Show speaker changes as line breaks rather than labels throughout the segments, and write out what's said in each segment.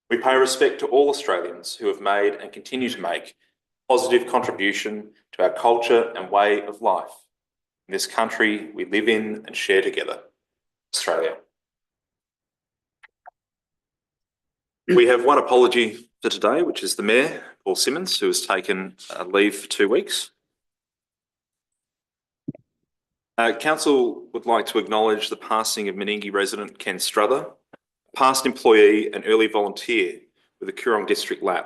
We pay respect to all Australians who have made and continue to make a positive contribution to our culture and way of life in this country we live in and share together, Australia. We have one apology for today, which is the Mayor, Paul Simmons, who has taken leave for 2 weeks. Council would like to acknowledge the passing of Meningie resident Ken Struther, past employee and early volunteer with the Coorong District Lab.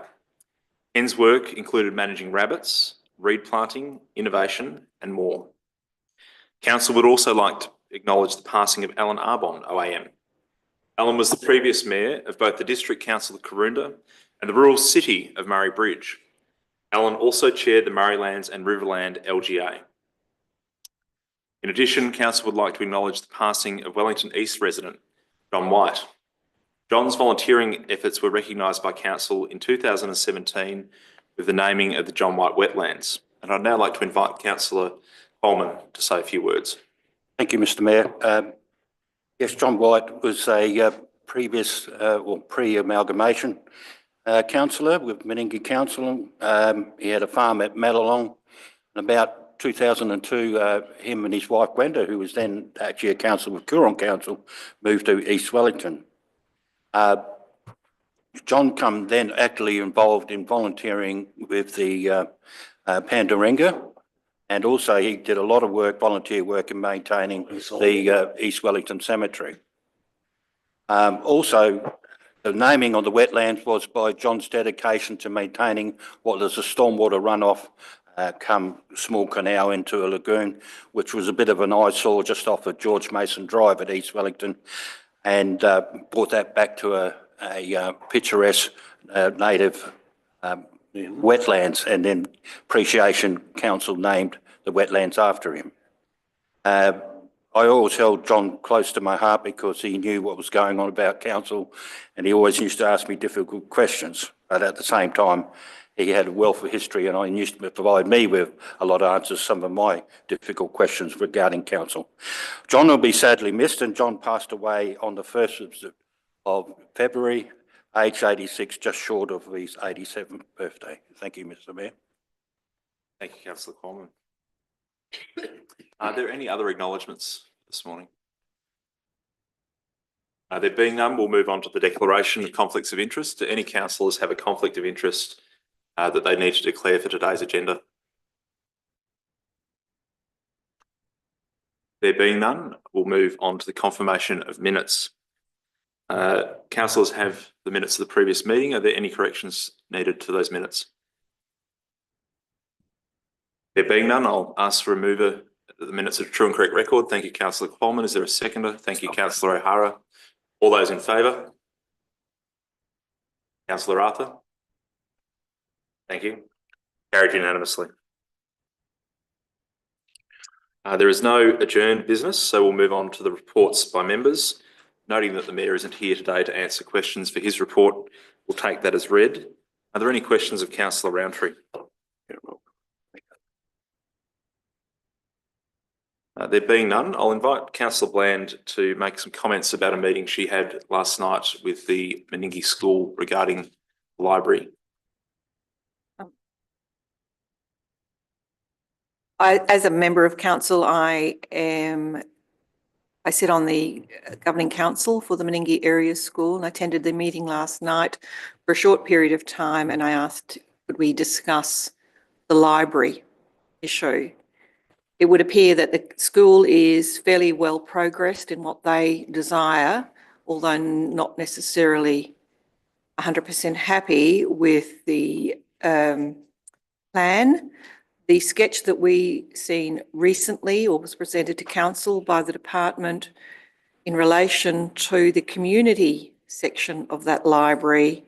Ken's work included managing rabbits, reed planting, innovation and more. Council would also like to acknowledge the passing of Alan Arbon, OAM. Alan was the previous mayor of both the District Council of Karoonda and the rural city of Murray Bridge. Alan also chaired the Murraylands and Riverland LGA. In addition, Council would like to acknowledge the passing of Wellington East resident John White. John's volunteering efforts were recognised by Council in 2017 with the naming of the John White Wetlands. And I'd now like to invite Councillor Coleman to say a few words.
Thank you, Mr Mayor. Yes, John White was a previous or pre-amalgamation councillor with Meningie Council. He had a farm at Malalong. And about 2002, him and his wife Gwenda, who was then actually a councillor with Coorong Council, moved to East Wellington. John come then actively involved in volunteering with the Pandaringa, and also he did a lot of work, volunteer work in maintaining the East Wellington Cemetery. Also, the naming of the wetlands was by John's dedication to maintaining what is a stormwater runoff come Small Canal into a lagoon, which was a bit of an eyesore just off of George Mason Drive at East Wellington, and brought that back to a picturesque native wetlands, and then Appreciation Council named the wetlands after him. I always held John close to my heart because he knew what was going on about council, and he always used to ask me difficult questions, but at the same time he had a wealth of history, and I used to provide me with a lot of answers to some of my difficult questions regarding council. John will be sadly missed, and John passed away on the 1st of February, aged 86, just short of his 87th birthday. Thank you, Mr Mayor.
Thank you, Councillor Coleman. Are there any other acknowledgements this morning? There being none, we'll move on to the declaration of conflicts of interest. Do any councillors have a conflict of interest that they need to declare for today's agenda? There being none, we'll move on to the confirmation of minutes. Councillors have the minutes of the previous meeting. Are there any corrections needed to those minutes? There being none, I'll ask for a mover of the minutes of true and correct record. Thank you, Councillor Coleman. Is there a seconder? Thank you, Councillor O'Hara. All those in favour? Councillor Arthur? Thank you. Carried unanimously. There is no adjourned business, so we'll move on to the reports by members. Noting that the Mayor isn't here today to answer questions for his report, we'll take that as read. Are there any questions of Councillor Roundtree? There being none, I'll invite Councillor Bland to make some comments about a meeting she had last night with the Meningie School regarding the library.
As a member of council, I sit on the governing council for the Meningie Area School, and I attended the meeting last night for a short period of time, and I asked, could we discuss the library issue? It would appear that the school is fairly well progressed in what they desire, although not necessarily 100% happy with the plan. The sketch that we seen recently, or was presented to council by the department in relation to the community section of that library,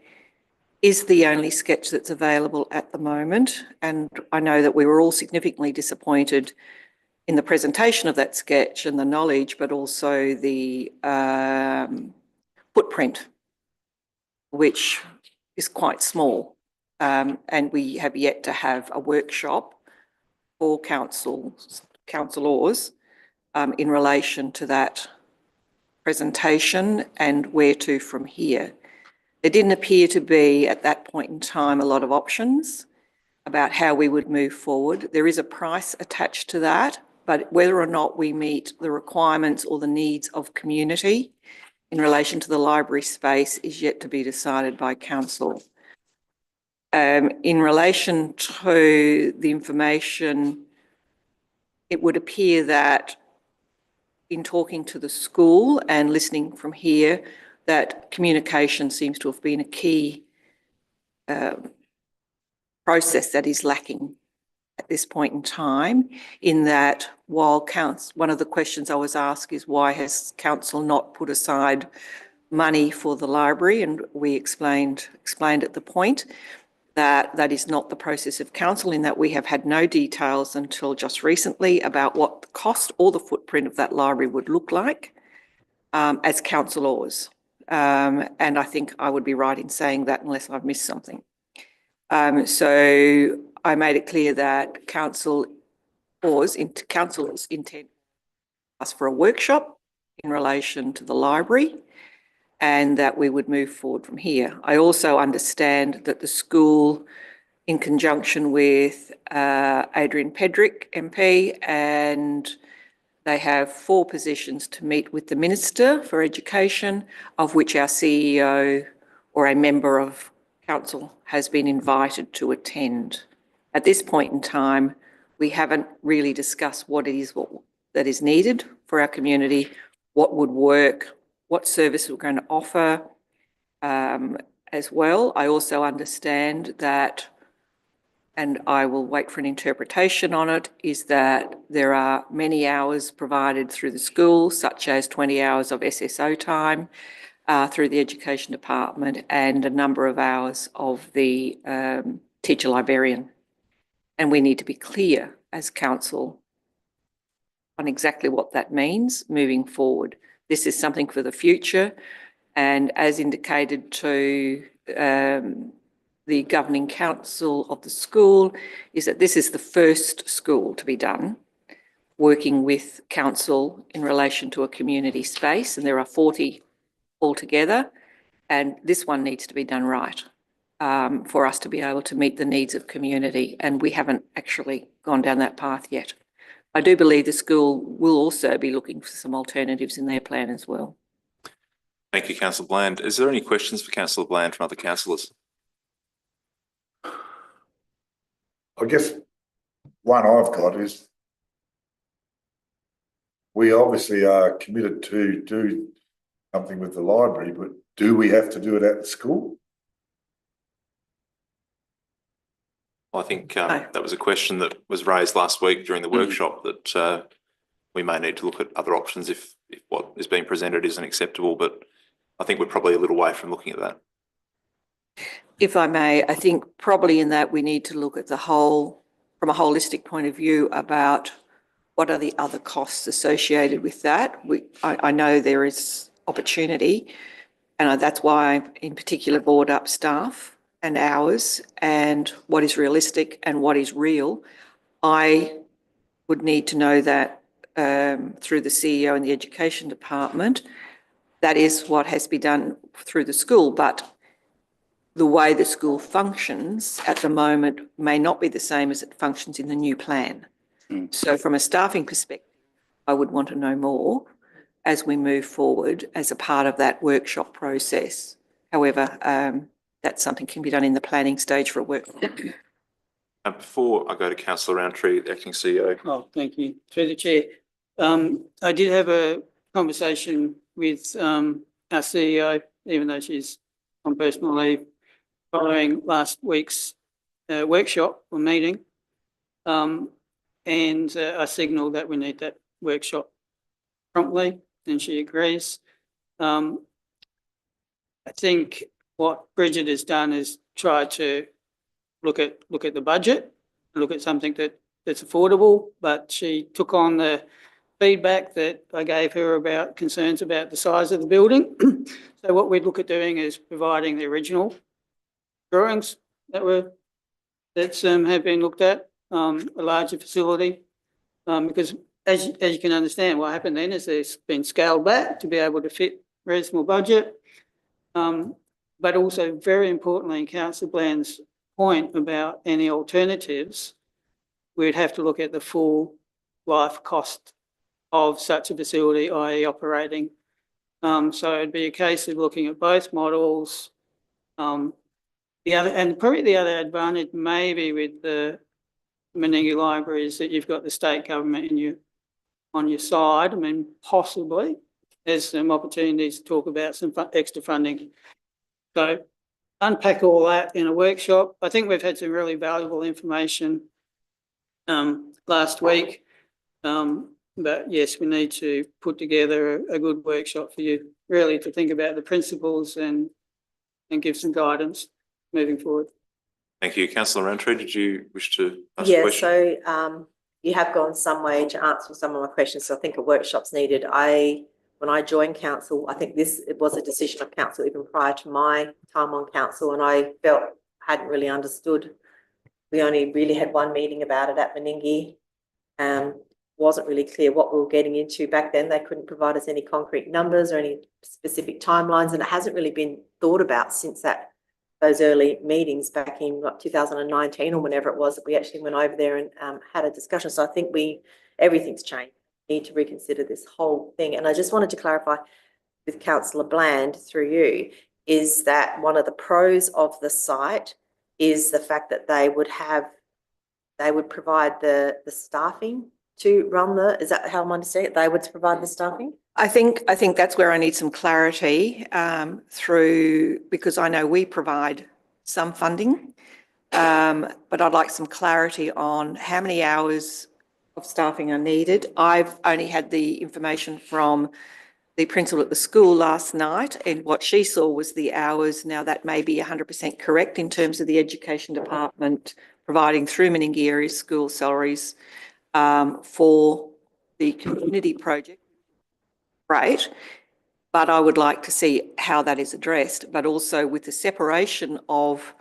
is the only sketch that's available at the moment. And I know that we were all significantly disappointed in the presentation of that sketch and the knowledge, but also the footprint, which is quite small. And we have yet to have a workshop for councillors in relation to that presentation and where to from here. There didn't appear to be, at that point in time, a lot of options about how we would move forward. There is a price attached to that, but whether or not we meet the requirements or the needs of community in relation to the library space is yet to be decided by council. In relation to the information, it would appear that in talking to the school and listening from here, that communication seems to have been a key process that is lacking at this point in time, in that while one of the questions I was asked is why has council not put aside money for the library? And we explained at the point that that is not the process of council, in that we have had no details until just recently about what the cost or the footprint of that library would look like as councillors. And I think I would be right in saying that unless I've missed something. So I made it clear that council's intent was for a workshop in relation to the library, and that we would move forward from here. I also understand that the school, in conjunction with Adrian Pedrick MP, and they have 4 positions to meet with the Minister for Education, of which our CEO or a member of council has been invited to attend. At this point in time, we haven't really discussed what it is that is needed for our community, what would work, what service we're going to offer as well. I also understand that, and I will wait for an interpretation on it, is that there are many hours provided through the school, such as 20 hours of SSO time through the Education Department, and a number of hours of the teacher librarian. And we need to be clear as council on exactly what that means moving forward. This is something for the future, and as indicated to the governing council of the school, is that this is the first school to be done working with council in relation to a community space, and there are 40 altogether, and this one needs to be done right for us to be able to meet the needs of community, and we haven't actually gone down that path yet. I do believe the school will also be looking for some alternatives in their plan as well.
Thank you, Councillor Bland. Is there any questions for Councillor Bland from other councillors?
I guess one I've got is we obviously are committed to do something with the library, but do we have to do it at the school?
I think that was a question that was raised last week during the workshop, that we may need to look at other options if what is being presented isn't acceptable, but I think we're probably a little way from looking at that.
If I may, I think probably in that we need to look at the whole, from a holistic point of view, about what are the other costs associated with that. I know there is opportunity, and that's why I in particular brought up staff and hours and what is realistic and what is real. I would need to know that through the CEO and the Education Department. That is what has been done through the school, but the way the school functions at the moment may not be the same as it functions in the new plan. So from a staffing perspective, I would want to know more as we move forward as a part of that workshop process. However, that's something can be done in the planning stage for a workshop.
Before I go to Councillor Roundtree, the Acting CEO.
Oh, thank you. Through the chair. I did have a conversation with our CEO, even though she's on personal leave, following last week's workshop or meeting. And I signalled that we need that workshop promptly, and she agrees. I think what Bridget has done is try to look at the budget, look at something that's affordable, but she took on the feedback that I gave her about concerns about the size of the building. So what we'd look at doing is providing the original drawings that have been looked at, a larger facility, because as you can understand, what happened then is it's been scaled back to be able to fit reasonable budget. but also very importantly, Councillor Bland's point about any alternatives, we'd have to look at the full life cost of such a facility, i.e. operating. So it'd be a case of looking at both models. Probably the other advantage maybe with the Meningie Library is that you've got the state government on your side. I mean, possibly there's some opportunities to talk about some extra funding. So unpack all that in a workshop. I think we've had some really valuable information last week. But yes, we need to put together a good workshop for you really to think about the principles and give some guidance moving forward.
Thank you. Councillor Roundtree, did you wish to ask a
Yeah,
question?
so you have gone some way to answer some of my questions, so I think a workshop's needed. When I joined council, I think it was a decision of council even prior to my time on council, and I felt hadn't really understood. We only really had one meeting about it at Meningie. Wasn't really clear what we were getting into back then. They couldn't provide us any concrete numbers or any specific timelines, and it hasn't really been thought about since those early meetings back in 2019 or whenever it was that we actually went over there and had a discussion. So I think everything's changed. We need to reconsider this whole thing. And I just wanted to clarify with Councillor Bland through you, is that one of the pros of the site is the fact that they would provide the staffing to run is that how I'm understanding it? They would provide the staffing?
I think that's where I need some clarity because I know we provide some funding, but I'd like some clarity on how many hours of staffing are needed. I've only had the information from the principal at the school last night, and what she saw was the hours. Now that may be 100% correct in terms of the education department providing through Meningie Area School salaries for the community project. Right, but I would like to see how that is addressed, but also with the separation of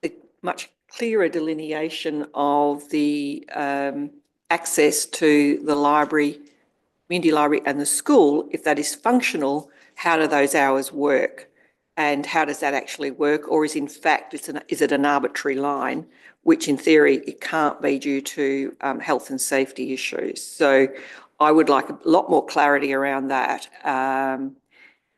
the much clearer delineation of the access to the library, community library and the school. If that is functional, how do those hours work? And how does that actually work? Or is it an arbitrary line, which in theory it can't be due to health and safety issues? So I would like a lot more clarity around that. I'm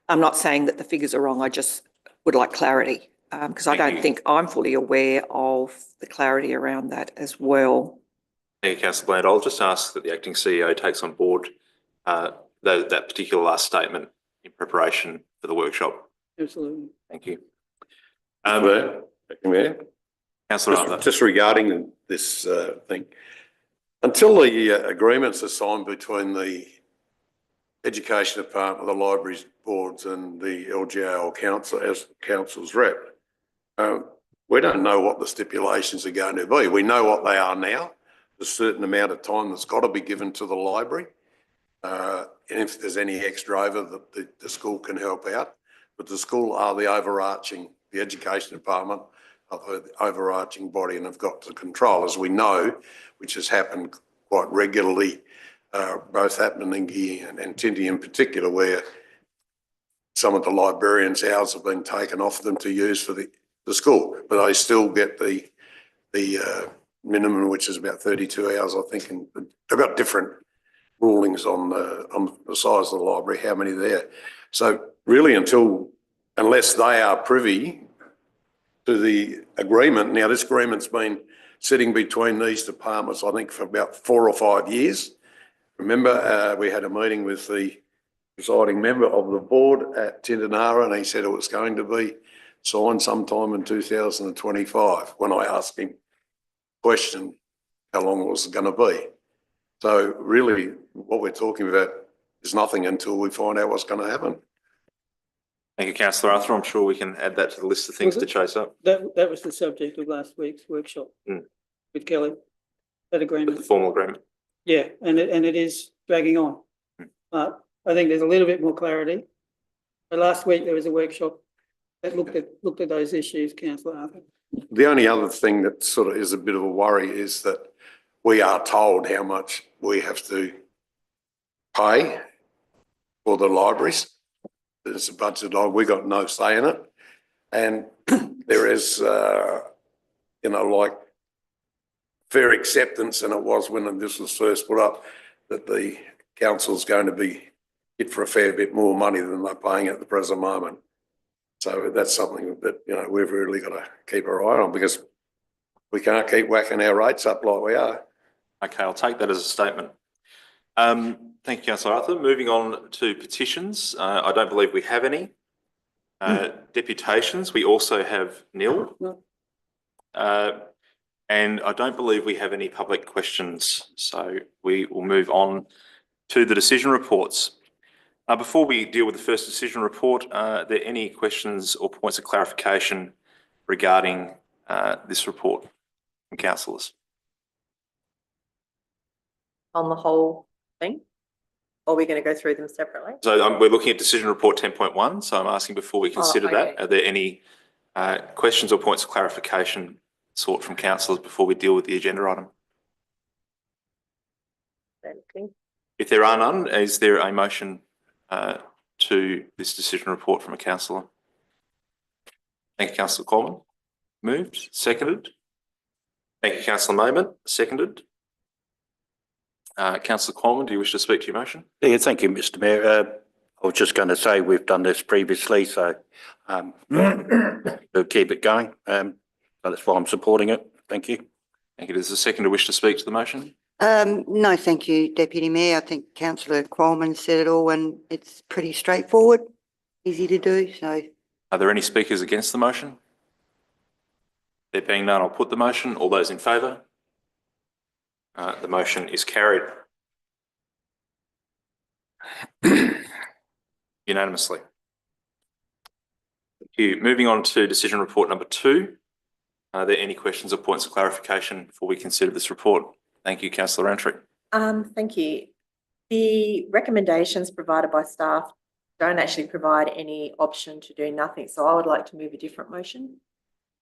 not saying that the figures are wrong. I just would like clarity because I don't think I'm fully aware of the clarity around that as well.
Thank you, Councillor Bland. I'll just ask that the acting CEO takes on board that particular last statement in preparation for the workshop.
Absolutely.
Thank you.
Mayor,
Councillor Arthur.
just regarding this thing, until the agreements are signed between the Education Department, the Libraries Boards and the LGAL Council as Council's rep, we don't know what the stipulations are going to be. We know what they are now. There's a certain amount of time that's got to be given to the library. And if there's any extra over, the school can help out. But the school are the Education Department of the overarching body and have got to control, as we know, which has happened quite regularly, both at Meningie and Tindy in particular, where some of the librarians' hours have been taken off them to use for the school, but they still get the minimum, which is about 32 hours, I think, and they've got different rulings on the size of the library, how many there. So really, unless they are privy to the agreement, now this agreement's been sitting between these departments, I think, for about 4 or 5 years. Remember, we had a meeting with the presiding member of the board at Tindanara, and he said it was going to be signed sometime in 2025 when I asked him question how long it was going to be. So really what we're talking about is nothing until we find out what's going to happen.
Thank you, Councillor Arthur. I'm sure we can add that to the list of things to chase up.
That was the subject of last week's workshop with Kelly, that agreement.
The formal agreement.
Yeah, and it is dragging on. I think there's a little bit more clarity. But last week there was a workshop that looked at those issues, Councillor Arthur.
The only other thing that sort of is a bit of a worry is that we are told how much we have to pay for the libraries. There's a budget, we got no say in it. And there is, like fair acceptance, and it was when this was first put up, that the council's going to be hit for a fair bit more money than they're paying at the present moment. So that's something that, we've really got to keep our eye on, because we can't keep whacking our rates up like we are.
Okay, I'll take that as a statement. Thank you, Councillor Arthur. Moving on to petitions. I don't believe we have any. Deputations, we also have nil. And I don't believe we have any public questions. So we will move on to the decision reports. Before we deal with the first decision report, are there any questions or points of clarification regarding this report from councillors?
On the whole thing? Or are we going to go through them separately?
So we're looking at decision report 10.1. So I'm asking before we consider
okay.
that, are there any questions or points of clarification sought from councillors before we deal with the agenda item?
Okay.
If there are none, is there a motion to this decision report from a councillor? Thank you, Councillor Coleman. Moved, seconded. Thank you, Councillor Moment. Seconded. Councillor Coleman, do you wish to speak to your motion?
Yeah, thank you, Mr Mayor. I was just going to say we've done this previously, so we'll keep it going. So that's why I'm supporting it. Thank you.
Thank you. Does the seconder wish to speak to the motion?
No, thank you, Deputy Mayor. I think Councillor Qualman said it all, and it's pretty straightforward, easy to do, so.
Are there any speakers against the motion? There being none, I'll put the motion. All those in favour? The motion is carried unanimously. Thank you. Moving on to decision report number 2. Are there any questions or points of clarification before we consider this report? Thank you, Councillor Rowntree.
Thank you. The recommendations provided by staff don't actually provide any option to do nothing. So I would like to move a different motion.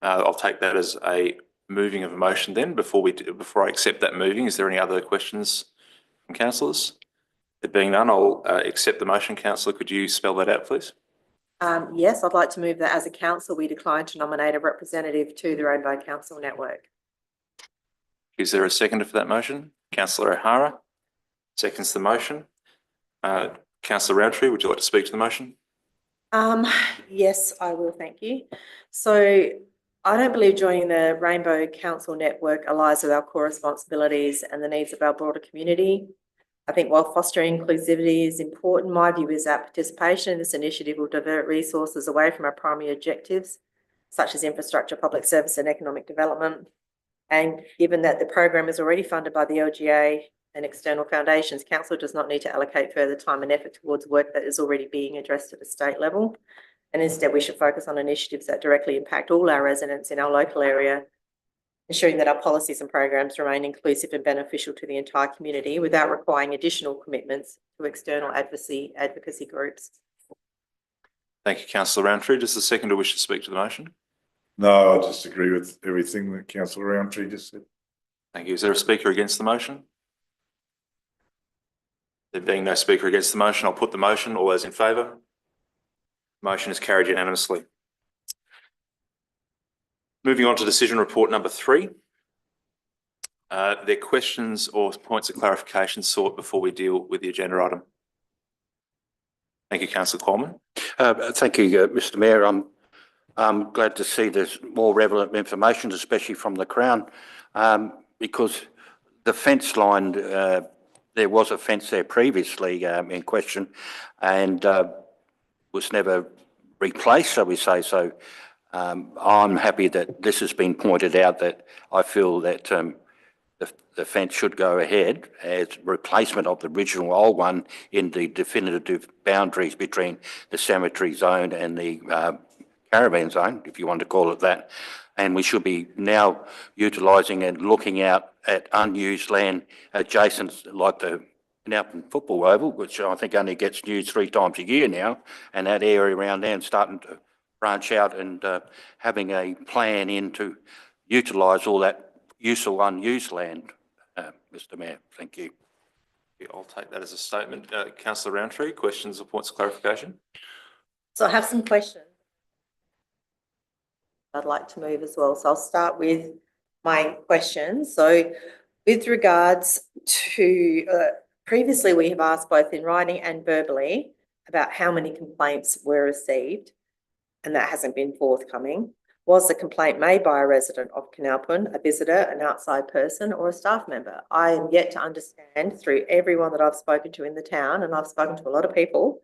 I'll take that as a moving of a motion then. Before I accept that moving, is there any other questions from councillors? There being none, I'll accept the motion. Councillor, could you spell that out, please?
Yes, I'd like to move that as a council, we decline to nominate a representative to the Rainbow Council Network.
Is there a seconder for that motion? Councillor O'Hara seconds the motion. Councillor Rowntree, would you like to speak to the motion?
Yes, I will, thank you. So I don't believe joining the Rainbow Council Network aligns with our core responsibilities and the needs of our broader community. I think while fostering inclusivity is important, my view is that participation in this initiative will divert resources away from our primary objectives, such as infrastructure, public service and economic development. And given that the program is already funded by the LGA and external foundations, council does not need to allocate further time and effort towards work that is already being addressed at the state level. And instead, we should focus on initiatives that directly impact all our residents in our local area, ensuring that our policies and programs remain inclusive and beneficial to the entire community without requiring additional commitments to external advocacy groups.
Thank you, Councillor Rowntree. Does the seconder wish to speak to the motion?
No, I just agree with everything that Councillor Rowntree just said.
Thank you. Is there a speaker against the motion? There being no speaker against the motion, I'll put the motion. All those in favour? Motion is carried unanimously. Moving on to decision report number 3. There are questions or points of clarification sought before we deal with the agenda item. Thank you, Councillor Coleman.
Thank you, Mr Mayor. I'm glad to see there's more relevant information, especially from the Crown, because the fence line, there was a fence there previously in question and was never replaced, so we say. So I'm happy that this has been pointed out, that I feel that the fence should go ahead as replacement of the original old one in the definitive boundaries between the cemetery zone and the caravan zone, if you want to call it that. And we should be now utilising and looking out at unused land adjacent, like the Nowton Football Oval, which I think only gets used 3 times a year now, and that area around there, and starting to branch out and having a plan in to utilise all that useful unused land, Mr Mayor. Thank you.
I'll take that as a statement. Councillor Rowntree, questions or points of clarification?
So I have some questions. I'd like to move as well. So I'll start with my questions. So with regards to, previously we have asked both in writing and verbally about how many complaints were received, and that hasn't been forthcoming. Was the complaint made by a resident of Canalpin, a visitor, an outside person, or a staff member? I am yet to understand through everyone that I've spoken to in the town, and I've spoken to a lot of people,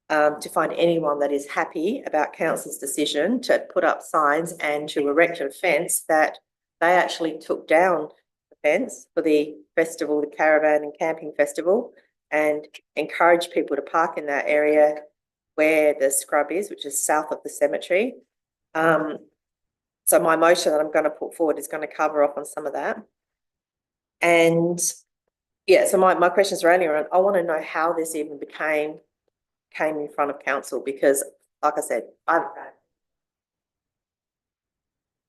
to find anyone that is happy about council's decision to put up signs and to erect a fence, that they actually took down the fence for the festival, the Caravan and Camping Festival, and encouraged people to park in that area where the scrub is, which is south of the cemetery. So my motion that I'm going to put forward is going to cover off on some of that. And yeah, so my questions are only around, I want to know how this even came in front of council, because like I said,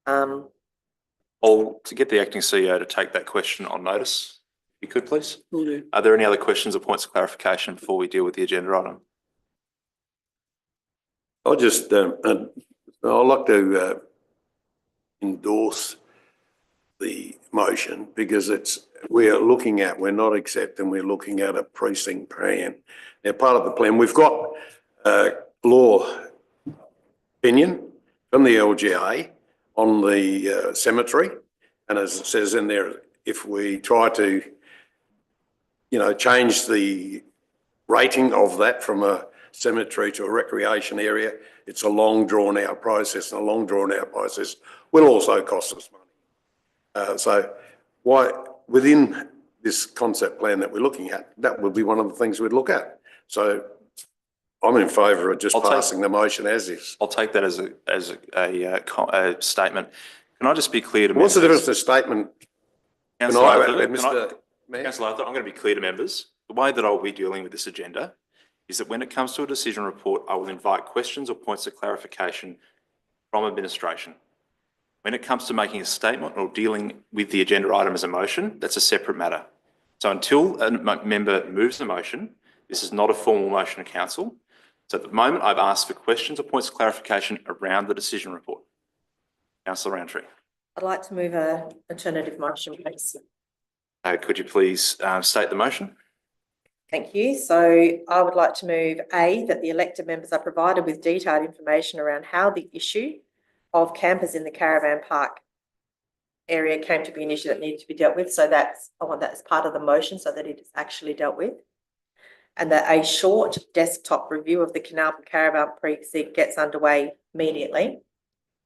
To get the acting CEO to take that question on notice, if you could please.
Will do.
Are there any other questions or points of clarification before we deal with the agenda item?
I'll just, I'd like to endorse the motion, because we're not accepting, we're looking at a precinct plan. Now, part of the plan, we've got law opinion from the LGA on the cemetery. And as it says in there, if we try to, change the rating of that from a cemetery to a recreation area, it's a long drawn out process, and a long drawn out process will also cost us money. So within this concept plan that we're looking at, that would be one of the things we'd look at. So I'm in favour of just passing the motion as is.
I'll take that as a statement. Can I just be clear to
What's the
members?
difference to statement?
Councillor Arthur,
Mr. Mayor?
Councillor Arthur, I'm going to be clear to members. The way that I'll be dealing with this agenda is that when it comes to a decision report, I will invite questions or points of clarification from administration. When it comes to making a statement or dealing with the agenda item as a motion, that's a separate matter. So until a member moves the motion, this is not a formal motion of council. So at the moment, I've asked for questions or points of clarification around the decision report. Councillor Roundtree.
I'd like to move an alternative motion, please.
Could you please state the motion?
Thank you. So I would like to move A, that the elected members are provided with detailed information around how the issue of campers in the caravan park area came to be an issue that needed to be dealt with. So I want that as part of the motion so that it is actually dealt with. And that a short desktop review of the Canalpin Caravan Precinct gets underway immediately.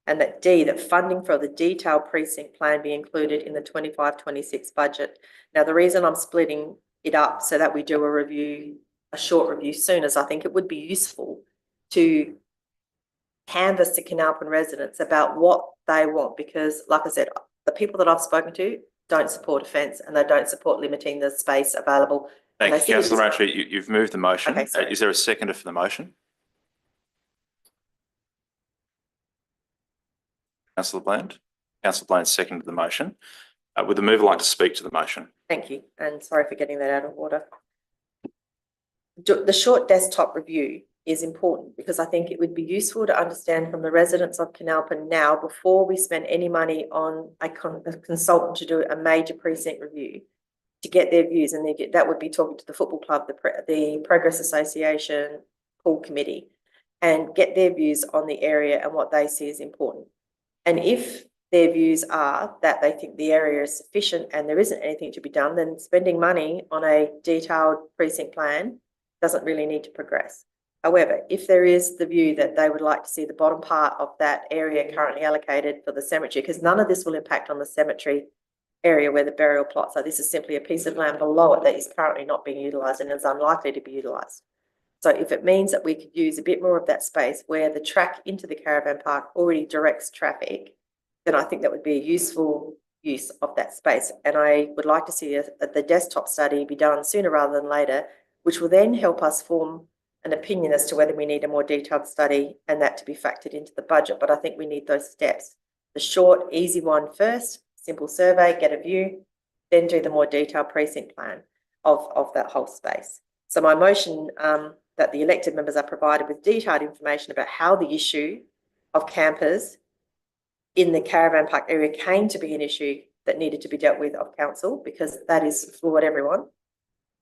And that D, that funding for the detailed precinct plan be included in the 25-26 budget. Now, the reason I'm splitting it up so that we do a short review soon, is I think it would be useful to canvass the Canalpin residents about what they want, because like I said, the people that I've spoken to don't support a fence, and they don't support limiting the space available.
Thank you, Councillor Roundtree. You've moved the motion.
Okay, sorry.
Is there a seconder for the motion? Councillor Bland? Councillor Bland seconded the motion. Would the mover like to speak to the motion?
Thank you, and sorry for getting that out of order. The short desktop review is important, because I think it would be useful to understand from the residents of Canalpin now, before we spend any money on a consultant to do a major precinct review, to get their views. And that would be talking to the football club, the Progress Association, pool committee, and get their views on the area and what they see as important. And if their views are that they think the area is sufficient and there isn't anything to be done, then spending money on a detailed precinct plan doesn't really need to progress. However, if there is the view that they would like to see the bottom part of that area currently allocated for the cemetery, because none of this will impact on the cemetery area where the burial plots are. This is simply a piece of land below it that is currently not being utilised and is unlikely to be utilised. So if it means that we could use a bit more of that space where the track into the caravan park already directs traffic, then I think that would be a useful use of that space. And I would like to see the desktop study be done sooner rather than later, which will then help us form an opinion as to whether we need a more detailed study and that to be factored into the budget. But I think we need those steps. The short, easy one first, simple survey, get a view, then do the more detailed precinct plan of that whole space. So my motion that the elected members are provided with detailed information about how the issue of campers in the caravan park area came to be an issue that needed to be dealt with of council, because that is flawed everyone.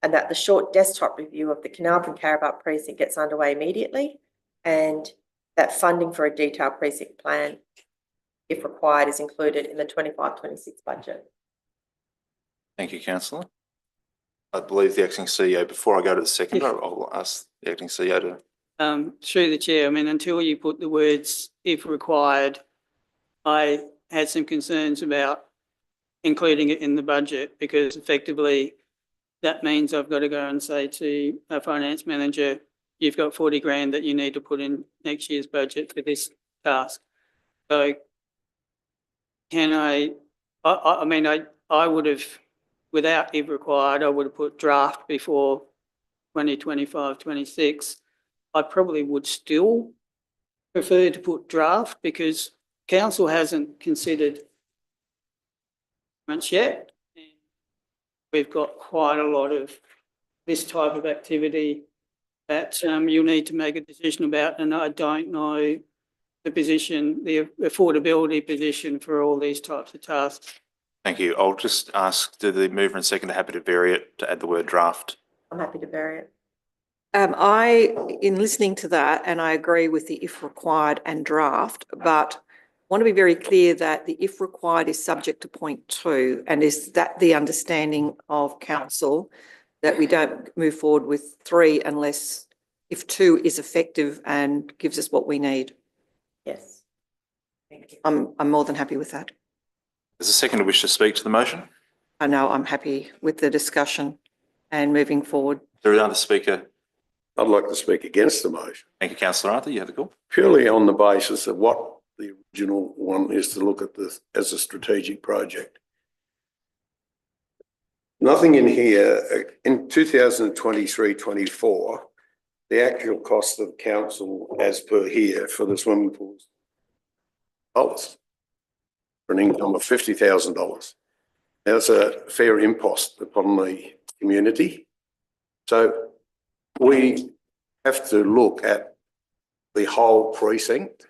And that the short desktop review of the Carnarvon Caravan precinct gets underway immediately, and that funding for a detailed precinct plan, if required, is included in the 25-26 budget.
Thank you, councillor. I believe the acting CEO, before I go to the second, I'll ask the acting CEO to.
Through the chair, I mean, until you put the words "if required," I had some concerns about including it in the budget, because effectively that means I've got to go and say to our finance manager, you've got 40 grand that you need to put in next year's budget for this task. So can I mean, I would have, without if required, I would have put draft before 2025-26. I probably would still prefer to put draft, because council hasn't considered much yet. We've got quite a lot of this type of activity that you'll need to make a decision about, and I don't know the position, the affordability position for all these types of tasks.
Thank you. I'll just ask, do the mover and seconder happy to vary it to add the word draft?
I'm happy to vary it.
In listening to that, and I agree with the if required and draft, but want to be very clear that the if required is subject to point 2, and is that the understanding of council, that we don't move forward with 3 unless if 2 is effective and gives us what we need.
Yes. Thank you.
I'm more than happy with that.
Does the seconder wish to speak to the motion?
I know I'm happy with the discussion and moving forward.
Is there another speaker?
I'd like to speak against the motion,
Thank you, councillor Arthur. You have the call.
purely on the basis of what the original one is, to look at this as a strategic project. Nothing in here, in 2023-24, the actual cost of council as per here for the swimming pools, dollars, for an income of $50,000. That's a fair impost upon the community. So we have to look at the whole precinct,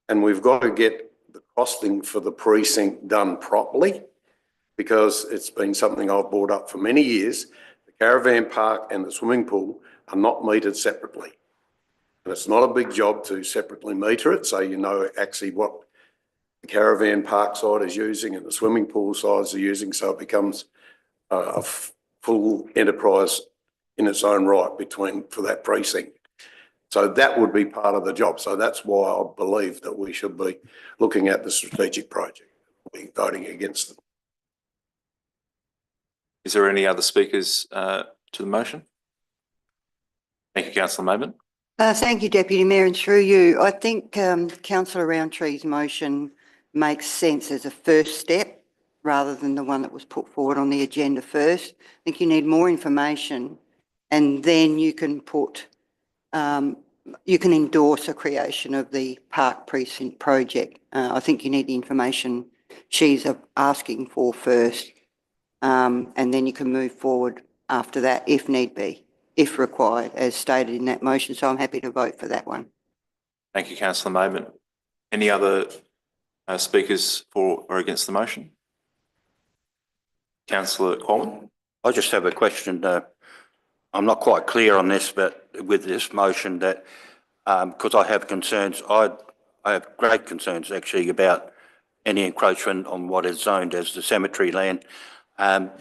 and we've got to get the costing for the precinct done properly, because it's been something I've brought up for many years. The caravan park and the swimming pool are not metered separately. And it's not a big job to separately meter it, so you know actually what the caravan park side is using and the swimming pool sides are using, so it becomes a full enterprise in its own right for that precinct. So that would be part of the job. So that's why I believe that we should be looking at the strategic project, be voting against it.
Is there any other speakers to the motion? Thank you, councillor Maitland.
Thank you, Deputy Mayor, and through you, I think councillor Rowntree's motion makes sense as a first step rather than the one that was put forward on the agenda first. I think you need more information, and then you can put, you can endorse a creation of the park precinct project. I think you need the information she's asking for first, and then you can move forward after that if need be, if required, as stated in that motion. So I'm happy to vote for that one.
Thank you, councillor Maitland. Any other speakers for or against the motion? Councillor Coleman.
I just have a question. I'm not quite clear on this, but with this motion that, because I have concerns, I have great concerns actually about any encroachment on what is zoned as the cemetery land.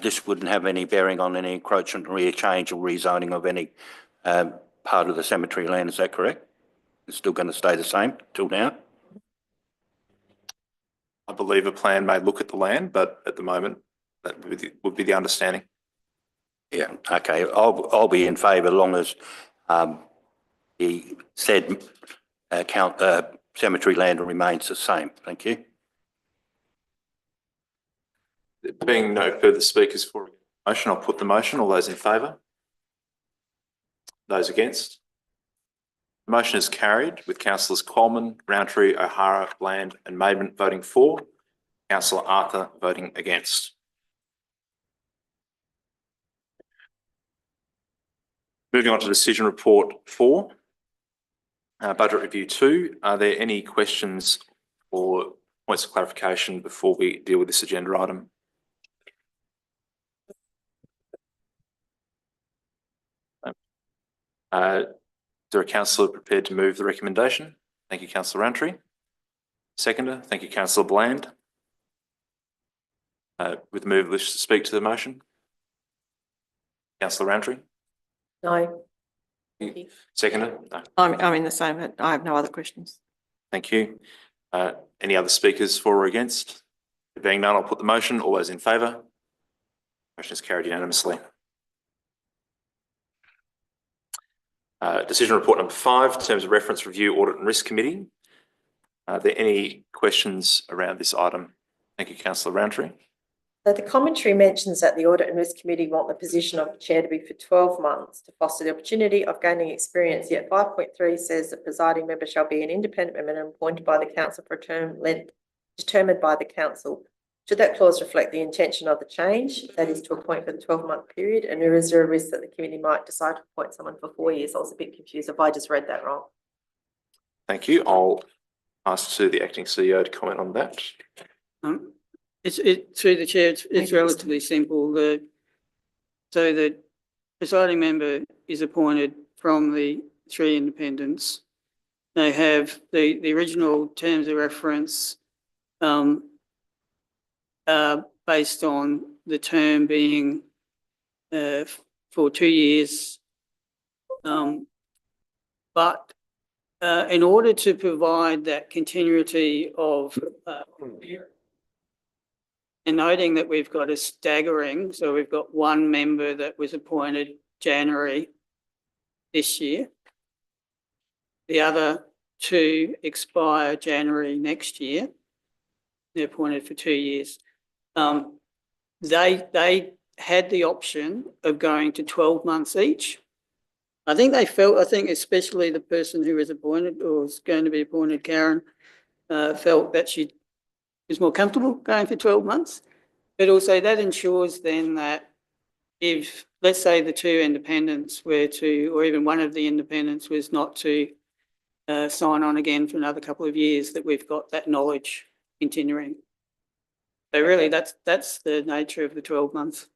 This wouldn't have any bearing on any encroachment, change or rezoning of any part of the cemetery land. Is that correct? It's still going to stay the same till now?
I believe a plan may look at the land, but at the moment, that would be the understanding.
Yeah, okay. I'll be in favour, long as the said cemetery land remains the same. Thank you.
There being no further speakers for the motion, I'll put the motion. All those in favour? Those against? The motion is carried with councillors Coleman, Rowntree, O'Hara, Bland and Maitland voting for, councillor Arthur voting against. Moving on to decision report 4, budget review 2. Are there any questions or points of clarification before we deal with this agenda item? Is there a councillor prepared to move the recommendation? Thank you, Councillor Roundtree. Seconder, thank you, Councillor Bland. With the mover wish to speak to the motion? Councillor Roundtree.
No. Thank you.
Seconder? No.
I'm in the same, I have no other questions.
Thank you. Any other speakers for or against? There being none, I'll put the motion. All those in favour? Motion is carried unanimously. Decision report number 5, terms of reference review, audit and risk committee. Are there any questions around this item? Thank you, Councillor Roundtree.
So the commentary mentions that the Audit and Risk Committee want the position of the chair to be for 12 months to foster the opportunity of gaining experience, yet 5.3 says the presiding member shall be an independent member appointed by the council for a term length determined by the council. Should that clause reflect the intention of the change, that is to appoint for the 12-month period, and is there a risk that the committee might decide to appoint someone for 4 years? I was a bit confused if I just read that wrong.
Thank you. I'll ask to the acting CEO to comment on that.
Through the chair, it's relatively simple. So the presiding member is appointed from the 3 independents. They have the original terms of reference based on the term being for 2 years. But in order to provide that continuity of and noting that we've got a staggering, so we've got 1 member that was appointed January this year. The other 2 expire January next year. They're appointed for 2 years. They had the option of going to 12 months each. I think especially the person who was appointed or was going to be appointed, Karen, felt that she is more comfortable going for 12 months. But also that ensures then that if, let's say, the 2 independents were to, or even one of the independents was not to sign on again for another couple of years, that we've got that knowledge continuing. So really that's the nature of the 12 months.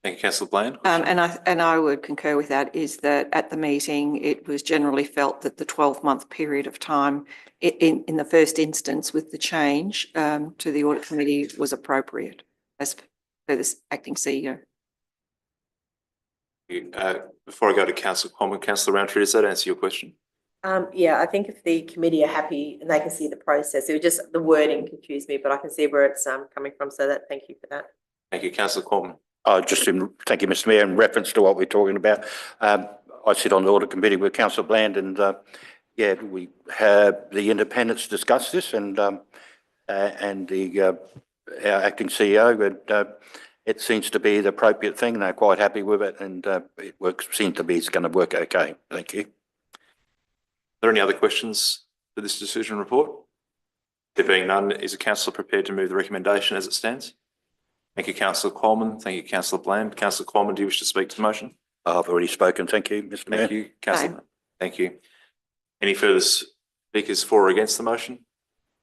Thank you, Councillor Bland.
And I would concur with that, is that at the meeting, it was generally felt that the 12-month period of time in the first instance with the change to the audit committee was appropriate as per this acting CEO.
Before I go to Councillor Coleman, Councillor Roundtree, does that answer your question?
Yeah, I think if the committee are happy and they can see the process, it was just the wording confused me, but I can see where it's coming from. So that, thank you for that.
Thank you, Councillor Coleman.
Thank you, Mr Mayor, in reference to what we're talking about. I sit on the audit committee with Councillor Bland, and yeah, we have the independents discuss this, and our acting CEO, but it seems to be the appropriate thing. They're quite happy with it, and it seems to be it's going to work okay. Thank you.
Are there any other questions for this decision report? There being none, is the councillor prepared to move the recommendation as it stands? Thank you, Councillor Coleman. Thank you, Councillor Bland. Councillor Coleman, do you wish to speak to the motion?
I've already spoken. Thank you, Mr Mayor.
Thank you, Councillor. Thank you. Any further speakers for or against the motion?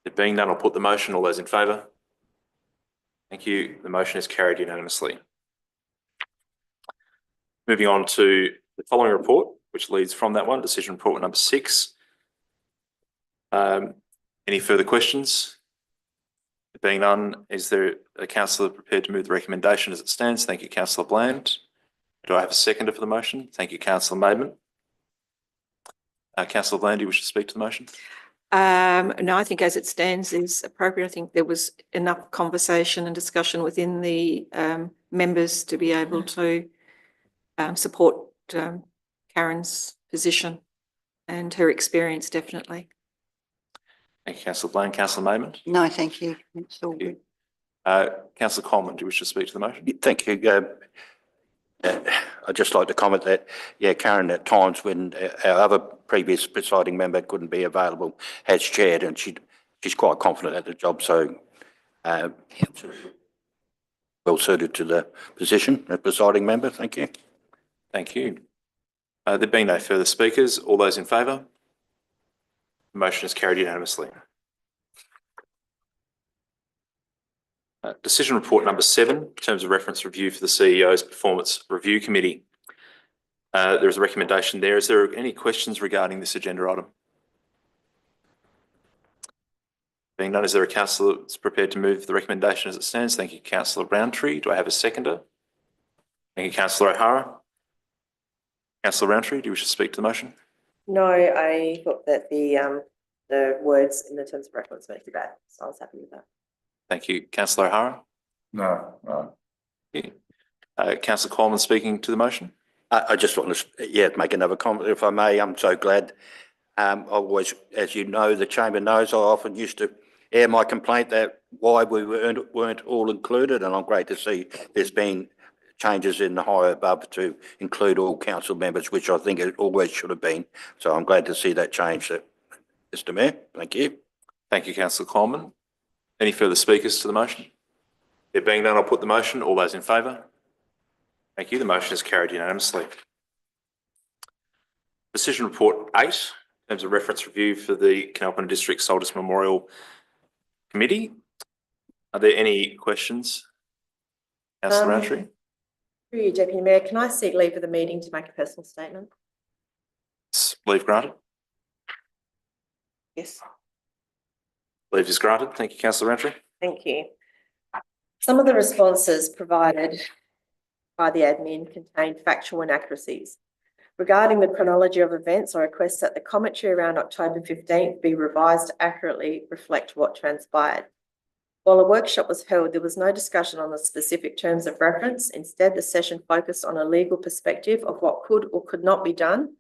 There being none, I'll put the motion. All those in favour? Thank you. The motion is carried unanimously. Moving on to the following report, which leads from that one, decision report number 6. Any further questions? There being none, is there a councillor prepared to move the recommendation as it stands? Thank you, Councillor Bland. Do I have a seconder for the motion? Thank you, Councillor Maidman. Councillor Bland, do you wish to speak to the motion?
No, I think as it stands is appropriate. I think there was enough conversation and discussion within the members to be able to support Karen's position and her experience, definitely.
Thank you, Councillor Bland. Councillor Maidman?
No, thank you. It's all good.
Councillor Coleman, do you wish to speak to the motion?
Thank you. I'd just like to comment that, yeah, Karen, at times when our other previous presiding member couldn't be available, has chaired, and she's quite confident at the job, so well suited to the position of presiding member. Thank you.
Thank you. There being no further speakers, all those in favour? The motion is carried unanimously. Decision report number 7, terms of reference review for the CEO's Performance Review Committee. There is a recommendation there. Is there any questions regarding this agenda item? Being none, is there a councillor that's prepared to move the recommendation as it stands? Thank you, Councillor Roundtree. Do I have a seconder? Thank you, Councillor O'Hara. Councillor Roundtree, do you wish to speak to the motion?
No, I thought that the words in the terms of reference weren't too bad, so I was happy with that.
Thank you, Councillor O'Hara.
No.
Councillor Coleman speaking to the motion.
I just want to, make another comment, if I may. I'm so glad. I always, as you know, the chamber knows, I often used to air my complaint that why we weren't all included, and I'm great to see there's been changes in the higher above to include all council members, which I think it always should have been. So I'm glad to see that change, Mr. Mayor. Thank you.
Thank you, Councillor Coleman. Any further speakers to the motion? There being none, I'll put the motion. All those in favour? Thank you. The motion is carried unanimously. Decision report 8, in terms of reference review for the Canalpin District Soldiers Memorial Committee. Are there any questions? Councillor Roundtree?
Through you, Deputy Mayor, can I seek leave of the meeting to make a personal statement?
Leave granted.
Yes.
Leave is granted. Thank you, Councillor Roundtree.
Thank you. Some of the responses provided by the admin contained factual inaccuracies. Regarding the chronology of events, I request that the commentary around October 15th be revised to accurately reflect what transpired. While a workshop was held, there was no discussion on the specific terms of reference. Instead, the session focused on a legal perspective of what could or could not be done.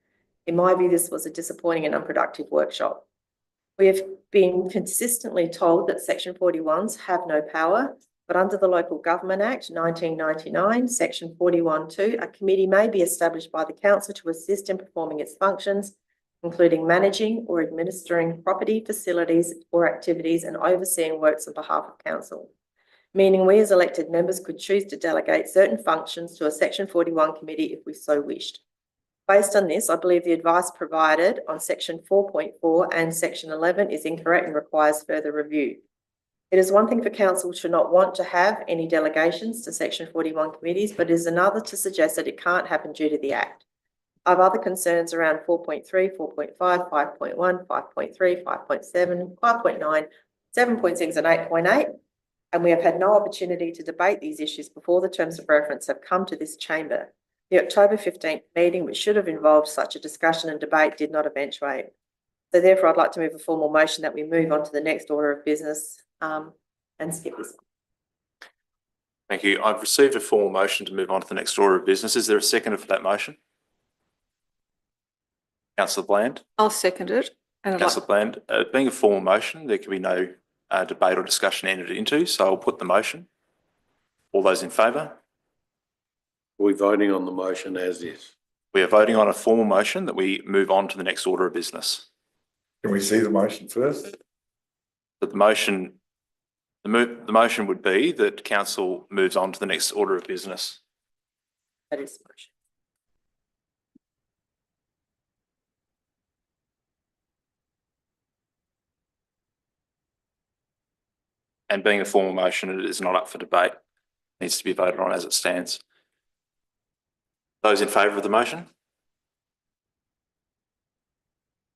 In my view, this was a disappointing and unproductive workshop. We have been consistently told that Section 41s have no power, but under the Local Government Act 1999, Section 41(2), a committee may be established by the council to assist in performing its functions, including managing or administering property, facilities or activities and overseeing works on behalf of council. Meaning we as elected members could choose to delegate certain functions to a Section 41 committee if we so wished. Based on this, I believe the advice provided on Section 4.4 and Section 11 is incorrect and requires further review. It is one thing for council to not want to have any delegations to Section 41 committees, but it is another to suggest that it can't happen due to the Act. I have other concerns around 4.3, 4.5, 5.1, 5.3, 5.7, 5.9, 7.6 and 8.8, and we have had no opportunity to debate these issues before the terms of reference have come to this chamber. The October 15th meeting, which should have involved such a discussion and debate, did not eventuate. So therefore, I'd like to move a formal motion that we move on to the next order of business and skip this one.
Thank you. I've received a formal motion to move on to the next order of business. Is there a seconder for that motion? Councillor Bland?
I'll second it. And I'd like-
Councillor Bland, being a formal motion, there can be no debate or discussion entered into, so I'll put the motion. All those in favour?
We're voting on the motion as is.
We are voting on a formal motion that we move on to the next order of business.
Can we see the motion first?
But the motion would be that council moves on to the next order of business.
That is the motion.
And being a formal motion, it is not up for debate. It needs to be voted on as it stands. Those in favour of the motion?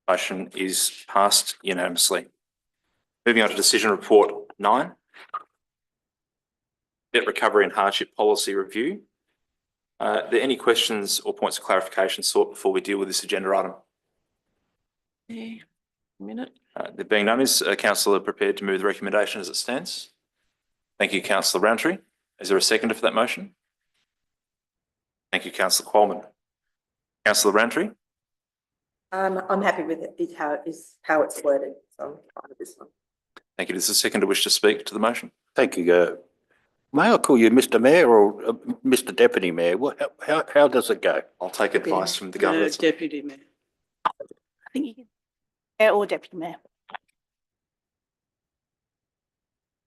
Motion is passed unanimously. Moving on to decision report 9. Debt recovery and hardship policy review. Are there any questions or points of clarification sought before we deal with this agenda item?
Yeah, a minute.
There being none, is councillor prepared to move the recommendation as it stands? Thank you, Councillor Roundtree. Is there a seconder for that motion? Thank you, Councillor Coleman. Councillor Roundtree?
I'm happy with it, how it's worded, so I'm fine with this one.
Thank you. Does the seconder wish to speak to the motion?
Thank you. May I call you Mr. Mayor or Mr. Deputy Mayor? How does it go?
I'll take advice from the government.
Deputy Mayor.
I think you can, Mayor or Deputy Mayor.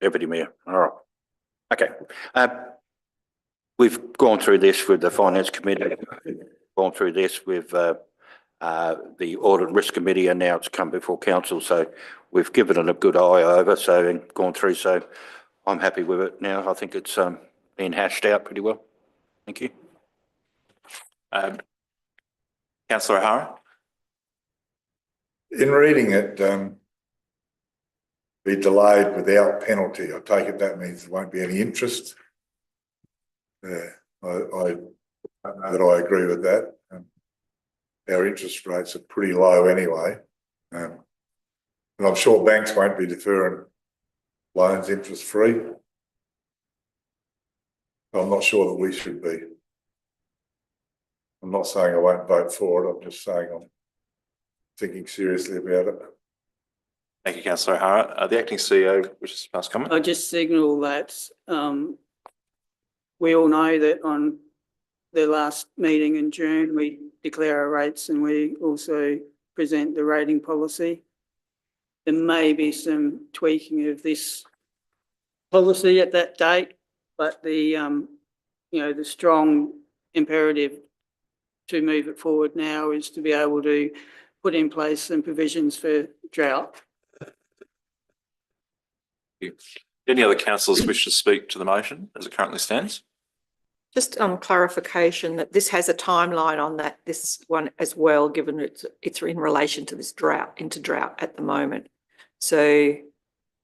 Deputy Mayor, all right. Okay. We've gone through this with the Finance Committee, gone through this with the Audit and Risk Committee, and now it's come before Council. So we've given it a good eye over, so and gone through. So I'm happy with it now. I think it's been hashed out pretty well. Thank you.
Councillor O'Hara?
In reading it, be delayed without penalty. I take it that means there won't be any interest. I don't know that I agree with that. Our interest rates are pretty low anyway. And I'm sure banks won't be deferring loans interest free. I'm not sure that we should be. I'm not saying I won't vote for it. I'm just saying I'm thinking seriously about it.
Thank you, Councillor O'Hara. The acting CEO wishes to pass comment.
I just signal that we all know that on the last meeting in June, we declare our rates and we also present the rating policy. There may be some tweaking of this policy at that date, but the the strong imperative to move it forward now is to be able to put in place some provisions for drought.
Any other councillors wish to speak to the motion as it currently stands?
Just clarification that this has a timeline on that, this one as well, given it's in relation to this drought at the moment. So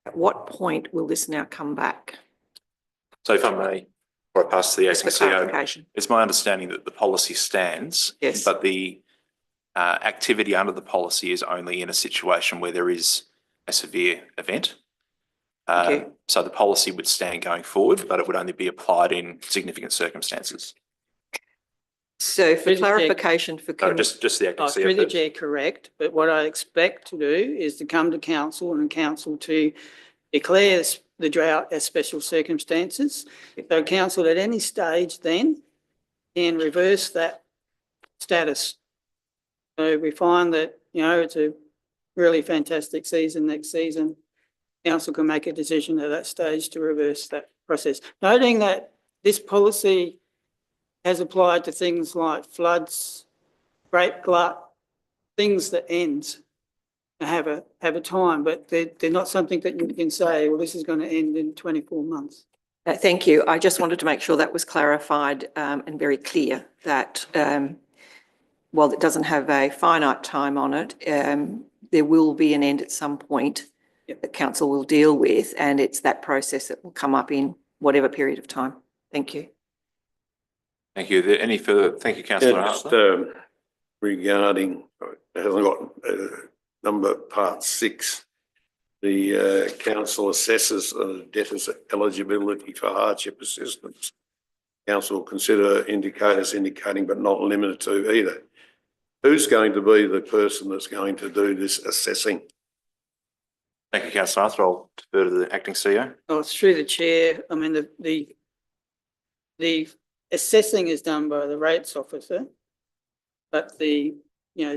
at what point will this now come back?
So if I may, before I pass to the acting
Just for
CEO,
clarification.
it's my understanding that the policy stands.
Yes.
But the activity under the policy is only in a situation where there is a severe event.
Thank you.
So the policy would stand going forward, but it would only be applied in significant circumstances.
So for
Through the chair.
clarification for.
No, just the acting CEO.
Through the
first.
chair, correct. But what I expect to do is to come to council and council to declare the drought as special circumstances. So council at any stage then can reverse that status. So we find that, it's a really fantastic season next season. Council can make a decision at that stage to reverse that process. Noting that this policy has applied to things like floods, grape glut, things that end and have a time, but they're not something that you can say, well, this is going to end in 24 months.
Thank you. I just wanted to make sure that was clarified and very clear that while it doesn't have a finite time on it, there will be an end at some point.
Yep.
That council will deal with, and it's that process that will come up in whatever period of time. Thank you.
Thank you. Any further? Thank you, Councillor
Just
Arthur.
regarding, it hasn't got number part 6, the council assesses debtors' eligibility for hardship assistance. Council will consider indicators indicating but not limited to either. Who's going to be the person that's going to do this assessing?
Thank you, Councillor Arthur. I'll defer to the acting CEO.
Oh, it's through the chair. I mean, the assessing is done by the rates officer, but the,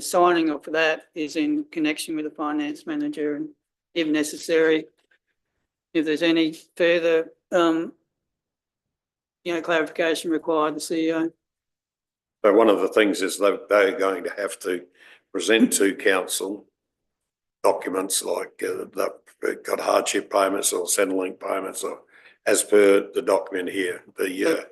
signing off of that is in connection with the finance manager, and if necessary, if there's any further, clarification required, the CEO.
So one of the things is they're going to have to present to council documents like they've got hardship payments or Centrelink payments, or as per the document here, the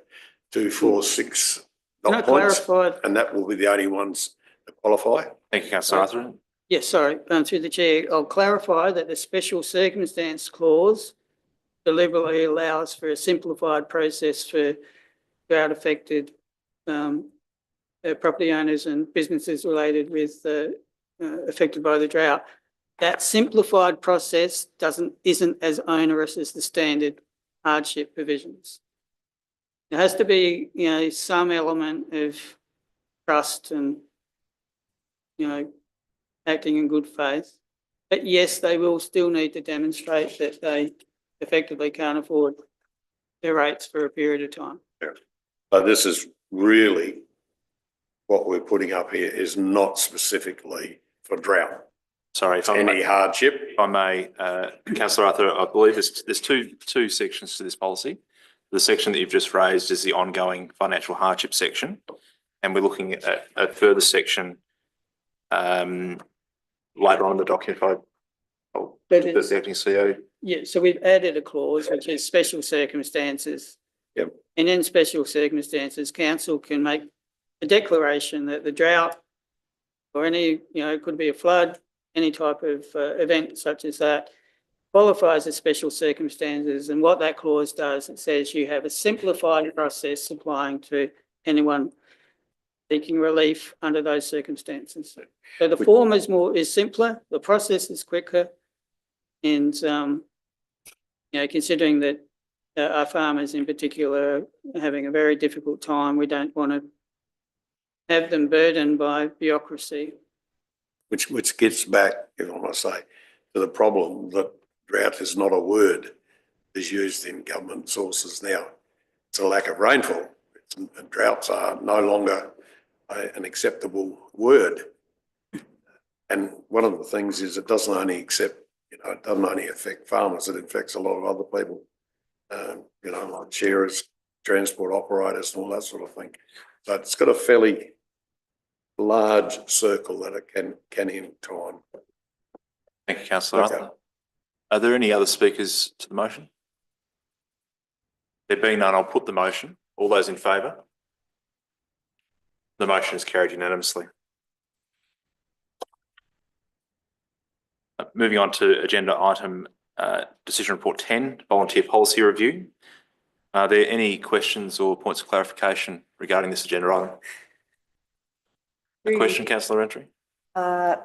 246 dot points,
Clarified.
and that will be the only ones that qualify.
Thank you, Councillor Arthur.
Yes, sorry, through the chair, I'll clarify that the special circumstance clause deliberately allows for a simplified process for drought affected property owners and businesses related with affected by the drought. That simplified process isn't as onerous as the standard hardship provisions. There has to be, some element of trust and, acting in good faith. But yes, they will still need to demonstrate that they effectively can't afford their rates for a period of time.
So this is really what we're putting up here is not specifically for drought.
Sorry, if I
Any
may,
hardship.
Councillor Arthur, I believe there's two sections to this policy. The section that you've just raised is the ongoing financial hardship section, and we're looking at a further section later on in the document. Does the acting CEO
Yeah, so we've added a clause which is special circumstances.
Yep.
And in special circumstances, council can make a declaration that the drought or any, it could be a flood, any type of event such as that qualifies as special circumstances. And what that clause does, it says you have a simplified process applying to anyone seeking relief under those circumstances. So the form is simpler, the process is quicker. And, considering that our farmers in particular are having a very difficult time, we don't want to have them burdened by bureaucracy.
Which gets back, if I must say, to the problem that drought is not a word is used in government sources now. It's a lack of rainfall. Droughts are no longer an acceptable word. And one of the things is it doesn't only it doesn't only affect farmers, it affects a lot of other people, like shearers, transport operators and all that sort of thing. So it's got a fairly large circle that it can entwine.
Thank you, councillor
Okay.
Arthur. Are there any other speakers to the motion? There being none, I'll put the motion. All those in favour? The motion is carried unanimously. Moving on to agenda item decision report 10, volunteer policy review. Are there any questions or points of clarification regarding this agenda item? A question, councillor Entry?
I'm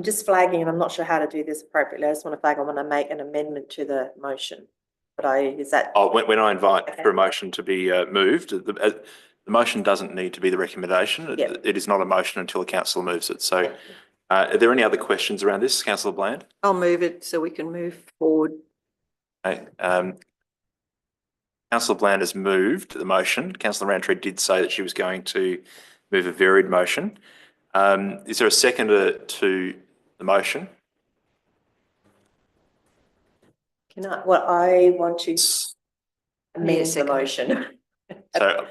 just flagging, and I'm not sure how to do this appropriately. I just want to flag, I want to make an amendment to the motion. But is that?
Oh, when I invite
Okay.
for a motion to be moved, the motion doesn't need to be the recommendation.
Yep.
It is not a motion until a councillor moves it. So are there any other questions around this, councillor Bland?
I'll move it so we can move forward.
Okay. Councillor Bland has moved the motion. Councillor Roundtree did say that she was going to move a varied motion. Is there a seconder to the motion?
I want to amend the
second.
motion.
So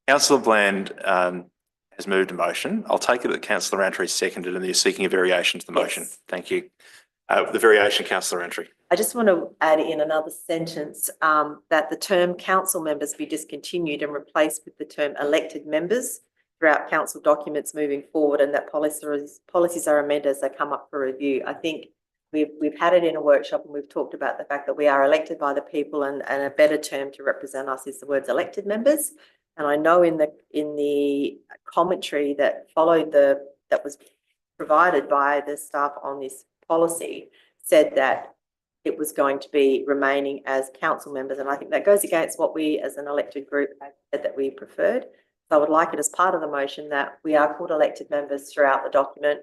councillor Bland has moved a motion. I'll take it that councillor Roundtree seconded and you're seeking a variation to the motion.
Yes.
Thank you. The variation, councillor Roundtree.
I just want to add in another sentence that the term council members be discontinued and replaced with the term elected members throughout council documents moving forward, and that policies are amended as they come up for review. I think we've had it in a workshop and we've talked about the fact that we are elected by the people, and a better term to represent us is the words elected members. And I know in the commentary that followed that was provided by the staff on this policy said that it was going to be remaining as council members. And I think that goes against what we as an elected group have said that we preferred. So I would like it as part of the motion that we are called elected members throughout the document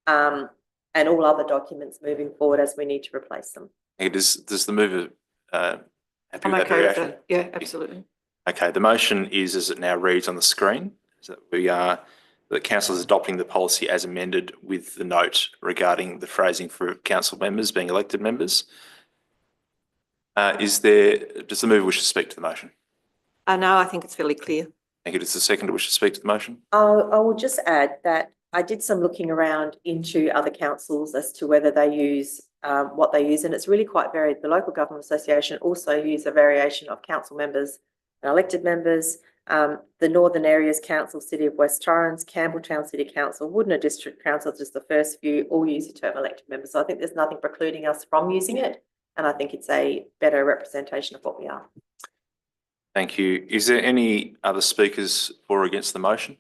and all other documents moving forward as we need to replace them.
Does the mover happy with
I'm
that
okay with
variation?
that. Yeah, absolutely.
Okay, the motion is as it now reads on the screen, is that that council is adopting the policy as amended with the note regarding the phrasing for council members being elected members. Does the mover wish to speak to the motion?
No, I think it's fairly clear.
Thank you. Does the seconder wish to speak to the motion?
I will just add that I did some looking around into other councils as to whether they use what they use, and it's really quite varied. The Local Government Association also use a variation of council members and elected members. The Northern Areas Council, City of West Torrens, Campbelltown City Council, Woodner District Council, just the first few, all use the term elected members. So I think there's nothing precluding us from using it, and I think it's a better representation of what we are.
Thank you. Is there any other speakers for or against the motion?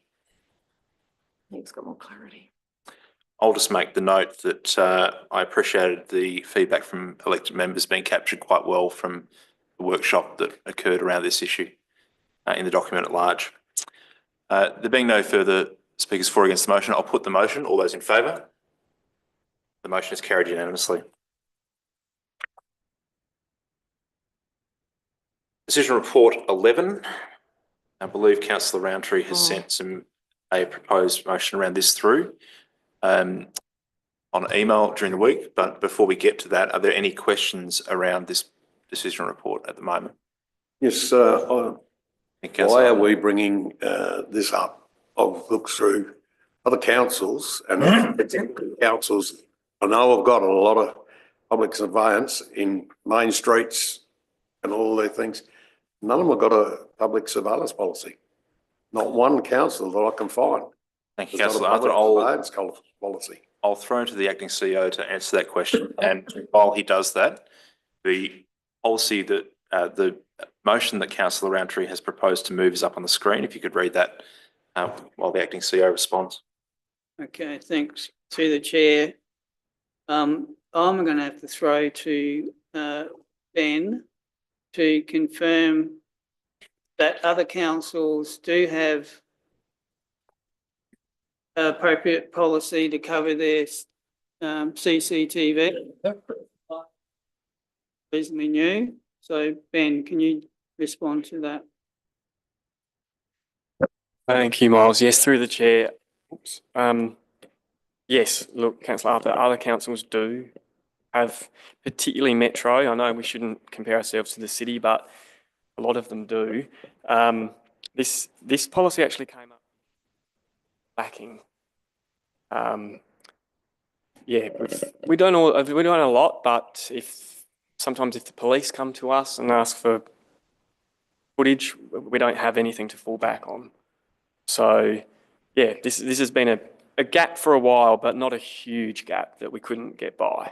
I think it's got more clarity.
I'll just make the note that I appreciated the feedback from elected members being captured quite well from the workshop that occurred around this issue in the document at large. There being no further speakers for or against the motion, I'll put the motion. All those in favour? The motion is carried unanimously. Decision report 11. I believe councillor Roundtree has sent a proposed motion around this through on email during the week. But before we get to that, are there any questions around this decision report at the moment?
Yes,
Councillor.
why are we bringing this up? I've looked through other councils and particularly councils. I know I've got public surveillance in main streets and all their things. None of them have got a public surveillance policy. Not one council that I can find.
Thank you,
has got a
councillor Arthur.
public surveillance policy.
I'll throw to the acting CEO to answer that question. And while he does that, the policy that, the motion that councillor Roundtree has proposed to move is up on the screen. If you could read that while the acting CEO responds.
Okay, thanks to the chair. I'm going to have to throw to Ben to confirm that other councils do have appropriate policy to cover their CCTV. Reasonably new. So Ben, can you respond to that?
Thank you, Miles. Yes, through the chair. Oops. Yes, look, councillor Arthur, other councils do have, particularly Metro. I know we shouldn't compare ourselves to the city, but a lot of them do. This policy actually came up lacking. Yeah, we don't a lot, but sometimes if the police come to us and ask for footage, we don't have anything to fall back on. So yeah, this has been a gap for a while, but not a huge gap that we couldn't get by.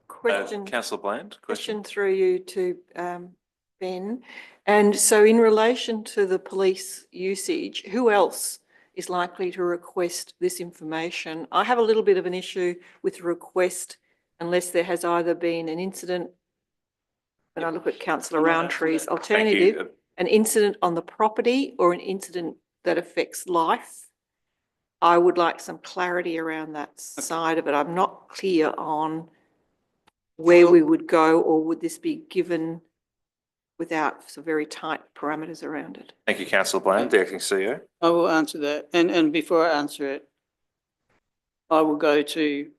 Question.
Councillor Bland,
Question through you to Ben. And so in relation to the police usage, who else is likely to request this information? I have a little bit of an issue with request unless there has either been an incident, when I look at councillor Roundtree's alternative, an incident on the property or an incident that affects life. I would like some clarity around that side of it. I'm not clear on where we would go, or would this be given without some very tight parameters around it?
Thank you, councillor Bland, the acting CEO.
I will answer that. And before I answer it, I will go to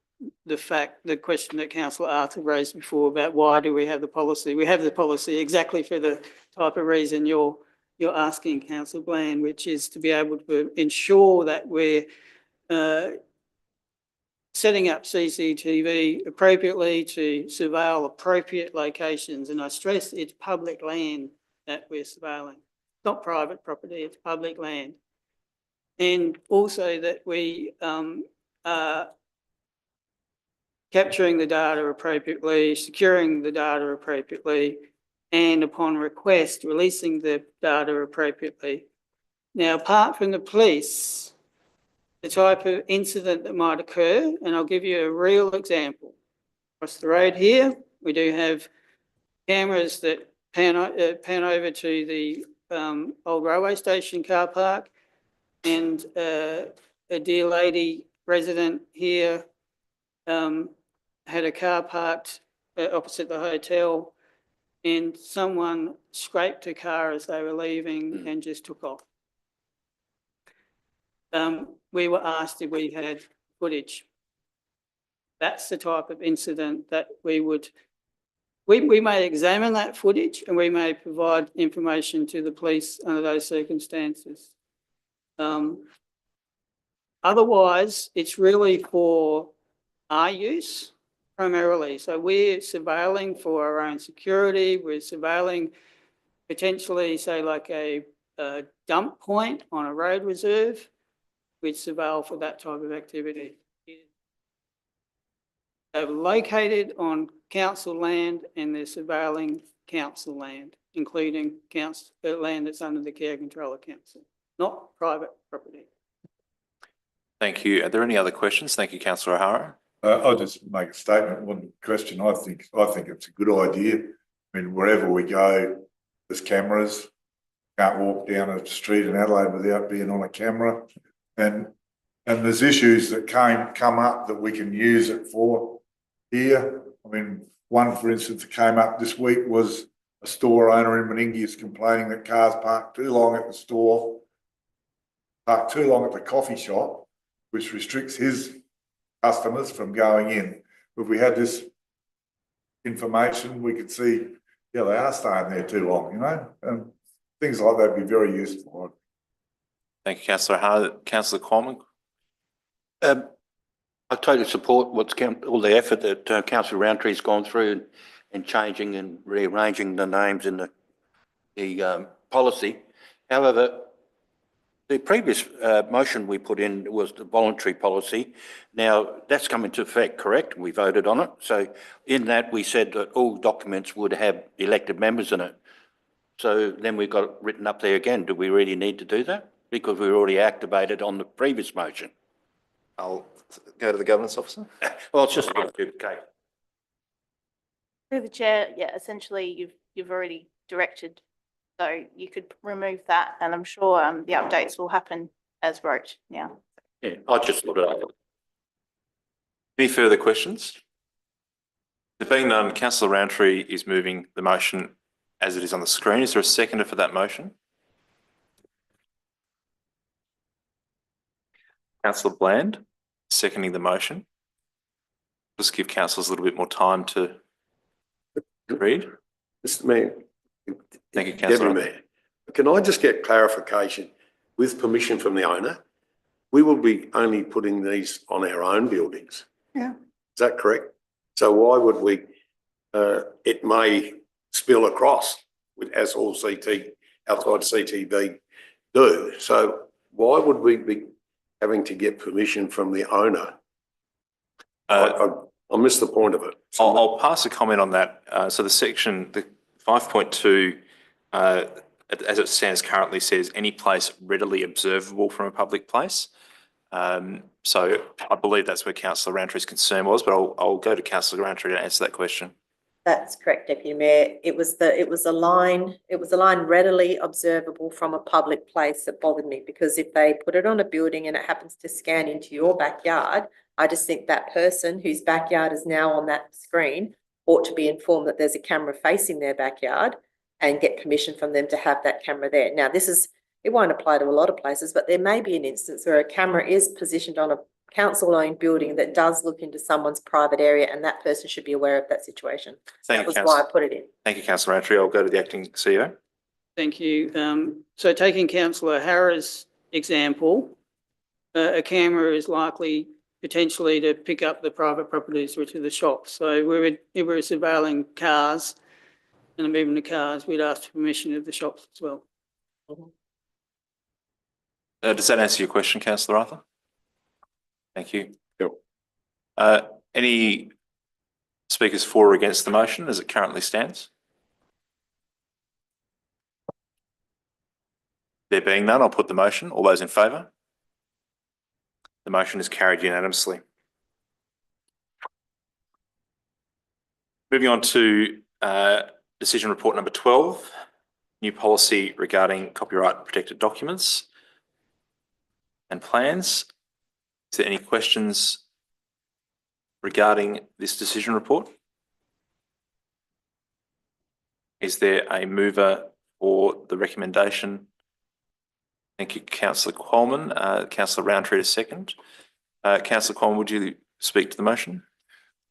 the question that councillor Arthur raised before about why do we have the policy? We have the policy exactly for the type of reason you're asking, councillor Bland, which is to be able to ensure that we're setting up CCTV appropriately to surveil appropriate locations. And I stress it's public land that we're surveilling. It's not private property, it's public land. And also that we are capturing the data appropriately, securing the data appropriately, and upon request, releasing the data appropriately. Now, apart from the police, the type of incident that might occur, and I'll give you a real example. Across the road here, we do have cameras that pan over to the old railway station car park, and a dear lady resident here had a car parked opposite the hotel, and someone scraped her car as they were leaving and just took off. We were asked if we had footage. That's the type of incident that we may examine that footage, and we may provide information to the police under those circumstances. Otherwise, it's really for our use primarily. So we're surveilling for our own security. We're surveilling potentially, say, like a dump point on a road reserve. We'd surveil for that type of activity. They're located on council land and they're surveilling council land, including council land that's under the care control of council, not private property.
Thank you. Are there any other questions? Thank you, councillor O'Hara.
I'll just make a statement. One question. I think it's a good idea. I mean, wherever we go, there's cameras. Can't walk down a street in Adelaide without being on a camera. And there's issues that come up that we can use it for here. I mean, one, for instance, that came up this week was a store owner in Meningie is complaining that cars parked too long at the store, parked too long at the coffee shop, which restricts his customers from going in. If we had this information, we could see, yeah, they are staying there too long, you know, and things like that would be very useful.
Thank you, councillor O'Hara. Councillor Cormack.
I totally support all the effort that councillor Roundtree's gone through in changing and rearranging the names in the policy. However, the previous motion we put in was the voluntary policy. Now, that's come into effect, correct? We voted on it. So in that, we said that all documents would have elected members in it. So then we got it written up there again. Do we really need to do that? Because we already activated on the previous motion.
I'll go to the governance officer.
Well, it's just a bit of duplication.
Through the chair, yeah, essentially you've already directed, so you could remove that, and I'm sure the updates will happen as wrote now.
Yeah, I just thought it.
Any further questions? There being none, councillor Roundtree is moving the motion as it is on the screen. Is there a seconder for that motion? Councillor Bland, seconding the motion. Just give councillors a little bit more time to read.
Mr Mayor.
Thank you, councillor.
Deputy Mayor, can I just get clarification with permission from the owner? We will be only putting these on our own buildings.
Yeah.
Is that correct? So why would we, it may spill across as all outside CTV do. So why would we be having to get permission from the owner? I missed the point of it.
I'll pass a comment on that. So the section, the 5.2, as it stands currently, says any place readily observable from a public place. So I believe that's where councillor Roundtree's concern was, but I'll go to councillor Roundtree to answer that question.
That's correct, Deputy Mayor. It was a line readily observable from a public place that bothered me, because if they put it on a building and it happens to scan into your backyard, I just think that person whose backyard is now on that screen ought to be informed that there's a camera facing their backyard and get permission from them to have that camera there. Now, it won't apply to a lot of places, but there may be an instance where a camera is positioned on a council-owned building that does look into someone's private area, and that person should be aware of that situation.
Thank you,
That was why I put it in.
Thank you, councillor Roundtree. I'll go to the acting CEO.
Thank you. So taking councillor Harris' example, a camera is likely potentially to pick up the private properties which are the shops. So if we were surveilling cars and moving the cars, we'd ask for permission of the shops as well.
Does that answer your question, councillor Arthur? Thank you.
Yep.
Any speakers for or against the motion as it currently stands? There being none, I'll put the motion. All those in favour? The motion is carried unanimously. Moving on to decision report number 12, new policy regarding copyright protected documents and plans. Is there any questions regarding this decision report? Is there a mover for the recommendation? Thank you, councillor Coleman. Councillor Roundtree to second. Councillor Coleman, would you speak to the motion?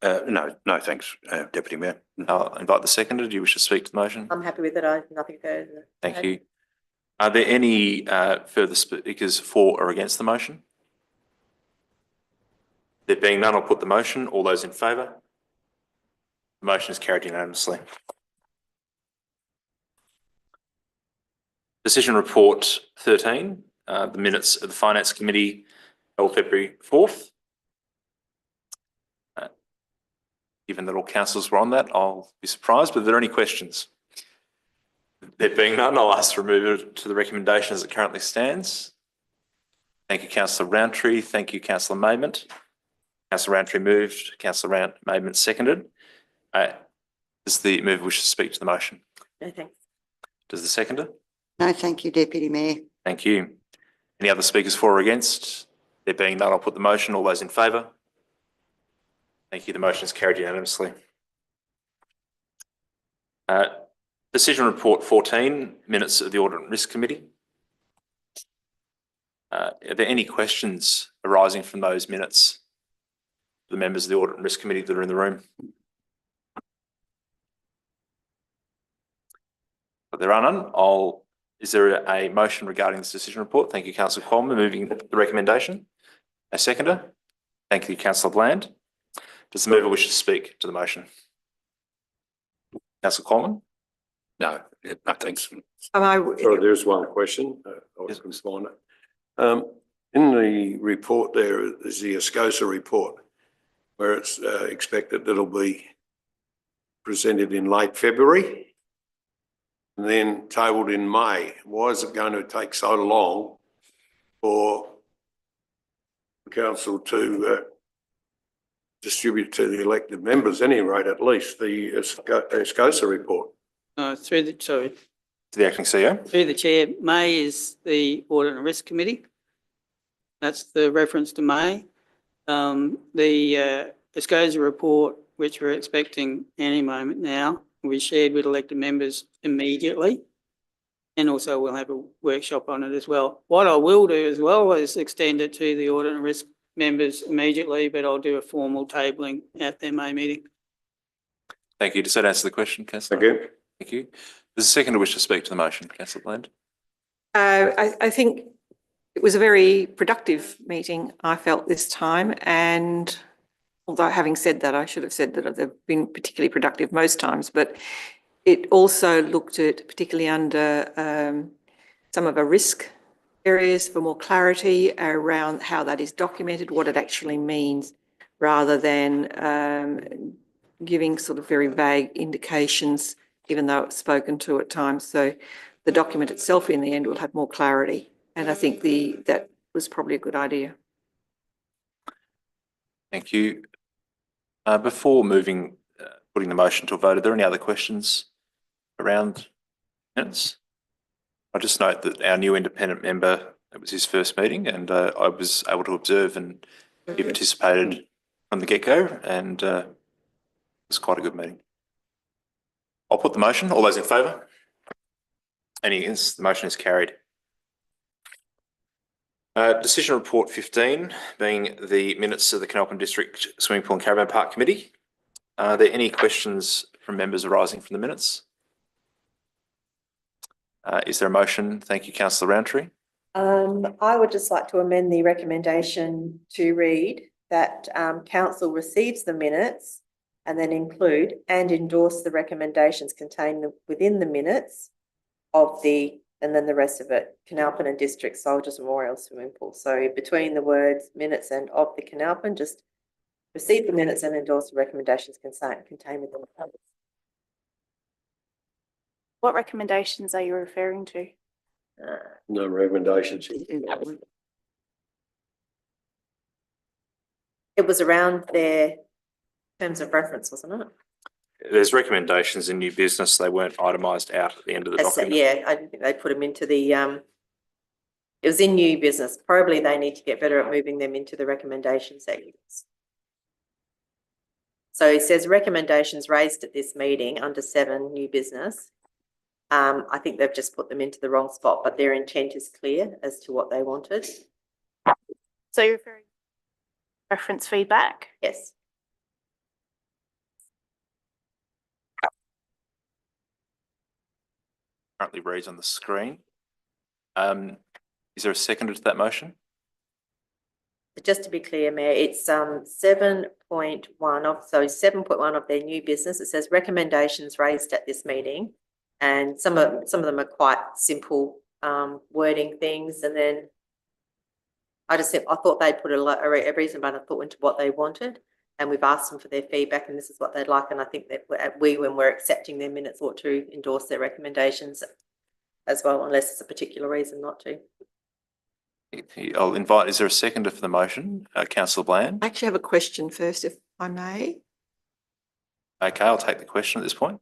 No, thanks, Deputy Mayor.
I'll invite the seconder. Do you wish to speak to the motion?
I'm happy with it. I have nothing further.
Thank you. Are there any further speakers for or against the motion? There being none, I'll put the motion. All those in favour? The motion is carried unanimously. Decision report 13, the minutes of the Finance Committee held February 4th. Given that all councillors were on that, I'll be surprised, but are there any questions? There being none, I'll ask to remove it to the recommendation as it currently stands. Thank you, councillor Roundtree. Thank you, councillor Maidment. Councillor Roundtree moved, councillor Maidment seconded. Does the mover wish to speak to the motion?
No, thanks.
Does the seconder?
No, thank you, Deputy Mayor.
Thank you. Any other speakers for or against? There being none, I'll put the motion. All those in favour? Thank you. The motion is carried unanimously. Decision report 14, minutes of the Audit and Risk Committee. Are there any questions arising from those minutes? The members of the Audit and Risk Committee that are in the room? But there are none. Is there a motion regarding this decision report? Thank you, councillor Coleman, moving the recommendation. A seconder? Thank you, councillor Bland. Does the mover wish to speak to the motion? Councillor Coleman?
No, no, thanks.
Sorry, there's one question. I was respond. In the report there is the ASCOSA report, where it's expected it'll be presented in late February and then tabled in May. Why is it going to take so long for the council to distribute to the elected members, any rate, at least the ASCOSA report?
Through the, sorry,
To the acting CEO?
through the chair, May is the Audit and Risk Committee. That's the reference to May. The SCOSA report, which we're expecting any moment now, will be shared with elected members immediately. And also we'll have a workshop on it as well. What I will do as well is extend it to the Audit and Risk members immediately, but I'll do a formal tabling at their May meeting.
Thank you. Does that answer the question, councillor?
Thank you.
Thank you. Does the seconder wish to speak to the motion, councillor Bland?
I think it was a very productive meeting, I felt this time, and although having said that, I should have said that they've been particularly productive most times, but it also looked at, particularly under some of our risk areas, for more clarity around how that is documented, what it actually means, rather than giving sort of very vague indications, even though it's spoken to at times. So the document itself in the end will have more clarity. And I think that was probably a good idea.
Thank you. Before moving, putting the motion to a vote, are there any other questions around minutes? I just note that our new independent member, it was his first meeting, and I was able to observe, and he participated from the get-go, and it was quite a good meeting. I'll put the motion. All those in favour? Any against? The motion is carried. Decision report 15, being the minutes of the Canalpin District Swimming Pool and Caravan Park Committee. Are there any questions from members arising from the minutes? Is there a motion? Thank you, councillor Roundtree.
I would just like to amend the recommendation to read that council receives the minutes and then include and endorse the recommendations contained within the minutes of the, and then the rest of it, Canalpin and District Soldiers Memorial Swimming Pool. So between the words minutes and of the Canalpin, just receive the minutes and endorse the recommendations contained within the minutes.
What recommendations are you referring to?
No recommendations.
It was around their terms of reference, wasn't it?
There's recommendations in new business. They weren't itemised out at the end of the document.
Yeah, I didn't think they put them into the, it was in new business. Probably they need to get better at moving them into the recommendation sections. So it says recommendations raised at this meeting under 7 new business. I think they've just put them into the wrong spot, but their intent is clear as to what they wanted.
So you're referring to reference feedback?
Yes.
Currently reads on the screen. Is there a seconder to that motion?
Just to be clear, Mayor, it's 7.1 of, so 7.1 of their new business. It says recommendations raised at this meeting, and some of them are quite simple wording things. And then I thought they'd put a reason, but I thought into what they wanted, and we've asked them for their feedback, and this is what they'd like. And I think that we, when we're accepting their minutes, ought to endorse their recommendations as well, unless it's a particular reason not to.
I'll invite, is there a seconder for the motion? Councillor Bland?
I actually have a question first, if I may.
Okay, I'll take the question at this point.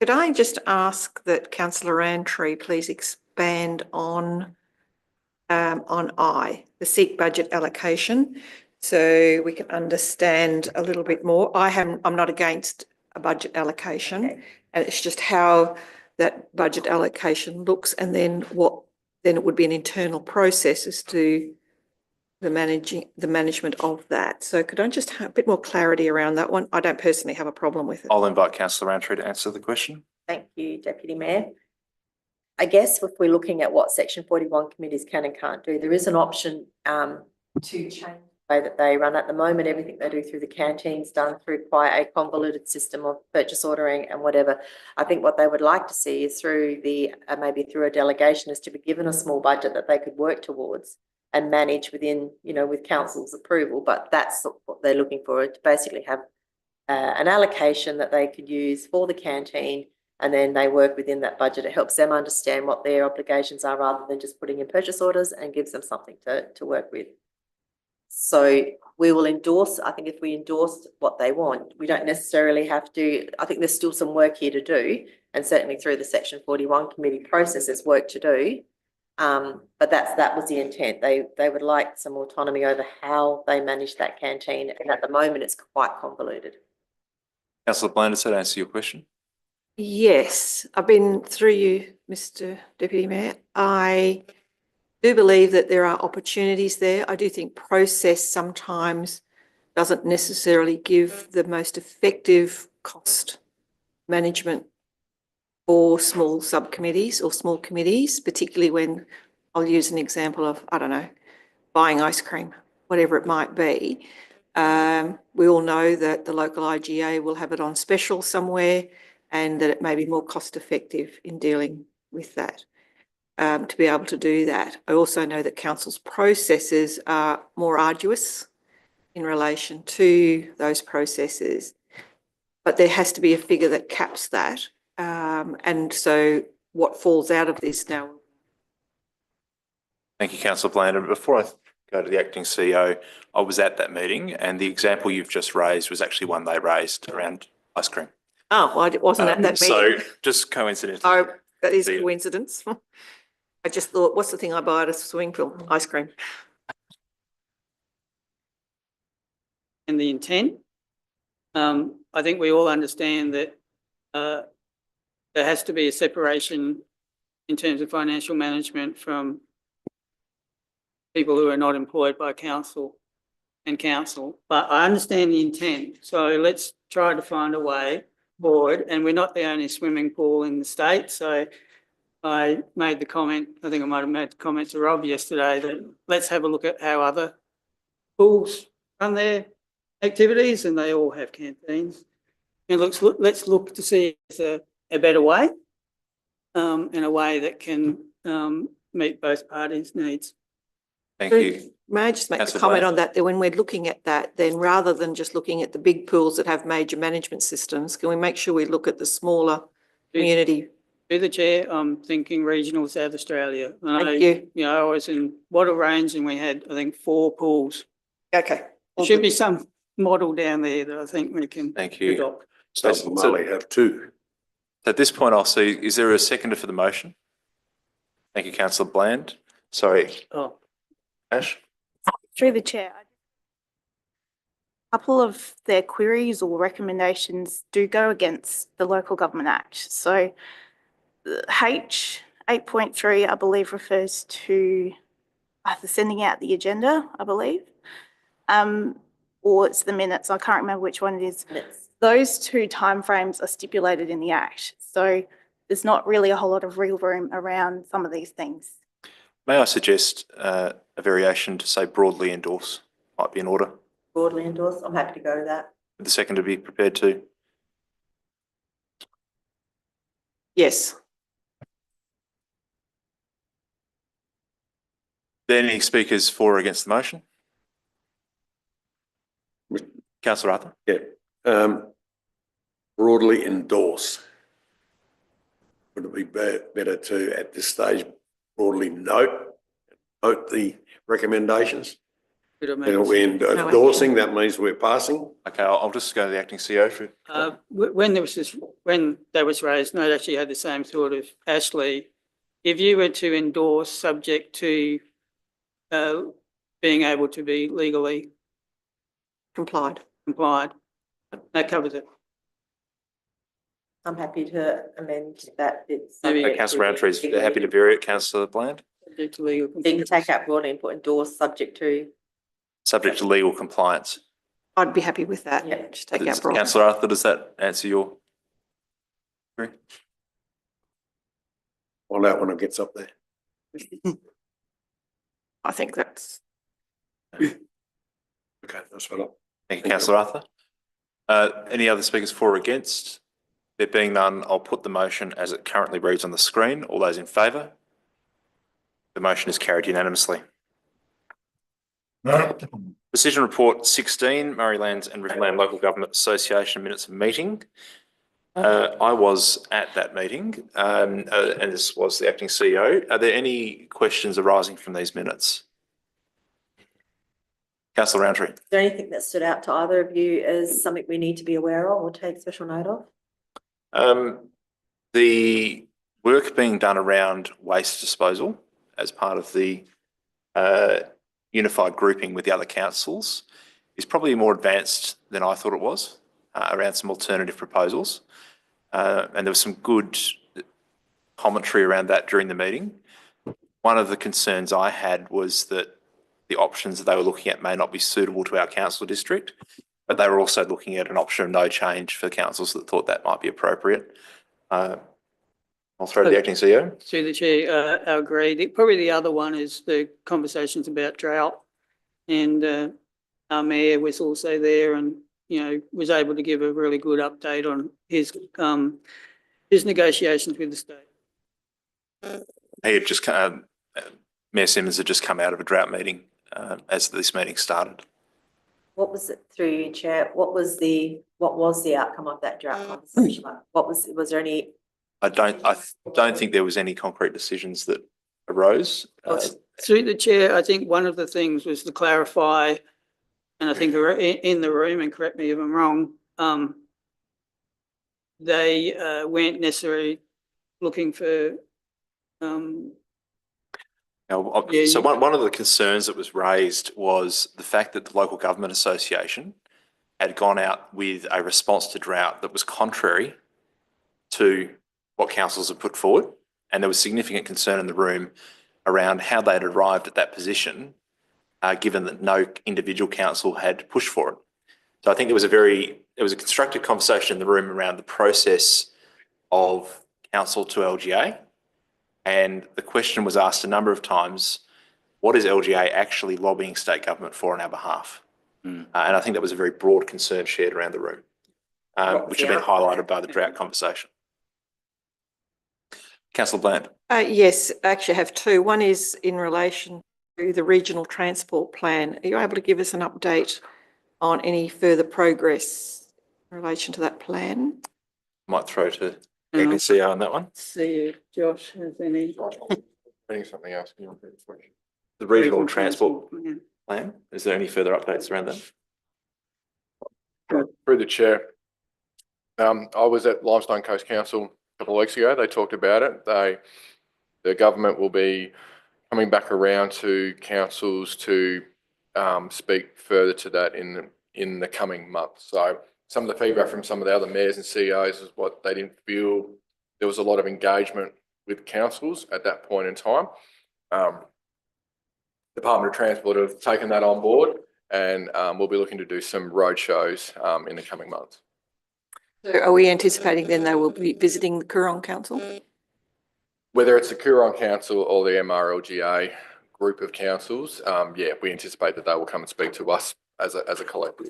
Could I just ask that councillor Roundtree please expand on I, the seek budget allocation, so we can understand a little bit more. I'm not against a budget allocation,
Okay.
and it's just how that budget allocation looks, and then then it would be an internal process as to the management of that. So could I just have a bit more clarity around that one? I don't personally have a problem with it.
I'll invite councillor Roundtree to answer the question.
Thank you, Deputy Mayor. I guess if we're looking at what Section 41 committees can and can't do, there is an option to change way that they run at the moment. Everything they do through the canteens done through quite a convoluted system of purchase ordering and whatever. I think what they would like to see is through the, maybe through a delegation, is to be given a small budget that they could work towards and manage within, you know, with council's approval. But that's what they're looking for, to basically have an allocation that they could use for the canteen, and then they work within that budget. It helps them understand what their obligations are rather than just putting in purchase orders, and gives them something to work with. So we will endorse, I think if we endorse what they want, we don't necessarily have to, I think there's still some work here to do, and certainly through the Section 41 committee process, there's work to do. But that was the intent. They would like some autonomy over how they manage that canteen, and at the moment it's quite convoluted.
Councillor Bland, does that answer your question?
Yes, I've been through you, Mr Deputy Mayor. I do believe that there are opportunities there. I do think process sometimes doesn't necessarily give the most effective cost management for small subcommittees or small committees, particularly when, I'll use an example of, I don't know, buying ice cream, whatever it might be. We all know that the local IGA will have it on special somewhere, and that it may be more cost effective in dealing with that, to be able to do that. I also know that council's processes are more arduous in relation to those processes, but there has to be a figure that caps that. And so what falls out of this now?
Thank you, Councillor Bland. And before I go to the acting CEO, I was at that meeting, and the example you've just raised was actually one they raised around ice cream.
Oh, well, I wasn't at that meeting.
So just coincidentally.
Oh, that is
See it.
coincidence. I just thought, what's the thing I buy at a swimming pool? Ice cream.
And the intent, I think we all understand that there has to be a separation in terms of financial management from people who are not employed by council and council. But I understand the intent. So let's try to find a way forward. And we're not the only swimming pool in the state. So I made the comment, I think I might have made the comment to Rob yesterday, that let's have a look at how other pools run their activities, and they all have canteens. And let's look to see if there's a better way, in a way that can meet both parties' needs.
Thank you.
May I just make a
Councillor
comment
Bland.
on that when we're looking at that, then rather than just looking at the big pools that have major management systems, can we make sure we look at the smaller community?
Through the chair, I'm thinking regional South Australia. And
Thank you.
You know, I was in Wattle Range and we had, I think, 4 pools.
Okay.
There should be some model down there that I think we can
Thank you.
adopt.
Doesn't Mali have 2?
At this point, I'll see, is there a seconder for the motion? Thank you, Councillor Bland. Sorry,
Oh,
Ash?
Through the chair, a couple of their queries or recommendations do go against the Local Government Act. So H 8.3, I believe, refers to either sending out the agenda, I believe, or it's the minutes. I can't remember which one it is. Those 2 timeframes are stipulated in the Act. So there's not really a whole lot of wiggle room around some of these things.
May I suggest a variation to say broadly endorse might be in order?
Broadly endorsed, I'm happy to go to that.
Would the seconder be prepared to?
Yes.
Are there any speakers for or against the motion? Councillor Arthur?
Yeah. Broadly endorse. Would it be better to, at this stage, broadly note the recommendations?
good
And
amendment.
we're endorsing, that means we're passing.
Okay, I'll just go to the acting CEO for.
When that was raised, and I actually had the same thought of Ashley. If you were to endorse subject to being able to be legally
Complied.
complied, that covers it.
I'm happy to amend that. It's
Maybe-
subject
Councillor
to
Roundtree's
legal-
happy to vary it. Councillor Bland?
Subject to legal
So you can
compliance.
take out broadly and put endorse subject to.
Subject to legal compliance.
I'd be happy with that.
Yeah.
Just take out broad.
Councillor Arthur, does that answer your query?
Find out when it gets up there.
I think that's,
Okay, that's what
Thank you, councillor Arthur. Any other speakers for or against? There being none, I'll put the motion as it currently reads on the screen. All those in favour? The motion is carried unanimously. Decision report 16, Murraylands and Riverland Local Government Association minutes of meeting. I was at that meeting, and this was the acting CEO. Are there any questions arising from these minutes? Councillor Roundtree.
Is there anything that stood out to either of you as something we need to be aware of or take special note of?
The work being done around waste disposal as part of the unified grouping with the other councils is probably more advanced than I thought it was, around some alternative proposals. And there was some good commentary around that during the meeting. One of the concerns I had was that the options that they were looking at may not be suitable to our council district, but they were also looking at an option of no change for councils that thought that might be appropriate. I'll throw to the acting CEO.
Through the chair, I agree. Probably the other one is the conversations about drought. And our mayor was also there and, you know, was able to give a really good update on his negotiations with the state.
He had just Mayor Simmons had just come out of a drought meeting as this meeting started.
What was it through you, Chair? What was the outcome of that drought conversation? Like, was there any?
I don't think there was any concrete decisions that arose.
Through the chair, I think one of the things was to clarify, and I think in the room, and correct me if I'm wrong, they weren't necessarily looking for.
So one of the concerns that was raised was the fact that the Local Government Association had gone out with a response to drought that was contrary to what councils had put forward. And there was significant concern in the room around how they'd arrived at that position, given that no individual council had pushed for it. So I think there was a constructive conversation in the room around the process of council to LGA. And the question was asked a number of times, what is LGA actually lobbying state government for on our behalf? And I think that was a very broad concern shared around the room, which had been highlighted by the drought conversation. Councillor Bland.
Yes, I actually have two. One is in relation to the regional transport plan. Are you able to give us an update on any further progress in relation to that plan?
Might throw to acting CEO on that one.
See if Josh has any.
Reading something else. Can you repeat the question?
The regional transport plan. Is there any further updates around that?
Through the chair. I was at Limestone Coast Council a couple of weeks ago. They talked about it. The government will be coming back around to councils to speak further to that in the coming months. So some of the feedback from some of the other mayors and CEOs is what they didn't feel there was a lot of engagement with councils at that point in time. Department of Transport have taken that on board, and we'll be looking to do some road shows in the coming months.
So are we anticipating then they will be visiting the Coorong Council?
Whether it's the Coorong Council or the MRLGA group of councils, yeah, we anticipate that they will come and speak to us as a collective.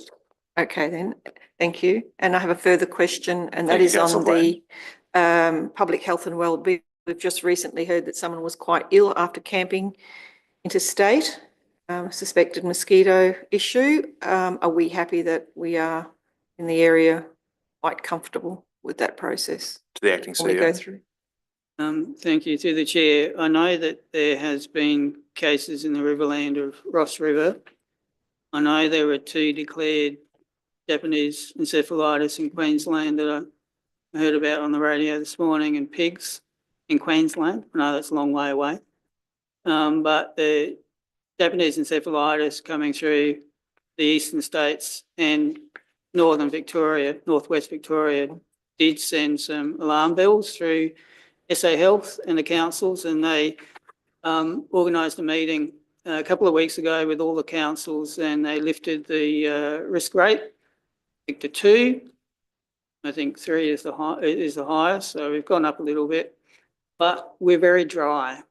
Okay then, thank you. And I have a further question, and that is on the public health and wellbeing. We've just recently heard that someone was quite ill after camping interstate, suspected mosquito issue. Are we happy that we are in the area quite comfortable with that process?
To the acting
Can we
CEO.
go through?
Thank you. Through the chair, I know that there has been cases in the Riverland of Ross River. I know there were 2 declared Japanese encephalitis in Queensland that I heard about on the radio this morning, and pigs in Queensland. I know that's a long way away. But the Japanese encephalitis coming through the eastern states and northern Victoria, northwest Victoria, did send some alarm bells through SA Health and the councils, and they organised a meeting a couple of weeks ago with all the councils, and they lifted the risk rate to 2. I think 3 is the highest, so we've gone up a little bit, but we're very dry.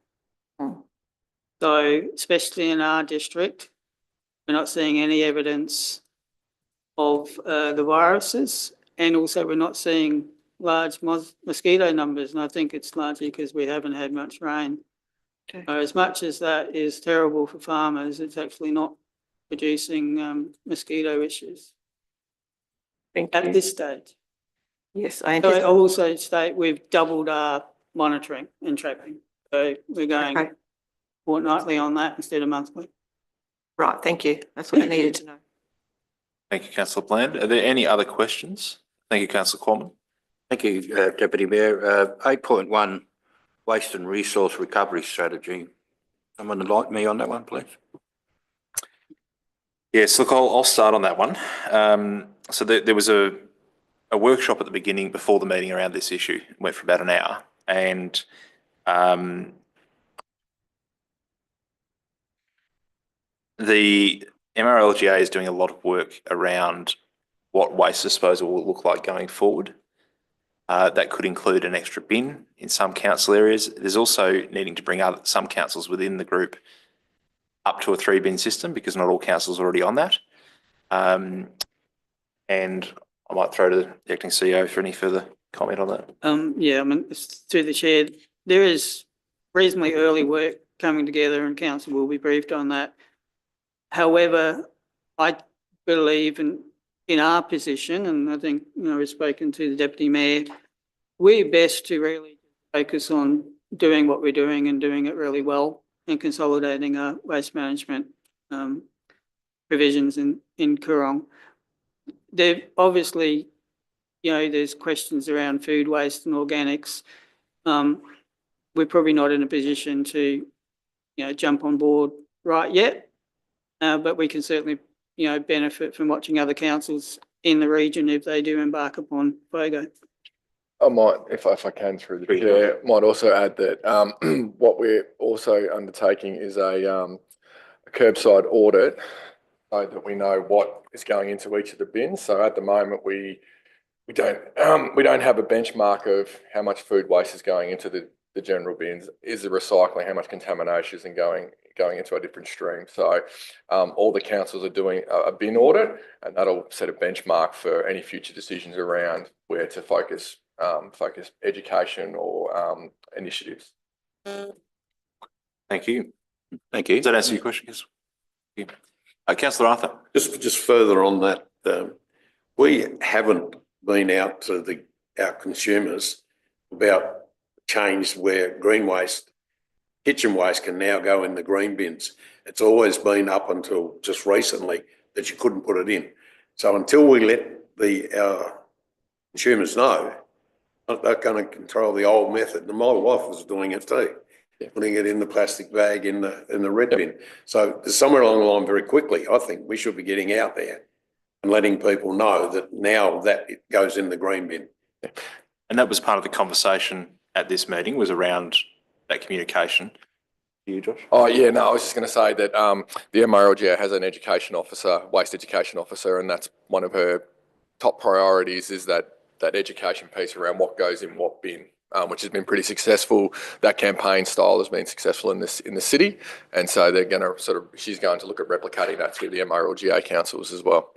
So especially in our district, We're not seeing any evidence of the viruses, and also we're not seeing large mosquito numbers, and I think it's largely because we haven't had much rain.
Okay.
As much as that is terrible for farmers, it's actually not producing mosquito issues
Thank
at
you.
this stage.
Yes, I
So I'll
anticipate.
also state we've doubled our monitoring and trapping. So we're going
Okay.
fortnightly on that instead of monthly.
Right, thank you. That's what I needed to know.
Thank you, councillor Bland. Are there any other questions? Thank you, councillor Corman.
Thank you, Deputy Mayor. 8.1, Waste and Resource Recovery Strategy. Someone enlighten me on that one, please.
Yes, look, I'll start on that one. So there was a workshop at the beginning before the meeting around this issue. It went for about an hour, and the MRLGA is doing a lot of work around what waste disposal will look like going forward. That could include an extra bin in some council areas. There's also needing to bring some councils within the group up to a 3-bin system, because not all councils are already on that. And I might throw to the acting CEO for any further comment on that.
Yeah, I mean, it's through the chair, there is reasonably early work coming together and council will be briefed on that. However, I believe in our position, and I think, we've spoken to the Deputy Mayor, we're best to really focus on doing what we're doing and doing it really well and consolidating our waste management provisions in Coorong. There obviously, there's questions around food waste and organics. We're probably not in a position to, jump on board right yet, but we can certainly, benefit from watching other councils in the region if they do embark upon FOGO.
I might, if I can through the chair, might also add that what we're also undertaking is a curbside audit so that we know what is going into each of the bins. So at the moment, we don't have a benchmark of how much food waste is going into the general bins. Is the recycling, how much contamination is going into a different stream? So all the councils are doing a bin audit, and that'll set a benchmark for any future decisions around where to focus education or initiatives.
Thank you.
Thank you.
Does that answer your question? Yes. Thank you. Councillor Arthur.
Just further on that, we haven't been out to our consumers about change where green waste, kitchen waste can now go in the green bins. It's always been up until just recently that you couldn't put it in. So until we let our consumers know, they're going to control the old method. And my wife was doing it too, putting it in the plastic bag in the red bin. So somewhere along the line, very quickly, I think we should be getting out there and letting people know that now that it goes in the green bin.
And that was part of the conversation at this meeting, was around that communication. You, Josh?
Oh, yeah, no, I was just going to say that the MRLGA has an education officer, waste education officer, and that's one of her top priorities, is that education piece around what goes in what bin, which has been pretty successful. That campaign style has been successful in the city, and so they're going to she's going to look at replicating that through the MRLGA councils as well.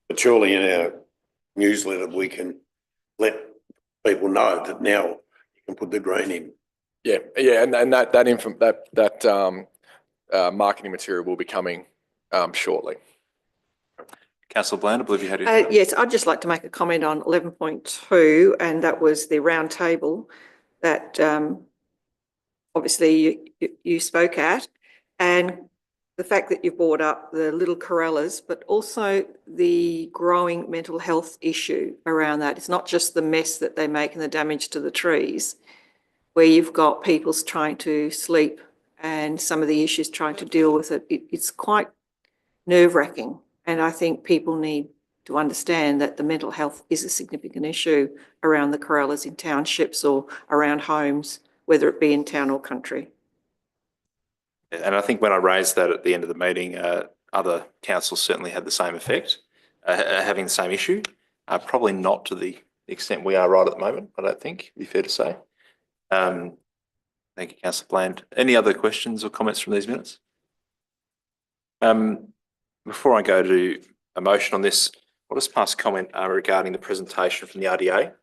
But surely in our newsletter we can let people know that now you can put the green in.
Yeah, and that marketing material will be coming shortly.
Councillor Bland, I believe you had your...
Yes, I'd just like to make a comment on 11.2, and that was the round table that obviously you spoke at, and the fact that you've brought up the little corellas, but also the growing mental health issue around that. It's not just the mess that they make and the damage to the trees, where you've got people trying to sleep and some of the issues trying to deal with it. It's quite nerve-wracking. And I think people need to understand that the mental health is a significant issue around the corellas in townships or around homes, whether it be in town or country.
And I think when I raised that at the end of the meeting, other councils certainly had the same effect, having the same issue. Probably not to the extent we are right at the moment, I don't think, it'd be fair to say. Thank you, Councillor Bland. Any other questions or comments from these minutes? Before I go to a motion on this, I'll just pass a comment regarding the presentation from the RDA.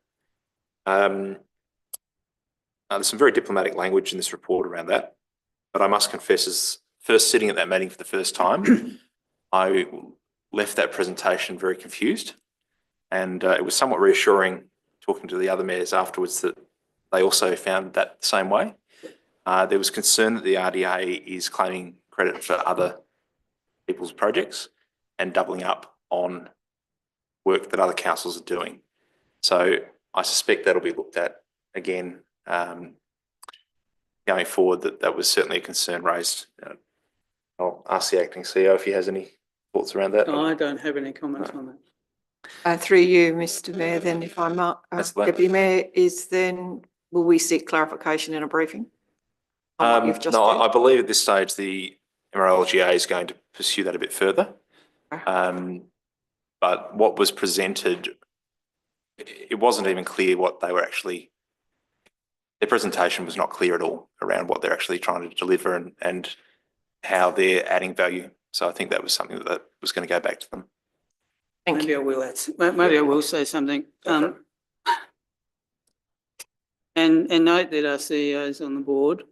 There's some very diplomatic language in this report around that, but I must confess, as first sitting at that meeting for the first time, I left that presentation very confused, and it was somewhat reassuring talking to the other mayors afterwards that they also found that the same way. There was concern that the RDA is claiming credit for other people's projects and doubling up on work that other councils are doing. So I suspect that'll be looked at again going forward. That was certainly a concern raised. I'll ask the acting CEO if he has any thoughts around that.
I don't have any comments on that.
Through you, Mr Mayor, then if I'm Deputy Mayor, will we seek clarification in a briefing? On what you've just
No,
said?
I believe at this stage the MRLGA is going to pursue that a bit further. But what was presented, it wasn't even clear what they were actually, their presentation was not clear at all around what they're actually trying to deliver and how they're adding value. So I think that was something that was going to go back to them.
Thank you.
Maybe I will say something. And note that our CEO is on the board.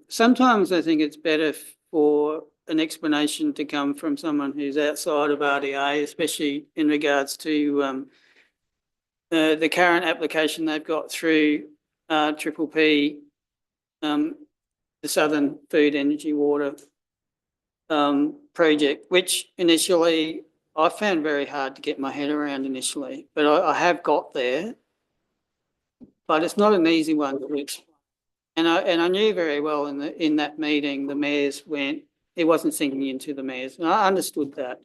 Sometimes I think it's better for an explanation to come from someone who's outside of RDA, especially in regards to the current application they've got through Triple P, the Southern Food Energy Water project, which initially I found very hard to get my head around initially, but I have got there. But it's not an easy one to explain. And I knew very well in that meeting the mayors went, it wasn't sinking into the mayors, and I understood that.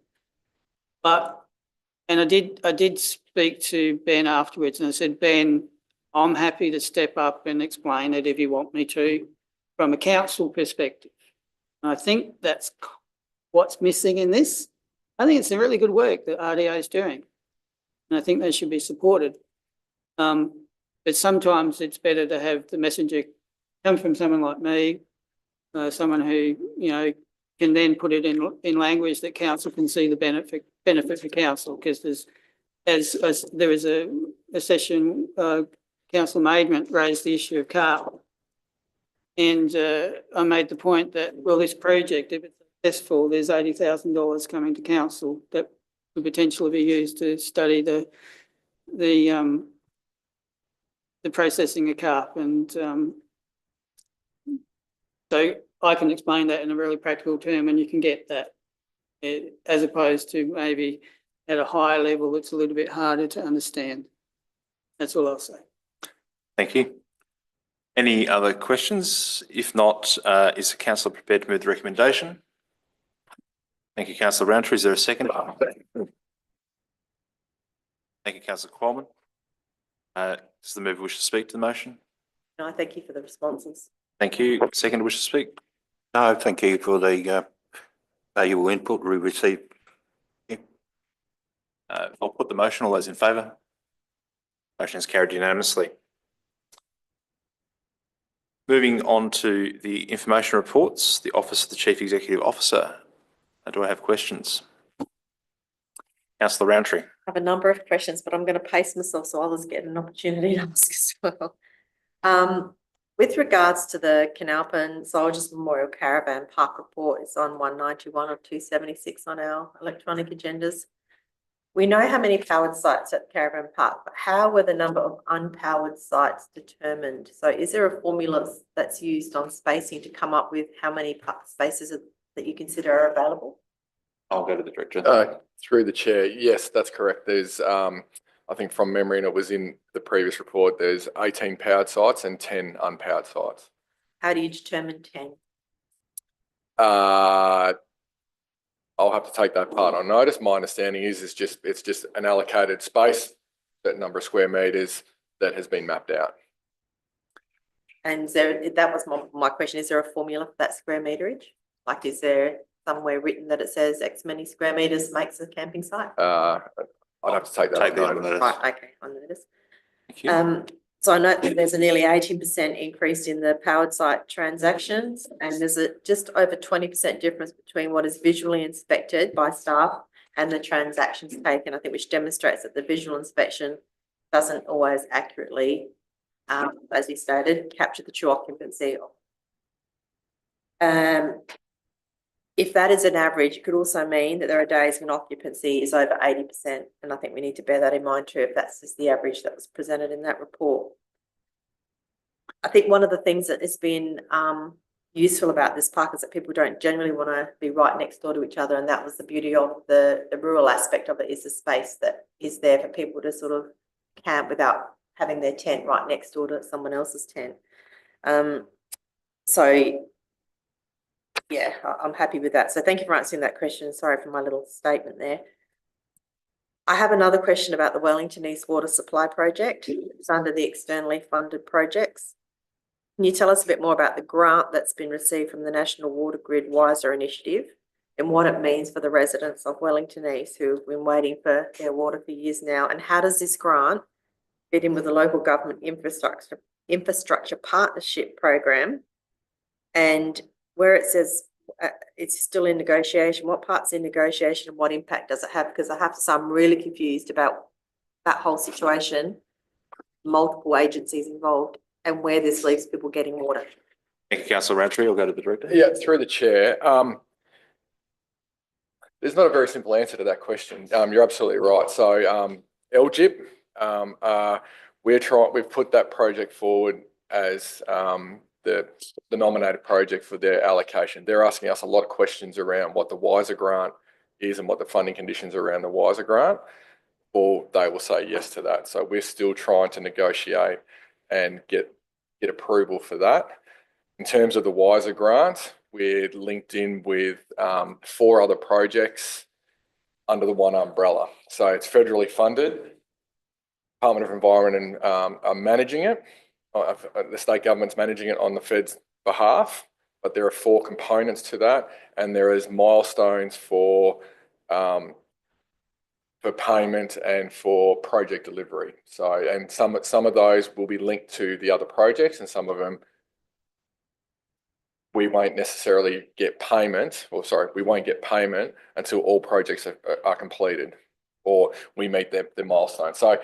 And I did speak to Ben afterwards, and I said, Ben, I'm happy to step up and explain it if you want me to, from a council perspective. And I think that's what's missing in this. I think it's a really good work that RDA is doing, and I think they should be supported. But sometimes it's better to have the messenger come from someone like me, someone who, you know, can then put it in language that council can see the benefit for council, because there was a session, Councillor Maidment raised the issue of CARP. And I made the point that, well, this project, if it's successful, there's $80,000 coming to council that could potentially be used to study the processing of carp. And so I can explain that in a really practical term, and you can get that, as opposed to maybe at a higher level, it's a little bit harder to understand. That's all I'll say.
Thank you. Any other questions? If not, is the councillor prepared to move the recommendation? Thank you, Councillor Roundtree. Is there a second? Thank you, Councillor Qualman. Does the mover wish to speak to the motion?
No, thank you for the responses.
Thank you. Second wish to speak?
No, thank you for the valuable input we received.
I'll put the motion. All those in favour? Motion is carried unanimously. Moving on to the information reports, the Office of the Chief Executive Officer. Do I have questions? Councillor Roundtree.
I have a number of questions, but I'm going to pace myself so others get an opportunity to ask as well. With regards to the Canalpan Soldiers Memorial Caravan Park report, it's on 191 or 276 on our electronic agendas. We know how many powered sites at Caravan Park, but how were the number of unpowered sites determined? So is there a formula that's used on spacing to come up with how many spaces that you consider are available?
I'll go to the Director.
Through the chair, yes, that's correct. There's, I think from memory, and it was in the previous report, there's 18 powered sites and 10 unpowered sites.
How do you determine 10?
I'll have to take that part on notice. My understanding is it's just an allocated space, that number of square meters that has been mapped out.
And that was my question. Is there a formula for that square meterage? Like, is there somewhere written that it says X many square meters makes a camping site?
I'd have to take that on notice.
Right, okay, on notice.
Thank you.
So I note that there's a nearly 18% increase in the powered site transactions, and there's a just over 20% difference between what is visually inspected by staff and the transactions taken, I think, which demonstrates that the visual inspection doesn't always accurately, as you stated, capture the true occupancy. If that is an average, it could also mean that there are days when occupancy is over 80%. And I think we need to bear that in mind too, if that's just the average that was presented in that report. I think one of the things that has been useful about this park is that people don't generally want to be right next door to each other. And that was the beauty of the rural aspect of it, is the space that is there for people to sort of camp without having their tent right next door to someone else's tent. So yeah, I'm happy with that. So thank you for answering that question. Sorry for my little statement there. I have another question about the Wellington East Water Supply Project. It's under the externally funded projects. Can you tell us a bit more about the grant that's been received from the National Water Grid Wiser initiative and what it means for the residents of Wellington East who have been waiting for their water for years now? And how does this grant fit in with the local government infrastructure partnership program? And where it says it's still in negotiation, what part's in negotiation and what impact does it have? Because I have to say I'm really confused about that whole situation, multiple agencies involved, and where this leaves people getting water.
Thank you, Councillor Roundtree. I'll go to the Director.
Yeah, through the chair. There's not a very simple answer to that question. You're absolutely right. So LGIP, we've put that project forward as the nominated project for their allocation. They're asking us a lot of questions around what the Wiser grant is and what the funding conditions are around the Wiser grant, or they will say yes to that. So we're still trying to negotiate and get approval for that. In terms of the Wiser grant, we're linked in with 4 other projects under the one umbrella. So it's federally funded. Department of Environment are managing it. The state government's managing it on the Fed's behalf, but there are 4 components to that, and there is milestones for payment and for project delivery. So, and some of those will be linked to the other projects, and some of them we won't necessarily get payment, or sorry, we won't get payment until all projects are completed or we meet the milestone. So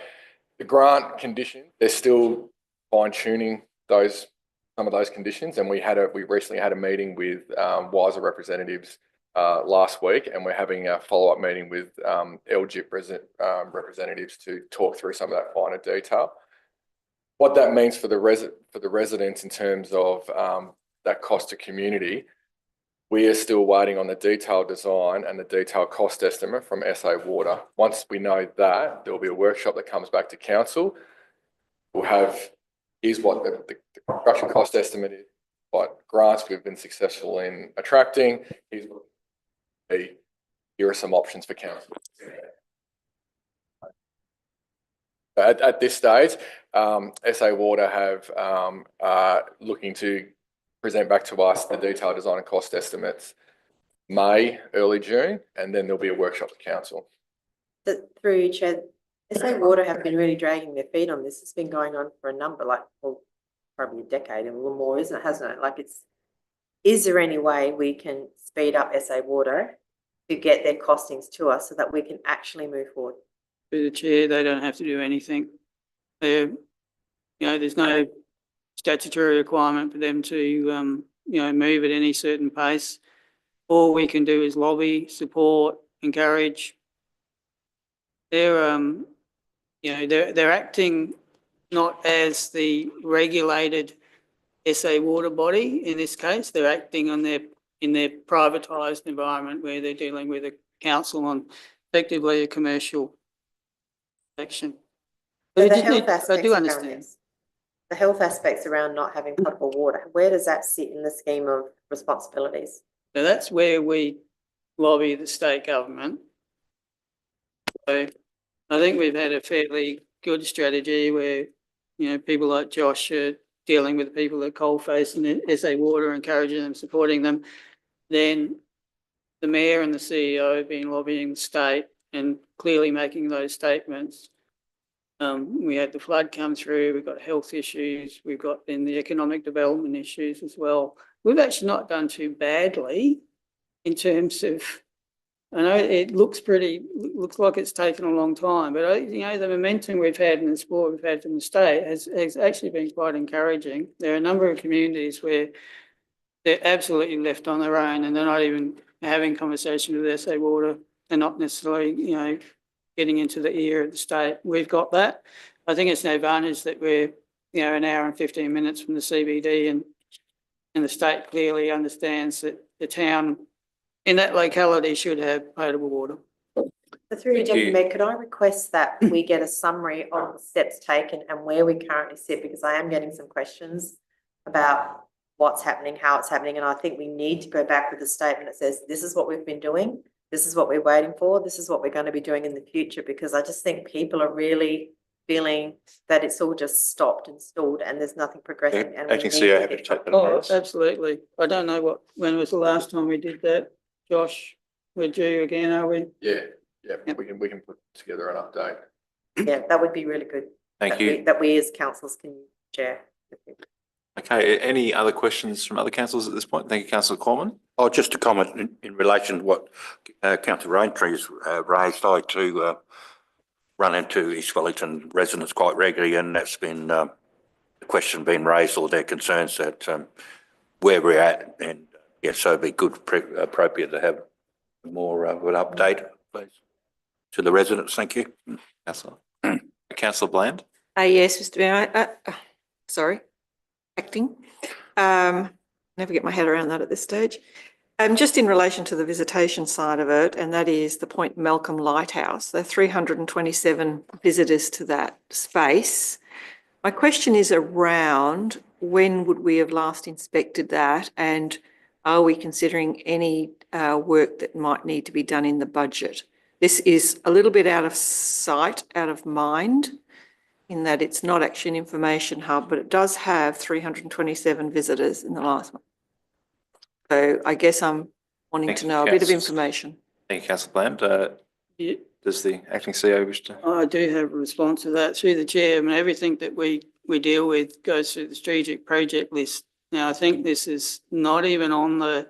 the grant condition, they're still fine-tuning some of those conditions, and we recently had a meeting with Wiser representatives last week, and we're having a follow-up meeting with LGIP representatives to talk through some of that finer detail. What that means for the residents in terms of that cost to community, we are still waiting on the detailed design and the detailed cost estimate from SA Water. Once we know that, there will be a workshop that comes back to council. We'll have, here's what the construction cost estimate is, what grants we've been successful in attracting, here are some options for council. At this stage, SA Water have looking to present back to us the detailed design and cost estimates May, early June, and then there'll be a workshop with council.
Through you, Chair, SA Water have been really dragging their feet on this. It's been going on for a number, probably a decade and a little more, isn't it? Hasn't it? Is there any way we can speed up SA Water to get their costings to us so that we can actually move forward?
Through the chair, they don't have to do anything. There's no statutory requirement for them to, move at any certain pace. All we can do is lobby, support, encourage. They're acting not as the regulated SA Water body in this case. They're acting in their privatised environment where they're dealing with a council on effectively a commercial action.
So
I do understand.
The health aspects around not having potable water, where does that sit in the scheme of responsibilities?
So that's where we lobby the state government. So I think we've had a fairly good strategy where, people like Josh are dealing with the people at Coalface and SA Water, encouraging them, supporting them. Then the Mayor and the CEO have been lobbying the state and clearly making those statements. We had the flood come through, we've got health issues, we've got then the economic development issues as well. We've actually not done too badly in terms of, I know it looks like it's taken a long time, but the momentum we've had in the support we've had from the state has actually been quite encouraging. There are a number of communities where they're absolutely left on their own and they're not even having conversations with SA Water. They're not necessarily, getting into the ear of the state. We've got that. I think it's an advantage that we're, an hour and 15 minutes from the CBD and the state clearly understands that the town in that locality should have potable water.
So through you, Deputy Mayor, could I request that we get a summary of the steps taken and where we currently sit? Because I am getting some questions about what's happening, how it's happening, and I think we need to go back with a statement that says, this is what we've been doing, this is what we're waiting for, this is what we're going to be doing in the future, because I just think people are really feeling that it's all just stopped and stalled and there's nothing progressing. And
Acting CEO, happy to take that.
Oh,
notice.
absolutely. I don't know when was the last time we did that. Josh, we're due again, are we?
Yeah,
Yep.
we can put together an update.
Yeah, that would be really good.
Thank you.
That we as councillors can share.
Okay, any other questions from other councillors at this point? Thank you, Councillor Cormann.
Oh, just to comment in relation to what Councillor Raintree's raised, I too run into East Wellington residents quite regularly, and that's been the question being raised or their concerns that where we're at, and yes, so it'd be good, appropriate to have more of an update, please, to the residents. Thank you.
Councillor. Councillor Bland.
Yes, Mr. Mayor, sorry, acting. Never get my head around that at this stage. Just in relation to the visitation side of it, and that is the Point Malcolm Lighthouse, there are 327 visitors to that space. My question is around when would we have last inspected that, and are we considering any work that might need to be done in the budget? This is a little bit out of sight, out of mind, in that it's not actually an information hub, but it does have 327 visitors in the last month. So I guess I'm wanting
Thank
to
you,
know a bit of
Councillor.
information.
Thank you, Councillor Bland.
Yeah.
Does the Acting CEO wish to?
I do have a response to that through the chair. I mean, everything that we deal with goes through the strategic project list. Now, I think this is not even on the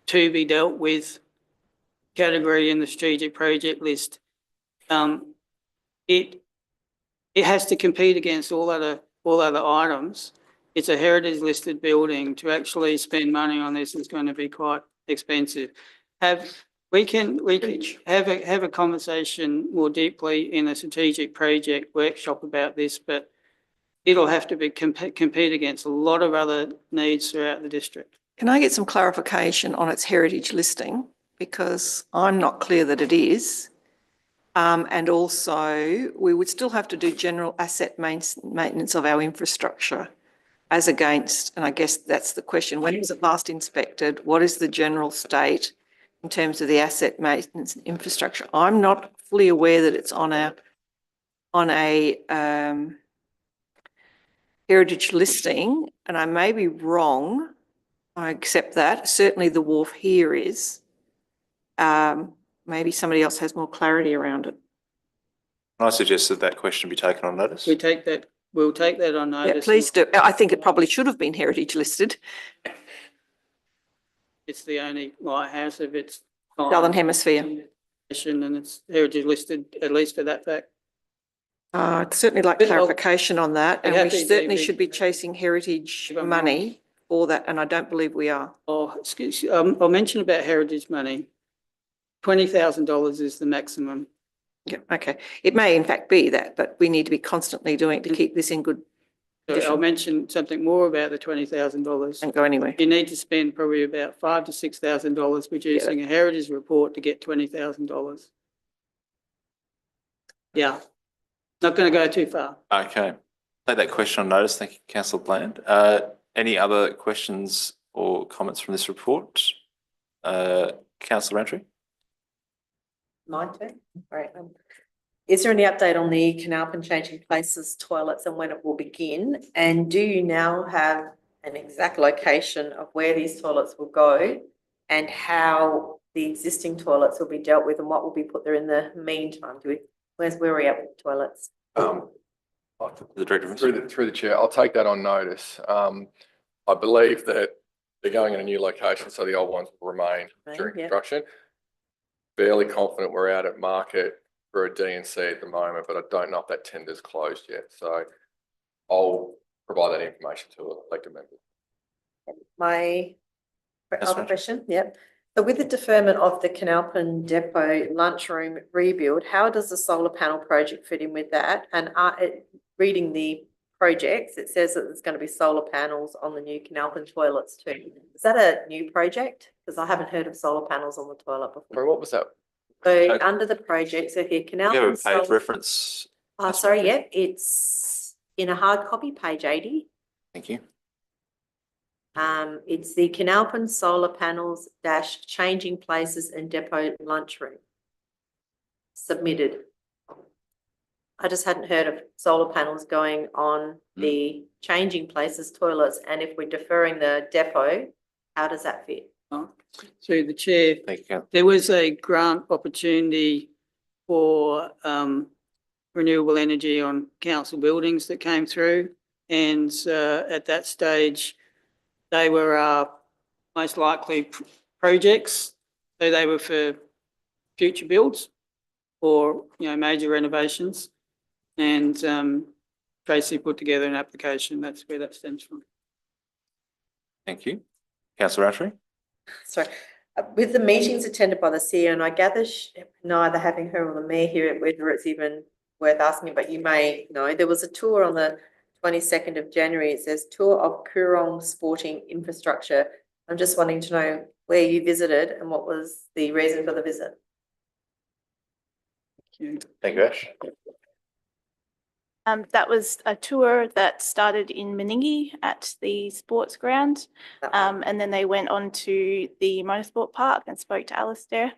to be dealt with category in the strategic project list. It has to compete against all other items. It's a heritage listed building. To actually spend money on this is going to be quite expensive. We can have a conversation more deeply in a strategic project workshop about this, but it'll have to be compete against a lot of other needs throughout the district.
Can I get some clarification on its heritage listing? Because I'm not clear that it is. And also, we would still have to do general asset maintenance of our infrastructure as against, and I guess that's the question, when was it last inspected? What is the general state in terms of the asset maintenance and infrastructure? I'm not fully aware that it's on a heritage listing, and I may be wrong. I accept that. Certainly the wharf here is. Maybe somebody else has more clarity around it.
I suggest that question be taken on notice.
We'll take that on
Yeah,
notice.
please do. I think it probably should have been heritage listed.
It's the only lighthouse of its kind.
Southern Hemisphere.
And it's heritage listed, at least for that fact.
I'd certainly like
But I'll-
clarification on that, and
I'd
we
have to
certainly
be-
should be chasing heritage
If I'm
money for that, and I don't believe we are.
Oh, excuse, I'll mention about heritage money. $20,000 is the maximum.
Yeah, okay. It may in fact be that, but we need to be constantly doing it to keep this in good,
So I'll mention something more about the $20,000.
don't go anywhere.
You need to spend probably about $5,000 to $6,000 producing a heritage report to get $20,000. Yeah, not going to go too far.
Okay. Take that question on notice. Thank you, Councillor Bland. Any other questions or comments from this report? Councillor Raintry?
Mine too. Right. Is there any update on the Canalpin changing places toilets and when it will begin? And do you now have an exact location of where these toilets will go and how the existing toilets will be dealt with and what will be put there in the meantime? Where are we at with the toilets?
The Director of
Through the chair, I'll take that on notice. I believe that they're going in a new location, so the old ones will remain during
Yeah.
construction. Fairly confident we're out at market for a D&C at the moment, but I don't know if that tender's closed yet. So I'll provide that information to elected members.
My
That's
other
right.
question, yep. So with the deferment of the Canalpin Depot lunchroom rebuild, how does the solar panel project fit in with that? And reading the projects, it says that there's going to be solar panels on the new Canalpin toilets too. Is that a new project? Because I haven't heard of solar panels on the toilet before.
Sorry, what was that?
So under the project, so here
We have a
Canalpin
page
solar.
reference.
Oh, sorry, yeah, it's in a hard copy, page 80.
Thank you.
It's the Canalpin solar panels dash changing places and depot lunchroom. Submitted. I just hadn't heard of solar panels going on the changing places toilets, and if we're deferring the depot, how does that fit?
Through the chair,
Thank you, Councillor.
there was a grant opportunity for renewable energy on council buildings that came through. And at that stage, they were most likely projects. So they were for future builds or, major renovations. And Tracy put together an application. That's where that stems from.
Thank you. Councillor Roundtree?
Sorry, with the meetings attended by the CEO, and I gather neither having her or the mayor here, whether it's even worth asking, but you may know, there was a tour on the 22nd of January. It says tour of Coorong sporting infrastructure. I'm just wanting to know where you visited and what was the reason for the visit.
Thank you, Ash.
That was a tour that started in Meningie at the sports ground. And then they went on to the motorsport park and spoke to Alistair.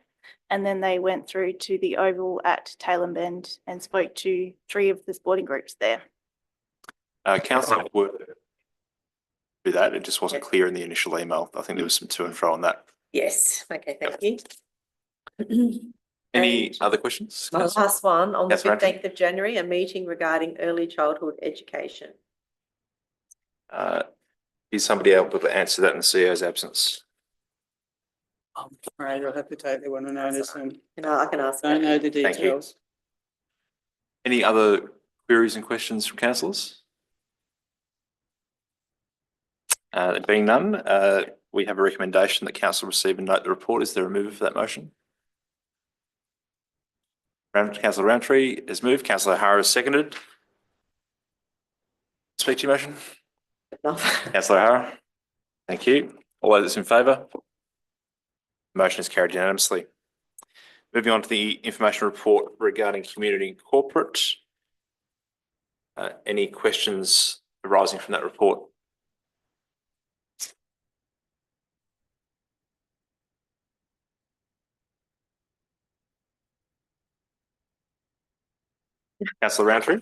And then they went through to the oval at Tailem Bend and spoke to 3 of the sporting groups there.
Councillor would do that. It just wasn't clear in the initial email. I think there was some to and fro on that.
Yes, okay, thank you.
Any
And
other questions?
my
Councillor?
last one, on the
Councillor Roundtree?
15th of January, a meeting regarding early childhood education.
Is somebody able to answer that in the CEO's absence?
I'm afraid I'll have to take that one on notice and
I can ask.
don't know the
Thank you.
details.
Any other queries and questions from councillors? Being none, we have a recommendation that council receive and note the report. Is there a mover for that motion? Councillor Roundtree is moved. Councillor O'Hara is seconded. Speak to your motion. Councillor O'Hara. Thank you. All those in favour? Motion is carried unanimously. Moving on to the information report regarding community and corporate. Any questions arising from that report? Councillor Roundtree?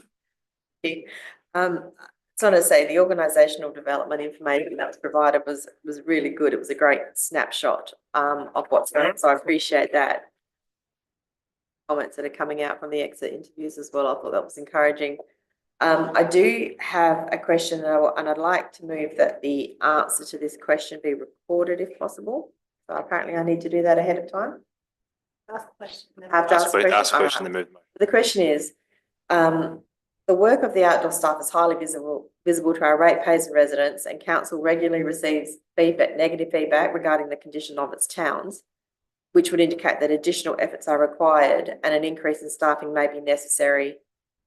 So to say the organisational development information that was provided was really good. It was a great snapshot of what's going on. So I appreciate that. Comments that are coming out from the exit interviews as well. I thought that was encouraging. I do have a question and I'd like to move that the answer to this question be recorded if possible. So apparently I need to do that ahead of time. Ask the question. I have to ask the question.
Ask a question, then move.
The question is, the work of the outdoor staff is highly visible to our ratepayers and residents, and council regularly receives negative feedback regarding the condition of its towns, which would indicate that additional efforts are required and an increase in staffing may be necessary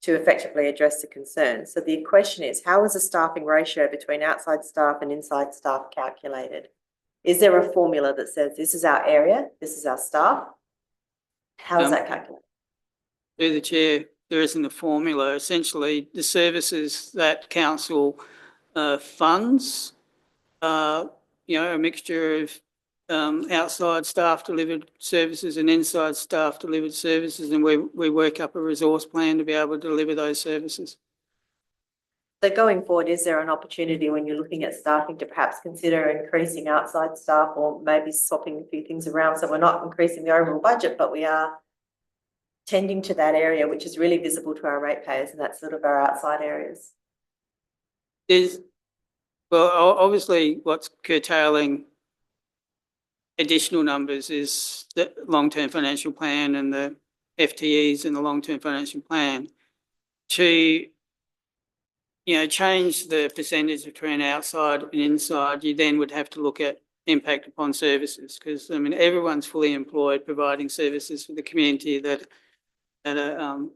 to effectively address the concerns. So the question is, how is the staffing ratio between outside staff and inside staff calculated? Is there a formula that says this is our area, this is our staff? How is that calculated?
Through the chair, there isn't a formula. Essentially, the services that council funds are, a mixture of outside staff delivered services and inside staff delivered services, and we work up a resource plan to be able to deliver those services.
So going forward, is there an opportunity when you're looking at staffing to perhaps consider increasing outside staff or maybe swapping a few things around? So we're not increasing the overall budget, but we are tending to that area, which is really visible to our ratepayers, and that's sort of our outside areas.
Obviously what's curtailing additional numbers is the long-term financial plan and the FTEs in the long-term financial plan. To, change the percentage between outside and inside, you then would have to look at impact upon services, because everyone's fully employed providing services for the community that are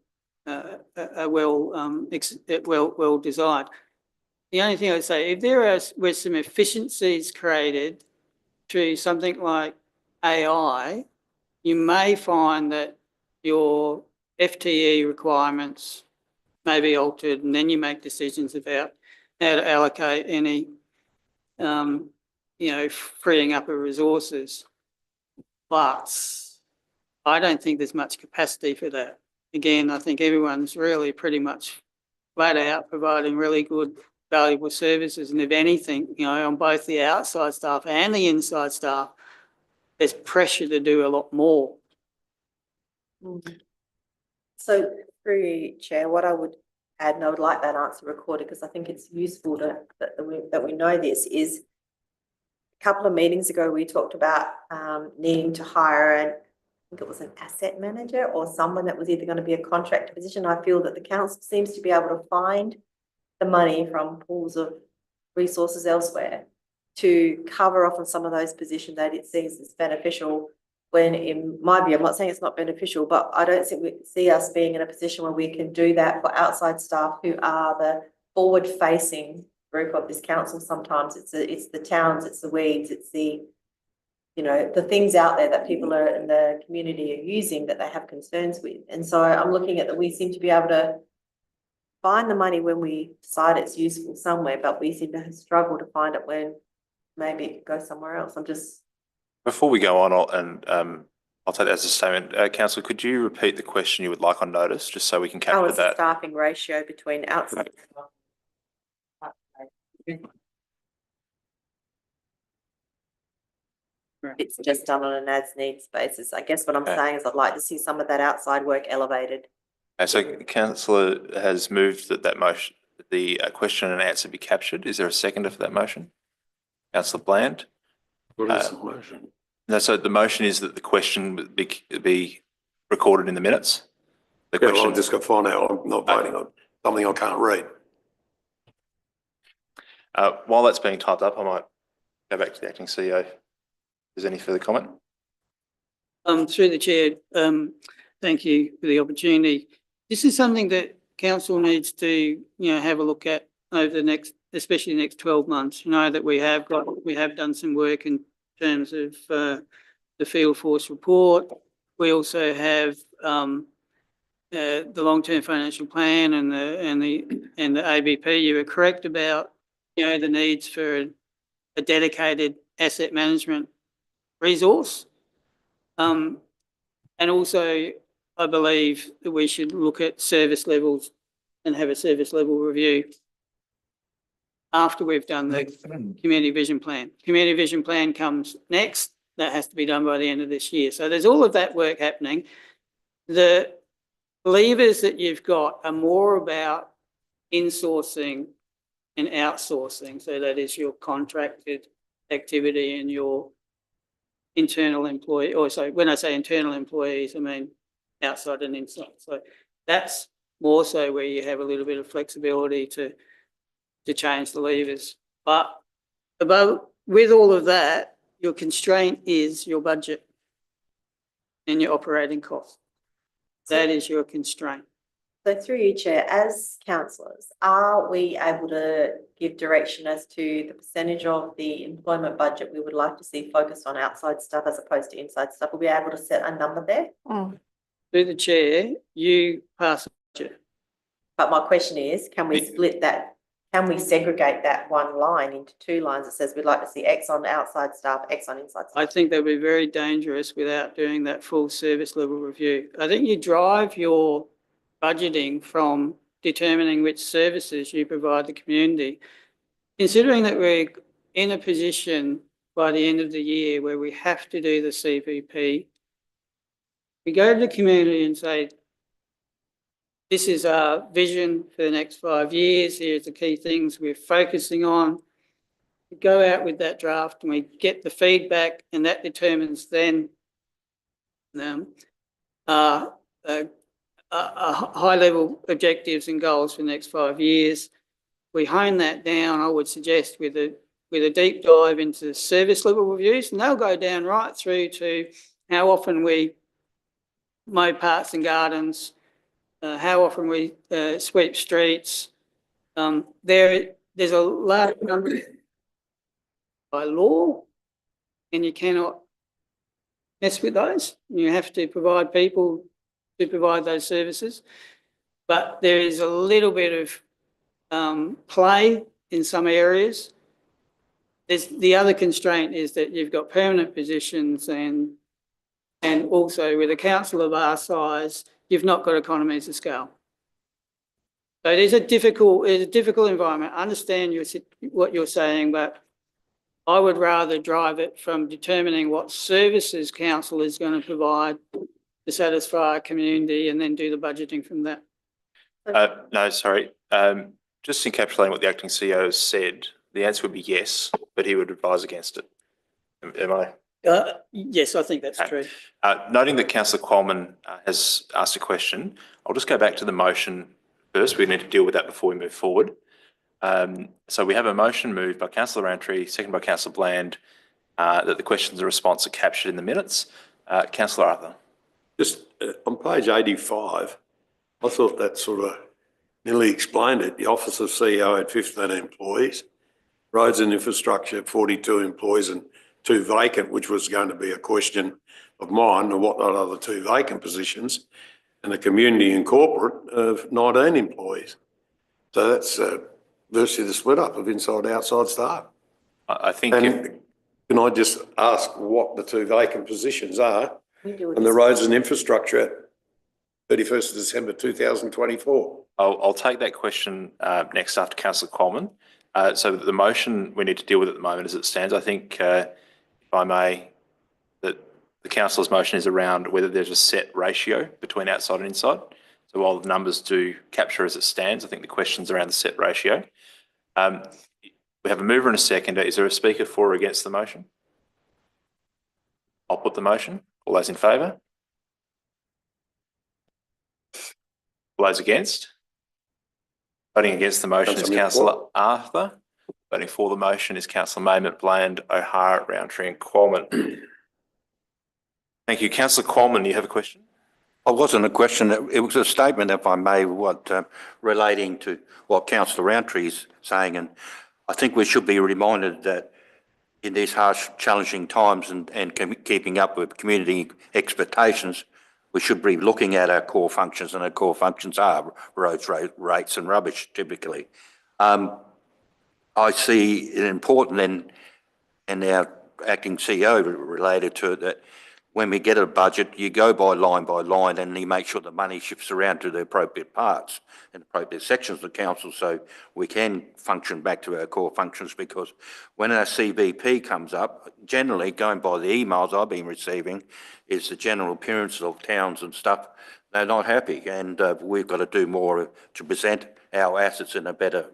well designed. The only thing I'd say, if there were some efficiencies created through something like AI, you may find that your FTE requirements may be altered, and then you make decisions about how to allocate any, freeing up of resources. But I don't think there's much capacity for that. Again, I think everyone's really pretty much flat out providing really good, valuable services. And if anything, on both the outside staff and the inside staff, there's pressure to do a lot more.
So through you, Chair, what I would add, and I would like that answer recorded because I think it's useful that we know this, is a couple of meetings ago we talked about needing to hire I think it was an asset manager or someone that was either going to be a contractor position. I feel that the council seems to be able to find the money from pools of resources elsewhere to cover off on some of those positions that it sees as beneficial, when in my view, I'm not saying it's not beneficial, but I don't think we see us being in a position where we can do that for outside staff who are the forward-facing group of this council. Sometimes it's the towns, it's the weeds, it's the the things out there that people are in the community are using that they have concerns with. And so I'm looking at that we seem to be able to find the money when we decide it's useful somewhere, but we seem to struggle to find it when maybe it could go somewhere else. I'm just...
Before we go on, I'll take that as a statement. Councillor, could you repeat the question you would like on notice, just so we can capture
it's the
that?
staffing ratio between outside staff. It's just done on an as-needs basis. I guess what I'm saying is I'd like to see some of that outside work elevated.
So councillor has moved that motion, the question and answer be captured. Is there a seconder for that motion? Councillor Bland?
What is the motion?
No, so the motion is that the question be recorded in the minutes. The
Yeah,
question.
well, I'm just going to find out. I'm not voting on something I can't read.
While that's being typed up, I might go back to the acting CEO. Is there any further comment?
Through the chair, thank you for the opportunity. This is something that council needs to, have a look at over the next, especially the next 12 months. That we have done some work in terms of the field force report. We also have the long-term financial plan and the ABP. You were correct about, the needs for a dedicated asset management resource. And also, I believe that we should look at service levels and have a service level review after we've done the community vision plan. Community vision plan comes next. That has to be done by the end of this year. So there's all of that work happening. The levers that you've got are more about insourcing and outsourcing. So that is your contracted activity and your internal employee, or so when I say internal employees, I mean outside and inside. So that's more so where you have a little bit of flexibility to change the levers. But with all of that, your constraint is your budget and your operating costs. That is your constraint.
So through you, Chair, as councillors, are we able to give direction as to the percentage of the employment budget we would like to see focused on outside stuff as opposed to inside stuff? Will we be able to set a number there?
Through the chair, you pass the budget.
But my question is, can we split that? Can we segregate that one line into two lines that says we'd like to see X on outside staff, X on inside staff?
I think that would be very dangerous without doing that full service level review. I think you drive your budgeting from determining which services you provide the community. Considering that we're in a position by the end of the year where we have to do the CVP, we go to the community and say, this is our vision for the next 5 years. Here's the key things we're focusing on. We go out with that draft and we get the feedback, and that determines then high-level objectives and goals for the next 5 years. We hone that down, I would suggest, with a deep dive into service level reviews, and they'll go down right through to how often we mow parks and gardens, how often we sweep streets. There's a large number by law, and you cannot mess with those. You have to provide people to provide those services. But there is a little bit of play in some areas. The other constraint is that you've got permanent positions, and also with a council of our size, you've not got economies of scale. So it is a difficult environment. I understand what you're saying, but I would rather drive it from determining what services council is going to provide to satisfy our community, and then do the budgeting from that.
No, sorry. Just encapsulating what the acting CEO has said, the answer would be yes, but he would advise against it. Am I?
Yes, I think that's true.
Noting that Councillor Coleman has asked a question, I'll just go back to the motion first. We need to deal with that before we move forward. So we have a motion moved by Councillor Rowntree, seconded by Councillor Bland, that the questions and response are captured in the minutes. Councillor Arthur.
Just on page 85, I thought that sort of nearly explained it. The Office of CEO had 15 employees, Roads and Infrastructure 42 employees and 2 vacant, which was going to be a question of mine, and what are the other 2 vacant positions, and the Community and Corporate of 19 employees. So that's virtually the split up of inside outside staff.
I think.
And can I just ask what the 2 vacant positions are? And the Roads and Infrastructure at 31st of December 2024.
I'll take that question next after Councillor Coleman. So the motion we need to deal with at the moment as it stands, I think, if I may, that the councillor's motion is around whether there's a set ratio between outside and inside. So while the numbers do capture as it stands, I think the question's around the set ratio. We have a mover and a seconder. Is there a speaker for or against the motion? I'll put the motion. All those in favour? All those against? Voting against the motion is Councillor Arthur. Voting for the motion is Councillor Maymont, Bland, O'Hara, Rowntree and Coleman. Thank you. Councillor Coleman, you have a question?
It wasn't a question, it was a statement, if I may, relating to what Councillor Rowntree is saying. And I think we should be reminded that in these harsh, challenging times and keeping up with community expectations, we should be looking at our core functions, and our core functions are roads, rates and rubbish, typically. I see it important, and our acting CEO related to it, that when we get a budget, you go by line, and you make sure the money shifts around to the appropriate parts and appropriate sections of the council, so we can function back to our core functions. Because when our CVP comes up, generally going by the emails I've been receiving, is the general appearance of towns and stuff. They're not happy, and we've got to do more to present our assets in a better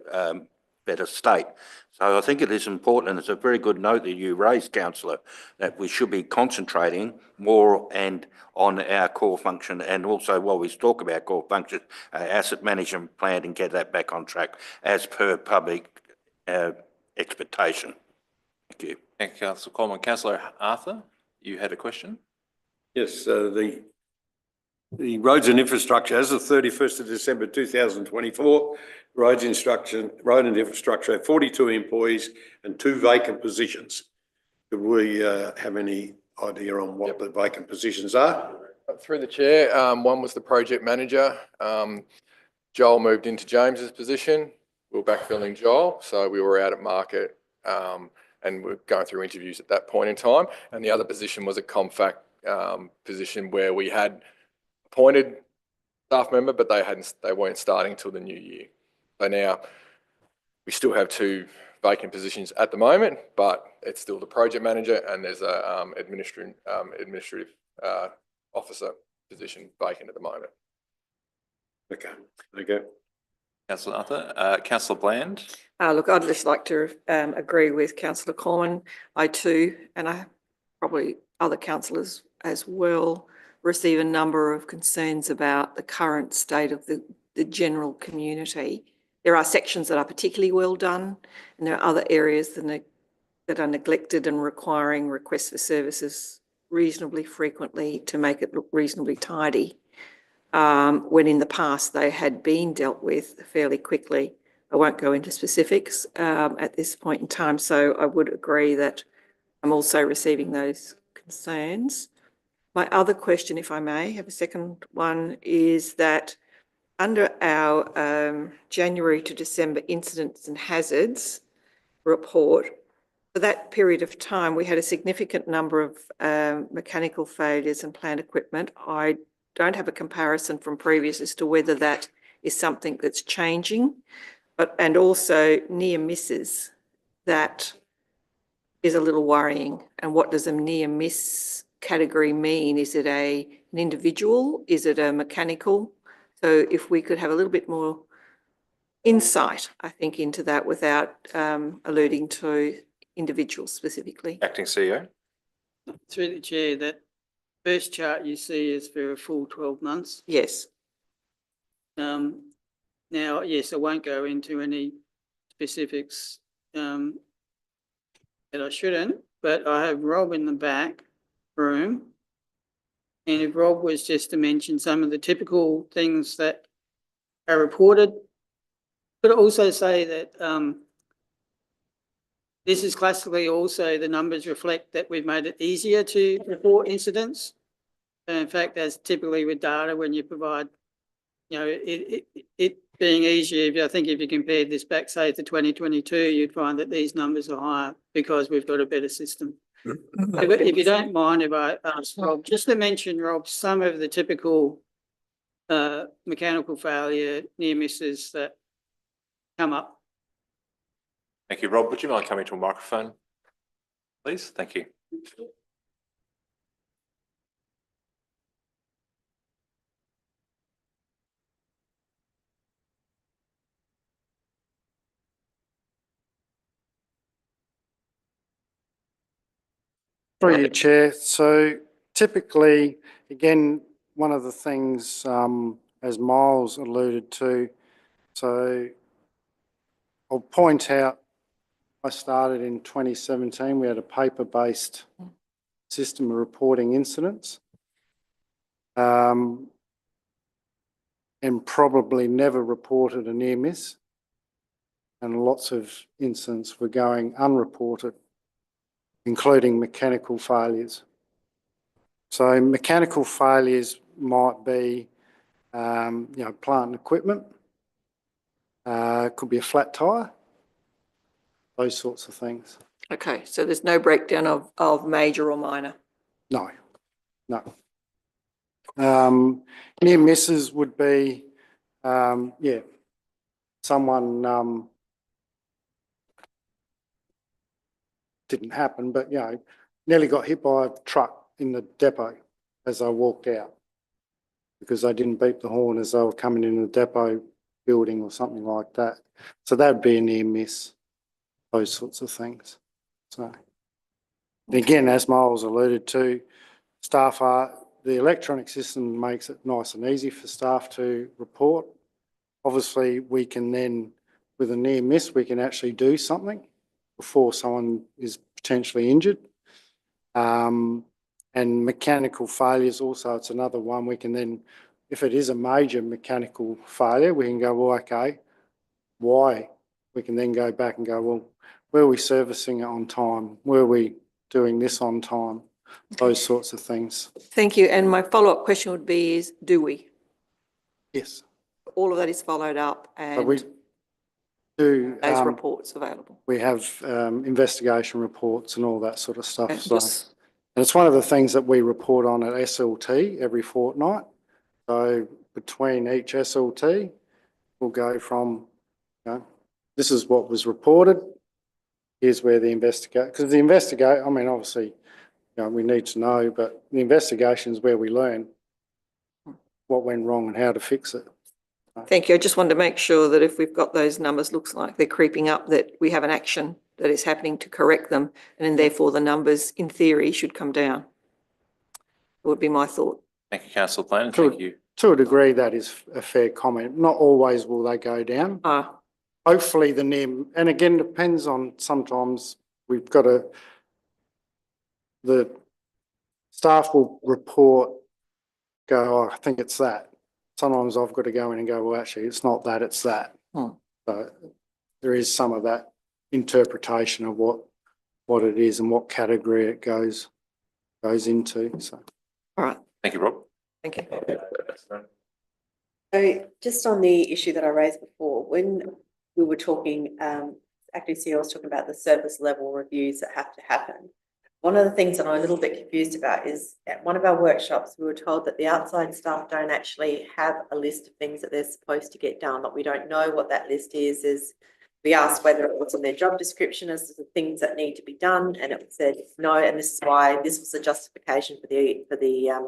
state. So I think it is important, and it's a very good note that you raised, Councillor, that we should be concentrating more and on our core function, and also while we talk about core function, asset management plan, and get that back on track as per public expectation. Thank you.
Thank you, Councillor Coleman. Councillor Arthur, you had a question?
Yes, the Roads and Infrastructure, as of 31st of December 2024, Road and Infrastructure had 42 employees and 2 vacant positions. Do we have any idea on what the vacant positions are?
Through the chair, one was the project manager. Joel moved into James's position. We were backfilling Joel, so we were out at market and we're going through interviews at that point in time. And the other position was a ComFac position where we had appointed staff member, but they weren't starting until the new year. So now we still have 2 vacant positions at the moment, but it's still the project manager, and there's a administrative officer position vacant at the moment.
Okay, okay.
Councillor Arthur. Councillor Bland.
Look, I'd just like to agree with councillor Cormann. I too, and I probably other councillors as well, receive a number of concerns about the current state of the general community. There are sections that are particularly well done, and there are other areas that are neglected and requiring requests for services reasonably frequently to make it look reasonably tidy. When in the past they had been dealt with fairly quickly. I won't go into specifics at this point in time, so I would agree that I'm also receiving those concerns. My other question, if I may have a second one, is that under our January to December incidents and hazards report, for that period of time, we had a significant number of mechanical failures and plant equipment. I don't have a comparison from previous as to whether that is something that's changing, and also near misses. That is a little worrying. And what does a near miss category mean? Is it an individual? Is it a mechanical? So if we could have a little bit more insight, I think, into that without alluding to individuals specifically.
Acting CEO.
Through the chair, that first chart you see is for a full 12 months.
Yes.
Now, yes, I won't go into any specifics that I shouldn't, but I have Rob in the back room. And if Rob was just to mention some of the typical things that are reported, could also say that this is classically also the numbers reflect that we've made it easier to report incidents. And in fact, that's typically with data when you provide, you know, it being easier. I think if you compared this back, say, to 2022, you'd find that these numbers are higher because we've got a better system. If you don't mind, if I ask Rob, just to mention, Rob, some of the typical mechanical failure near misses that come up.
Thank you, Rob. Would you mind coming to a microphone, please? Thank you.
Through you, Chair. So typically, again, one of the things, as Miles alluded to, so I'll point out, I started in 2017. We had a paper-based system of reporting incidents, and probably never reported a near miss, and lots of incidents were going unreported, including mechanical failures. So mechanical failures might be, you know, plant and equipment. Could be a flat tyre, those sorts of things.
Okay, so there's no breakdown of major or minor?
No, no. Near misses would be, yeah, someone didn't happen, but, you know, nearly got hit by a truck in the depot as I walked out because they didn't beep the horn as they were coming in the depot building or something like that. So that would be a near miss, those sorts of things. So again, as Miles alluded to, the electronic system makes it nice and easy for staff to report. Obviously, we can then, with a near miss, we can actually do something before someone is potentially injured. And mechanical failures also, it's another one. We can then, if it is a major mechanical failure, we can go, well, okay, why? We can then go back and go, well, were we servicing it on time? Were we doing this on time? Those sorts of things.
Thank you. And my follow-up question would be is, do we?
Yes.
All of that is followed up and
we do
those reports available?
We have investigation reports and all that sort of stuff.
Okay,
So, and it's one of the things that we report on at SLT every fortnight. So between each SLT, we'll go from, you know, this is what was reported. Here's where the because I mean, obviously, you know, we need to know, but the investigation is where we learn what went wrong and how to fix it.
Thank you. I just wanted to make sure that if we've got those numbers, looks like they're creeping up, that we have an action that is happening to correct them, and then therefore the numbers, in theory, should come down. Would be my thought.
Thank you, councillor Plan, and
To-
thank you.
To a degree, that is a fair comment. Not always will they go down. Hopefully the NIM, and again, depends on, sometimes we've got the staff will report, go, oh, I think it's that. Sometimes I've got to go in and go, well, actually, it's not that, it's that. So there is some of that interpretation of what it is and what category it goes into, so.
All right.
Thank you, Rob.
Thank you.
So just on the issue that I raised before, when we were talking, acting CEO was talking about the service level reviews that have to happen. One of the things that I'm a little bit confused about is at one of our workshops, we were told that the outside staff don't actually have a list of things that they're supposed to get done, that we don't know what that list is we asked whether it was in their job description as the things that need to be done, and it said no, and this is why this was the justification for the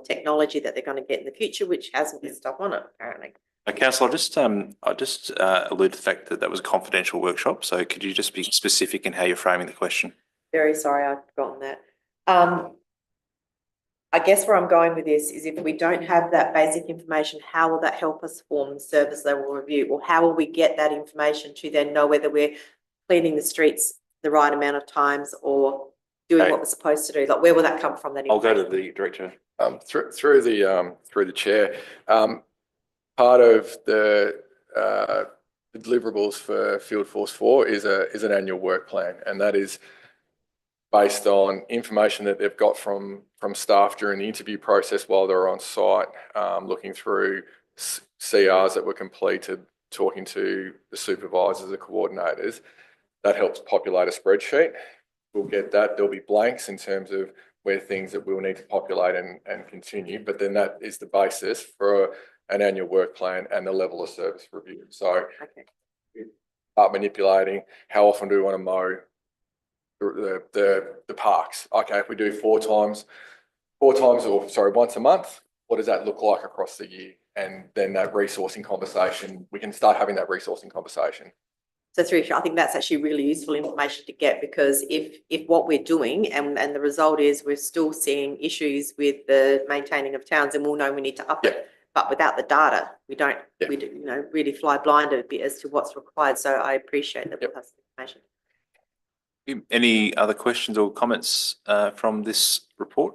technology that they're going to get in the future, which hasn't been stuff on it apparently.
Councillor, I just allude to the fact that that was a confidential workshop, so could you just be specific in how you're framing the question?
Very sorry, I've forgotten that. I guess where I'm going with this is if we don't have that basic information, how will that help us form service level review? Or how will we get that information to then know whether we're cleaning the streets the right amount of times or doing what we're supposed to do? Like, where will that come from?
I'll go to the director.
Through the chair, part of the deliverables for Field Force 4 is an annual work plan, and that is based on information that they've got from staff during the interview process while they're on site, looking through CRs that were completed, talking to the supervisors, the coordinators. That helps populate a spreadsheet. We'll get that. There'll be blanks in terms of where things that we'll need to populate and continue, but then that is the basis for an annual work plan and the level of service review. So start manipulating how often do we want to mow the parks. Okay, if we do once a month, what does that look like across the year? And then that resourcing conversation, we can start having that resourcing conversation.
So I think that's actually really useful information to get, because if what we're doing and the result is we're still seeing issues with the maintaining of towns, and we'll know we need to up it. But without the data, we don't really fly blind a bit as to what's required. So I appreciate that we'll have some information.
Any other questions or comments from this report?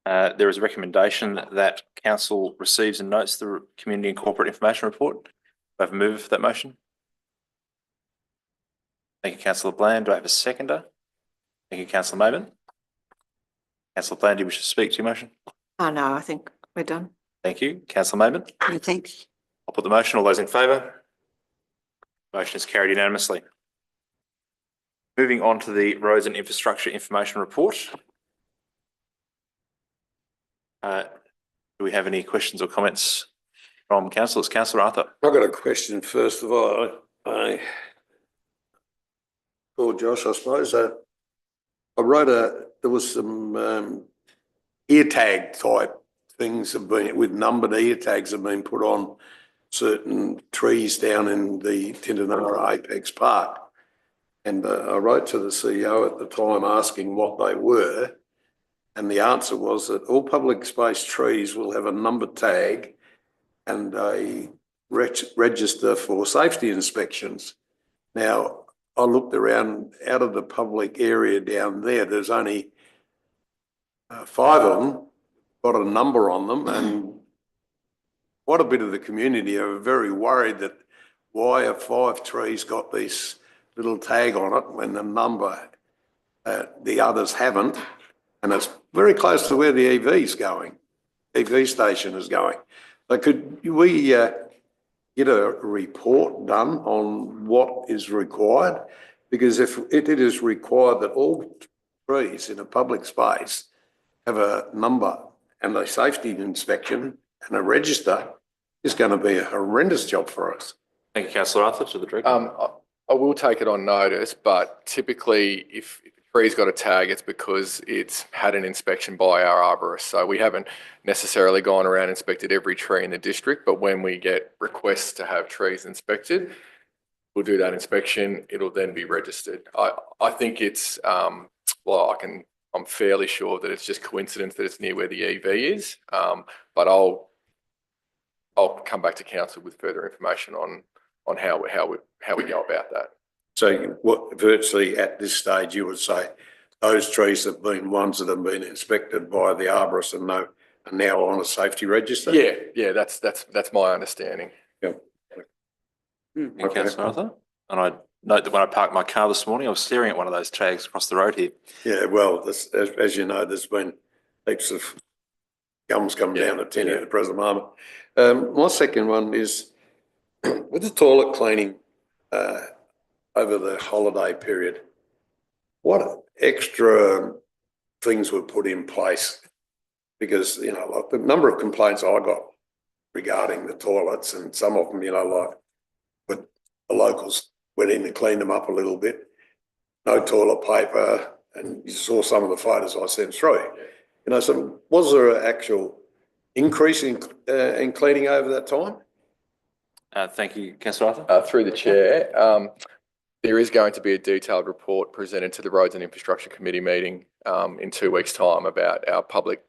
There is a recommendation that council receives and notes the Community and Corporate Information Report. Do I have a mover for that motion? Thank you, councillor Bland. Do I have a seconder? Thank you, councillor Maben. Councillor Bland, do you wish to speak to your motion?
Oh, no, I think we're done.
Thank you. Councillor Maben?
No, thanks.
I'll put the motion. All those in favour? Motion is carried unanimously. Moving on to the Roads and Infrastructure Information Report. Do we have any questions or comments from councillors? Councillor Arthur.
I've got a question first of all. For Josh, I suppose. There was some ear tag type things with numbered ear tags have been put on certain trees down in the Tindanara Apex Park. And I wrote to the CEO at the time asking what they were. And the answer was that all public space trees will have a number tag and a register for safety inspections. Now, I looked around out of the public area down there, there's only 5 of them, got a number on them, and quite a bit of the community are very worried that why have 5 trees got this little tag on it when the number, the others haven't, and it's very close to where the EV station is going. So could we get a report done on what is required? Because if it is required that all trees in a public space have a number and a safety inspection and a register, it's going to be a horrendous job for us.
Thank you, councillor Arthur. To the director.
I will take it on notice, but typically if a tree's got a tag, it's because it's had an inspection by our arborist. So we haven't necessarily gone around and inspected every tree in the district, but when we get requests to have trees inspected, we'll do that inspection. It'll then be registered. I think it's, well, I'm fairly sure that it's just coincidence that it's near where the EV is. But I'll come back to council with further information on how we go about that.
So what virtually at this stage you would say those trees have been ones that have been inspected by the arborist and are now on a safety register?
Yeah, that's my understanding.
Yep.
Yeah, Councillor Arthur. And I note that when I parked my car this morning, I was staring at one of those tags across the road here.
Yeah, well, as you know, there's been heaps of gums come down at 10 at the present moment. My second one is with the toilet cleaning over the holiday period, what extra things were put in place? Because, you know, like the number of complaints I got regarding the toilets, and some of them, you know, like but the locals went in and cleaned them up a little bit, no toilet paper, and you saw some of the photos I sent through. You know, so was there an actual increase in cleaning over that time?
Thank you, Councillor Arthur.
Through the chair, there is going to be a detailed report presented to the Roads and Infrastructure Committee meeting in 2 weeks' time about our public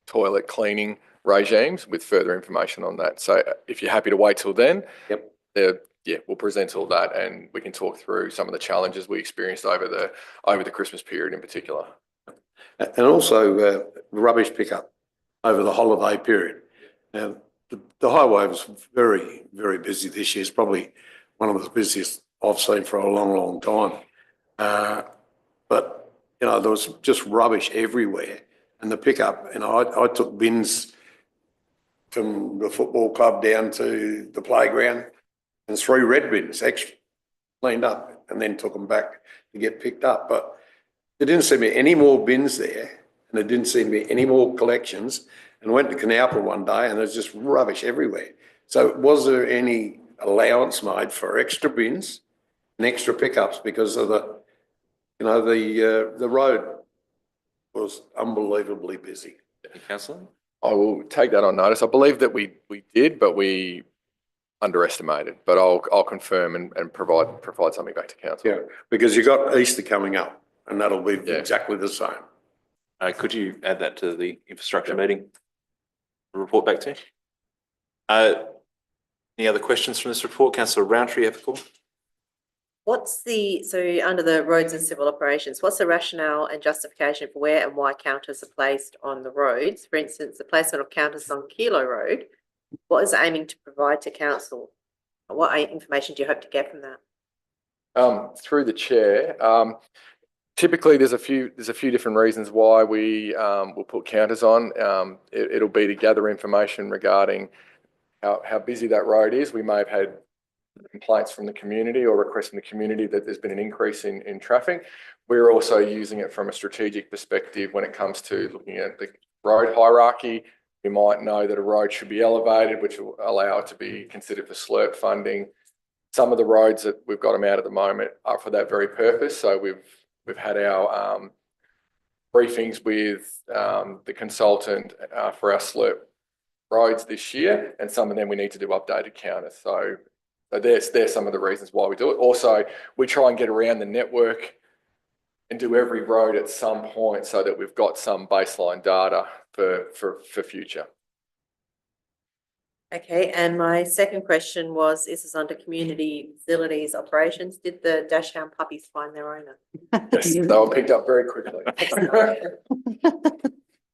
toilet cleaning regimes with further information on that. So if you're happy to wait till then, we'll present all that and we can talk through some of the challenges we experienced over the Christmas period in particular.
And also rubbish pickup over the holiday period. Now, the highway was very, very busy this year. It's probably one of the busiest I've seen for a long, long time. But, you know, there was just rubbish everywhere. And the pickup, you know, I took bins from the football club down to the playground and 3 red bins extra cleaned up and then took them back to get picked up. But there didn't seem to be any more bins there and there didn't seem to be any more collections. And went to Canalpa one day and there's just rubbish everywhere. So was there any allowance made for extra bins and extra pickups because of the, you know, the road was unbelievably busy?
Councillor?
I will take that on notice. I believe that we did, but we underestimated. But I'll confirm and provide something back to council.
Yeah, because you got Easter coming up and that'll be exactly the same.
Could you add that to the infrastructure meeting? Report back to you. Any other questions from this report? Councillor Roundtree, you have a call.
So under the roads and civil operations, what's the rationale and justification for where and why counters are placed on the roads? For instance, the placement of counters on Kilo Road, what is it aiming to provide to council? What information do you hope to get from that?
Through the chair, typically there's a few different reasons why we will put counters on. It'll be to gather information regarding how busy that road is. We may have had complaints from the community or requests from the community that there's been an increase in traffic. We're also using it from a strategic perspective when it comes to looking at the road hierarchy. We might know that a road should be elevated, which will allow it to be considered for SLURP funding. Some of the roads that we've got them out at the moment are for that very purpose. So we've had our briefings with the consultant for our SLURP roads this year, and some of them we need to do updated counters. So there's some of the reasons why we do it. Also, we try and get around the network and do every road at some point so that we've got some baseline data for future.
Okay, and my second question was, this is under community facilities operations. Did the Dashhound puppies find their owner?
Yes, they were picked up very quickly.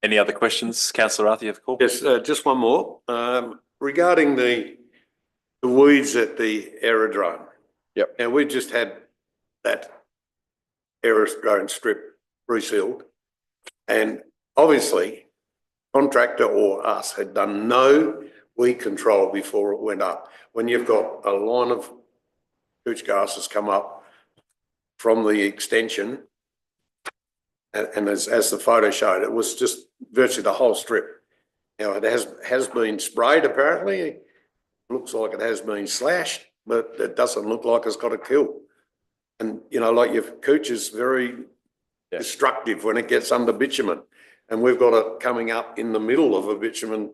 Any other questions? Councillor Arthur, you have a call.
Yes, just one more. Regarding the weeds at the aerodrome.
Yep.
Now, we just had that aerodrome strip resealed, and obviously contractor or us had done no weed control before it went up. When you've got a line of couch grasses come up from the extension, and as the photo showed, it was just virtually the whole strip. Now, it has been sprayed apparently. It looks like it has been slashed, but it doesn't look like it's got a kill. And, you know, like your couch is very destructive when it gets under bitumen. And we've got it coming up in the middle of a bitumen.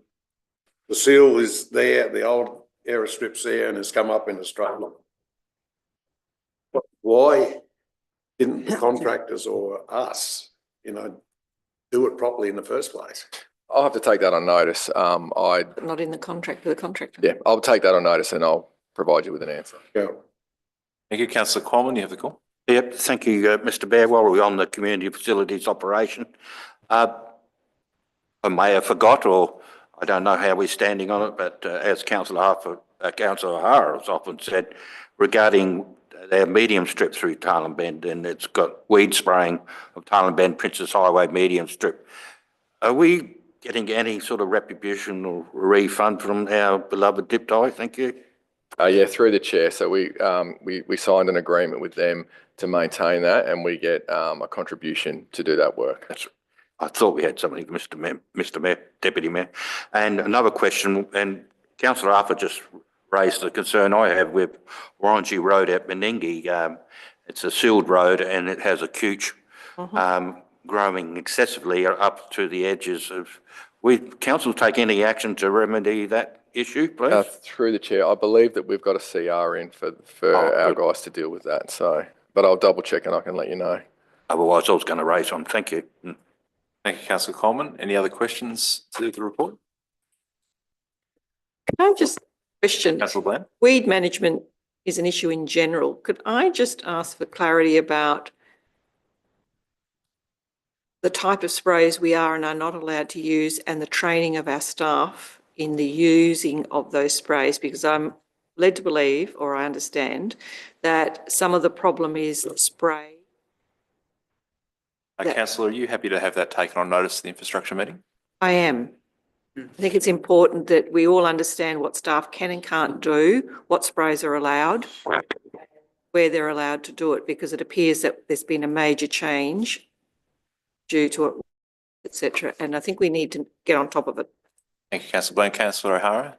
The seal is there, the old aerostrip's there, and it's come up in a straight line. Why didn't the contractors or us, do it properly in the first place?
I'll have to take that on notice.
But not in the contract with the contractor.
Yeah, I'll take that on notice and I'll provide you with an answer.
Yeah.
Thank you, councillor Coleman. You have the call.
Yep, thank you, Mr. Bear. While we're on the community facilities operation, I may have forgot, or I don't know how we're standing on it, but as Councillor O'Hara has often said, regarding their medium strip through Tarlin Bend, and it's got weed spraying of Tarlin Bend Princess Highway medium strip. Are we getting any sort of retribution or refund from our beloved Dip Tie? Thank you.
Yeah, through the chair. So we signed an agreement with them to maintain that, and we get a contribution to do that work.
I thought we had something, Mr. Mayor, Deputy Mayor. And another question, and Councillor Arthur just raised the concern I have with Warrangi Road at Meningie. It's a sealed road and it has a couch growing excessively up to the edges of. Will council take any action to remedy that issue, please?
Through the chair, I believe that we've got a CR in for our guys to deal with that. So, but I'll double check and I can let you know.
Otherwise, I was going to raise one. Thank you.
Thank you, councillor Coleman. Any other questions to the report?
Can I just question?
Councillor Bland.
Weed management is an issue in general. Could I just ask for clarity about the type of sprays we are and are not allowed to use and the training of our staff in the using of those sprays? Because I'm led to believe, or I understand, that some of the problem is spray.
Councillor, are you happy to have that taken on notice at the infrastructure meeting?
I am. I think it's important that we all understand what staff can and can't do, what sprays are allowed, where they're allowed to do it, because it appears that there's been a major change due to it, etc. And I think we need to get on top of it.
Thank you, councillor Bland. Councillor O'Hara.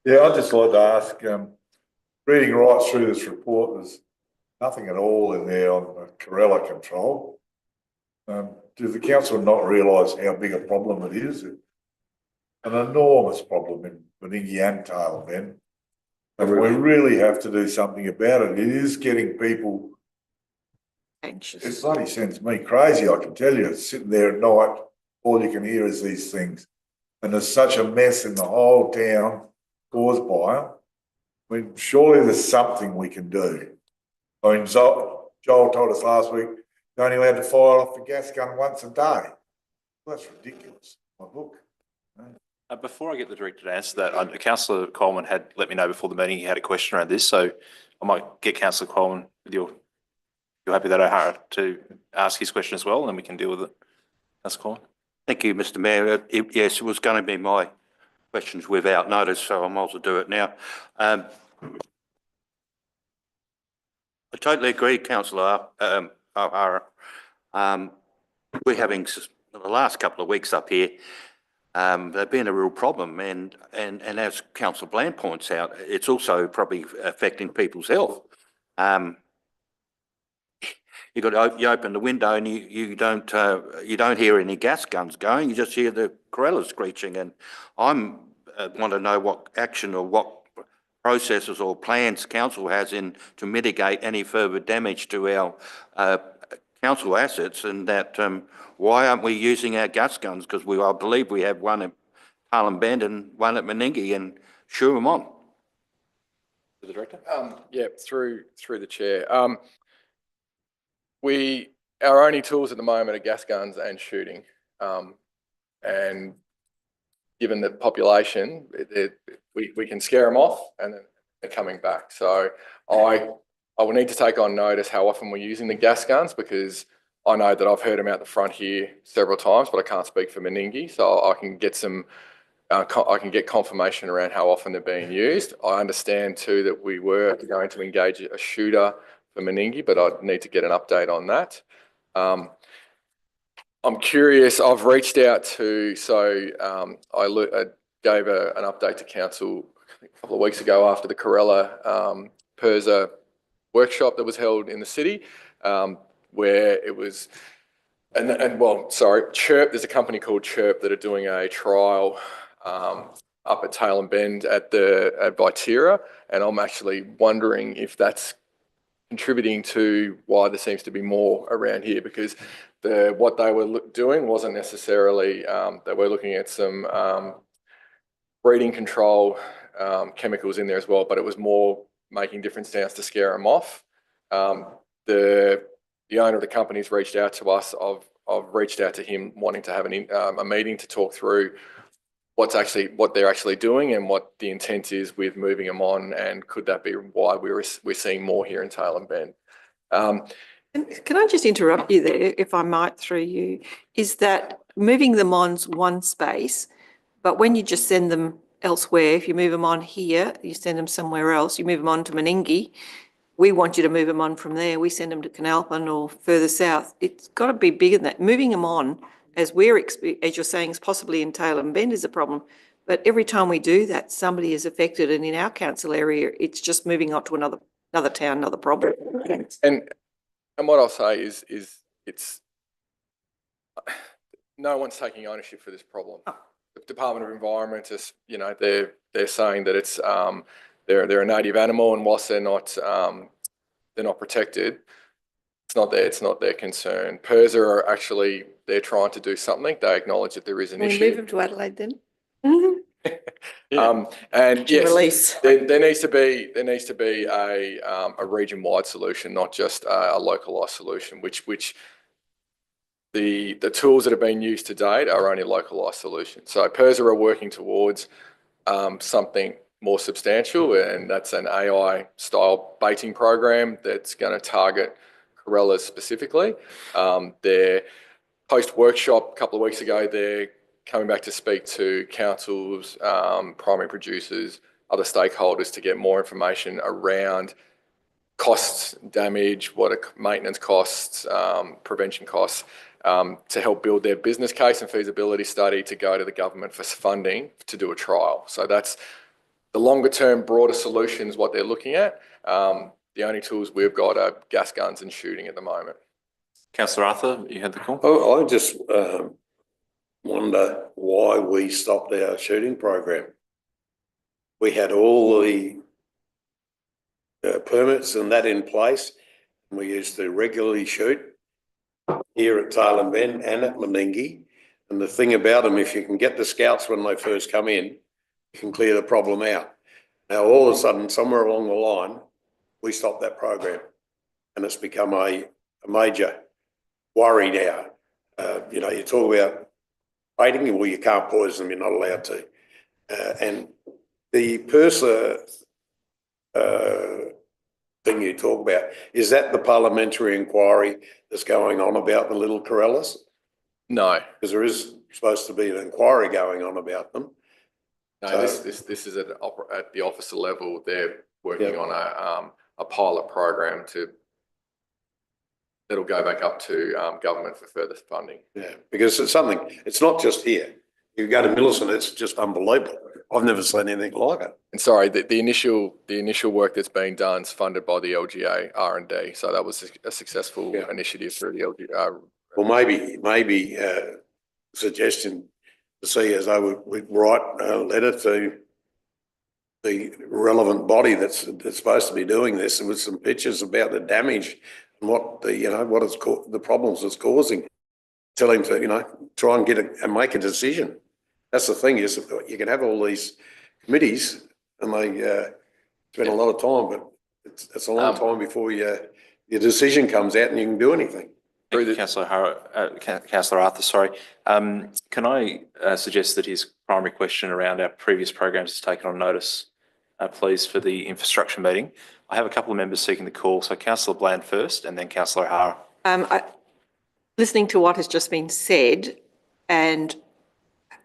Yeah, I'd just like to ask, reading right through this report, there's nothing at all in there on the Corella control. Does the council not realise how big a problem it is? An enormous problem in Meningie and Tarlin Bend. And we really have to do something about it. It is getting people
Anxious.
It bloody sends me crazy, I can tell you. Sitting there at night, all you can hear is these things. And there's such a mess in the whole town caused by them. I mean, surely there's something we can do. I mean, Joel told us last week, you're only allowed to fire off the gas gun once a day. Well, that's ridiculous, my book.
Before I get the director to answer that, councillor Coleman had let me know before the meeting he had a question around this, so I might get councillor Coleman with you're happy that O'Hara to ask his question as well, and then we can deal with it. Councillor Coleman.
Thank you, Mr. Mayor. Yes, it was going to be my questions without notice, so I might as well do it now. I totally agree, councillor O'Hara. We're having the last couple of weeks up here. They've been a real problem, and as Councillor Bland points out, it's also probably affecting people's health. You open the window and you don't hear any gas guns going. You just hear the Corella screeching, and want to know what action or what processes or plans council has in to mitigate any further damage to our council assets, and that why aren't we using our gas guns? Because I believe we have one at Tarlin Bend and one at Meningie, and shoo them on.
The director.
Yeah, through the chair. Our only tools at the moment are gas guns and shooting, and given the population, we can scare them off and then they're coming back. So I will need to take on notice how often we're using the gas guns, because I know that I've heard them out the front here several times, but I can't speak for Meningie, so I can get I can get confirmation around how often they're being used. I understand too that we were going to engage a shooter for Meningie, but I need to get an update on that. I'm curious, I've reached out to, I gave an update to council a couple of weeks ago after the Corella PIRSA workshop that was held in the city, where it was And well, sorry, Chirp, there's a company called Chirp that are doing a trial up at Tailem Bend at Viterra, and I'm actually wondering if that's contributing to why there seems to be more around here, because what they were doing wasn't necessarily, they were looking at some breeding control chemicals in there as well, but it was more making different sounds to scare them off. The owner of the company's reached out to us. I've reached out to him wanting to have a meeting to talk through what they're actually doing and what the intent is with moving them on, and could that be why we're seeing more here in Tailem Bend.
Can I just interrupt you there, if I might, through you? Is that moving them on's one space, but when you just send them elsewhere, if you move them on here, you send them somewhere else, you move them on to Meningie, we want you to move them on from there, we send them to Canalpin or further south. It's got to be bigger than that. Moving them on, as you're saying, is possibly in Tailem Bend is a problem. But every time we do that, somebody is affected, and in our council area, it's just moving on to another town, another problem.
And what I'll say is it's no one's taking ownership for this problem. The Department of Environment is, they're saying that it's they're a native animal, and whilst they're not protected, it's not their concern. PIRSA are actually, they're trying to do something. They acknowledge that there is an
Can we
issue.
move them to Adelaide then?
And yes,
Release.
there needs to be a region-wide solution, not just a localised solution, which the tools that have been used to date are only localised solutions. So PIRSA are working towards something more substantial, and that's an AI-style baiting program that's going to target corellas specifically. Their post-workshop a couple of weeks ago, they're coming back to speak to councils, primary producers, other stakeholders to get more information around costs, damage, what are maintenance costs, prevention costs, to help build their business case and feasibility study to go to the government for funding to do a trial. So that's the longer term, broader solutions, what they're looking at. The only tools we've got are gas guns and shooting at the moment.
Councillor Arthur, you had the call.
I just wonder why we stopped our shooting program. We had all the permits and that in place. We used to regularly shoot here at Tailem Bend and at Meningie. And the thing about them, if you can get the scouts when they first come in, you can clear the problem out. Now, all of a sudden, somewhere along the line, we stopped that program, and it's become a major worry now. You talk about baiting, well, you can't poison them, you're not allowed to. And the PIRSA thing you talk about, is that the parliamentary inquiry that's going on about the little corellas?
No.
Because there is supposed to be an inquiry going on about them.
No, this is at the officer level. They're working on a pilot program that'll go back up to government for further funding.
Yeah, because it's something, it's not just here. You go to Millicent, it's just unbelievable. I've never seen anything like it.
And sorry, the initial work that's being done is funded by the LGA R&D. So that was a successful initiative through the LGA.
Well, maybe suggestion to see as I would write a letter to the relevant body that's supposed to be doing this, with some pictures about the damage and what the problems it's causing. Tell him to try and get and make a decision. That's the thing, is you can have all these committees and they spend a lot of time, but it's a long time before your decision comes out and you can do anything.
Thank you, Councillor Arthur, sorry. Can I suggest that his primary question around our previous programs is taken on notice, please, for the infrastructure meeting? I have a couple of members seeking the call, so Councillor Bland first and then Councillor O'Hara.
Listening to what has just been said, and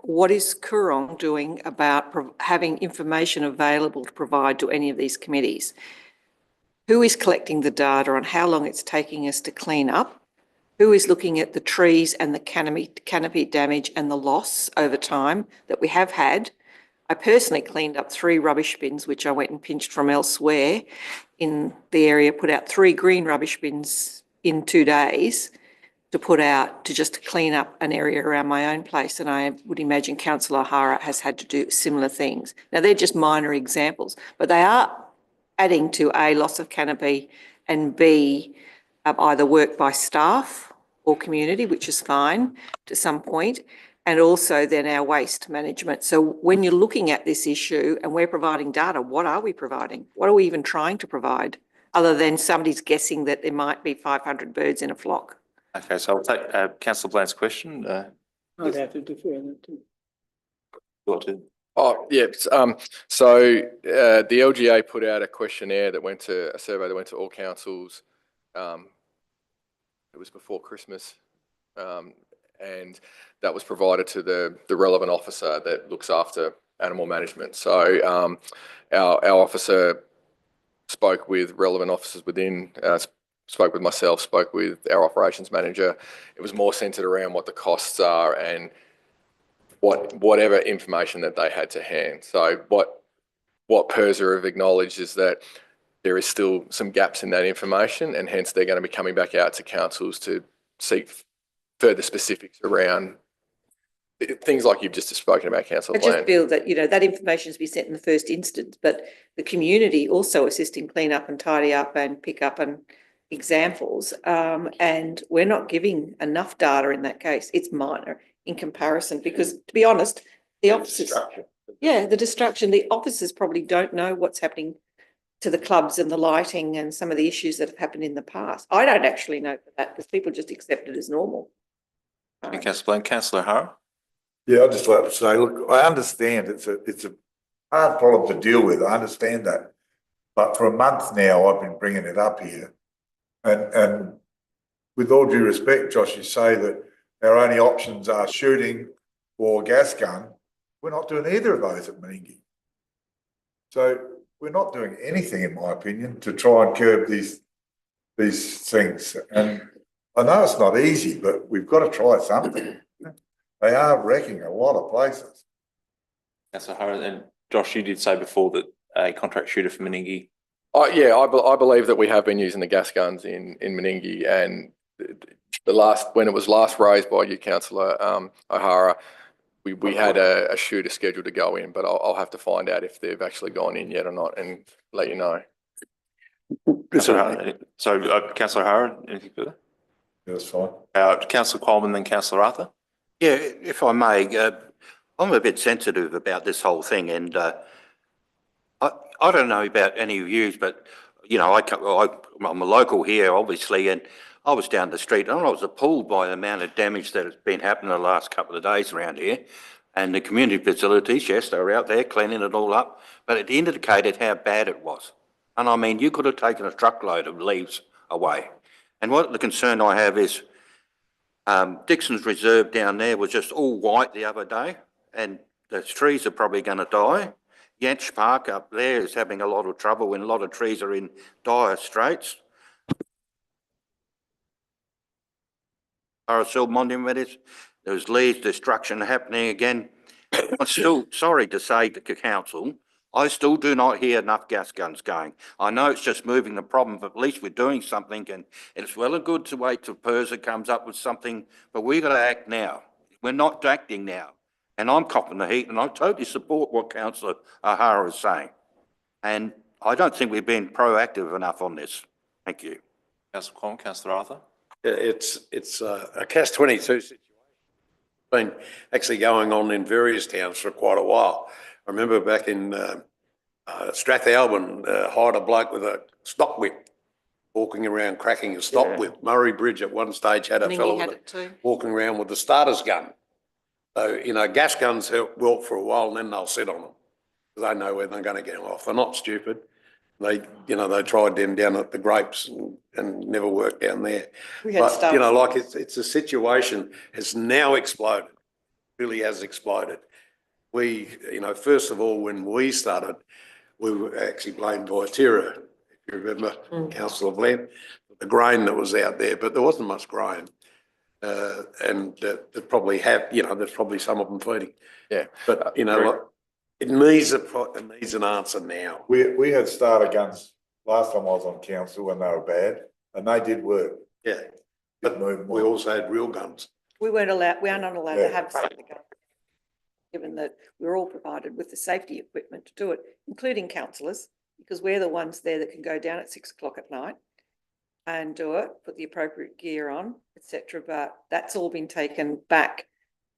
what is Coorong doing about having information available to provide to any of these committees? Who is collecting the data on how long it's taking us to clean up? Who is looking at the trees and the canopy damage and the loss over time that we have had? I personally cleaned up 3 rubbish bins, which I went and pinched from elsewhere in the area, put out 3 green rubbish bins in 2 days. to put out to just clean up an area around my own place. And I would imagine Councillor O'Hara has had to do similar things. Now, they're just minor examples, but they are adding to A, loss of canopy, and B, either work by staff or community, which is fine to some point, and also then our waste management. So when you're looking at this issue and we're providing data, what are we providing? What are we even trying to provide, other than somebody's guessing that there might be 500 birds in a flock?
Okay, so I'll take councillor Bland's question.
I'd have to defer that too.
Oh, yes. So the LGA put out a questionnaire that went to a survey that went to all councils. It was before Christmas, and that was provided to the relevant officer that looks after animal management. So our officer spoke with relevant officers within. Spoke with myself, spoke with our operations manager. It was more centred around what the costs are and whatever information that they had to hand. So what PIRSA have acknowledged is that there is still some gaps in that information, and hence they're going to be coming back out to councils to seek further specifics around things like you've just spoken about, Councillor
I just
Bland.
feel that, that information is to be sent in the first instance, but the community also assist in clean up and tidy up and pick up and examples. And we're not giving enough data in that case. It's minor in comparison because, to be honest, the officers, the destruction, the officers probably don't know what's happening to the clubs and the lighting and some of the issues that have happened in the past. I don't actually know that because people just accept it as normal.
Councillor Bland. Councillor O'Hara.
Yeah, I'd just like to say, look, I understand it's a hard problem to deal with. I understand that. But for a month now, I've been bringing it up here. And with all due respect, Josh, you say that our only options are shooting or gas gun. We're not doing either of those at Meningie. So we're not doing anything, in my opinion, to try and curb these things. And I know it's not easy, but we've got to try something. They are wrecking a lot of places.
Councillor O'Hara, and Josh, you did say before that a contract shooter for Meningie.
Yeah, I believe that we have been using the gas guns in Meningie, and when it was last raised by you, Councillor O'Hara, we had a shooter scheduled to go in, but I'll have to find out if they've actually gone in yet or not and let you know.
So, Councillor O'Hara, anything further?
That's fine.
Councillor Coleman, then Councillor Arthur.
Yeah, if I may, I'm a bit sensitive about this whole thing, and I don't know about any of you, but I'm a local here, obviously, and I was down the street and I was appalled by the amount of damage that has been happening the last couple of days around here. And the community facilities, yes, they were out there cleaning it all up, but it indicated how bad it was. And I mean, you could have taken a truckload of leaves away. And what the concern I have is Dixon's Reserve down there was just all white the other day, and the trees are probably going to die. Yanch Park up there is having a lot of trouble when a lot of trees are in dire straits. RSL Monument is, there's leaves destruction happening again. I'm still sorry to say to the council, I still do not hear enough gas guns going. I know it's just moving the problem, but at least we're doing something, and it's well and good to wait till PIRSA comes up with something, but we've got to act now. We're not acting now. And I'm copping the heat, and I totally support what Councillor O'Hara is saying. And I don't think we've been proactive enough on this. Thank you.
Councillor Coleman, Councillor Arthur.
It's a catch-22 situation. Been actually going on in various towns for quite a while. I remember back in Strathalbyn, hired a bloke with a stock whip, walking around cracking a stock whip. Murray Bridge at one stage had a fellow walking around with a starter's gun. So, gas guns work for a while and then they'll sit on them because they know where they're going to get off. They're not stupid. They tried them down at the Grapes and never worked down there. But, it's a situation has now exploded, really has exploded. We, first of all, when we started, we were actually blamed by Tira, if you remember, Councillor Bland, the grain that was out there, but there wasn't much grain. And they probably have, there's probably some of them feeding.
Yeah.
But, it needs an answer now.
We had starter guns last time I was on council when they were bad, and they did work.
Yeah. But we also had real guns.
We are not allowed to
Yeah.
have something, given that we're all provided with the safety equipment to do it, including councillors, because we're the ones there that can go down at 6 o'clock at night and do it, put the appropriate gear on, etc. But that's all been taken back.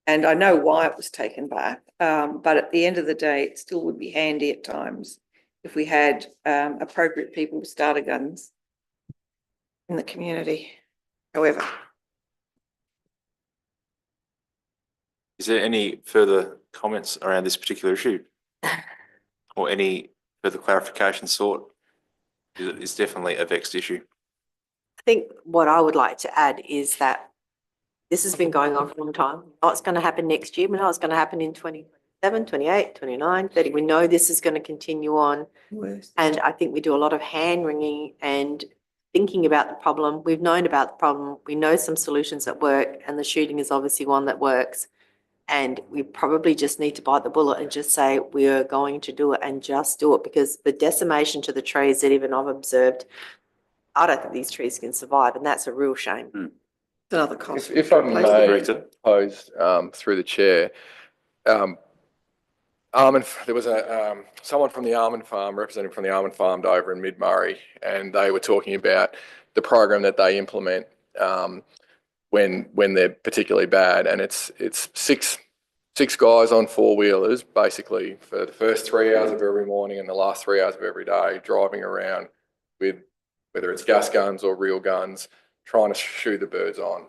And I know why it was taken back. But at the end of the day, it still would be handy at times if we had appropriate people with starter guns in the community. However,
Is there any further comments around this particular issue? Or any further clarification sought? It's definitely a vexed issue.
I think what I would like to add is that this has been going on for a long time. We know it's going to happen next year. We know it's going to happen in 2027, 28, 29, 30. We know this is going to continue on. And I think we do a lot of hand wringing and thinking about the problem. We've known about the problem. We know some solutions that work, and the shooting is obviously one that works. And we probably just need to bite the bullet and just say, we are going to do it and just do it, because the decimation to the trees that even I've observed, I don't think these trees can survive, and that's a real shame.
it's another cost.
If I
Replace
may
Director.
pose through the chair, there was someone from the almond farm, representative from the almond farm over in Mid-Murray, and they were talking about the program that they implement when they're particularly bad, and it's six guys on four-wheelers basically for the first 3 hours of every morning and the last 3 hours of every day, driving around with whether it's gas guns or real guns, trying to shoot the birds on.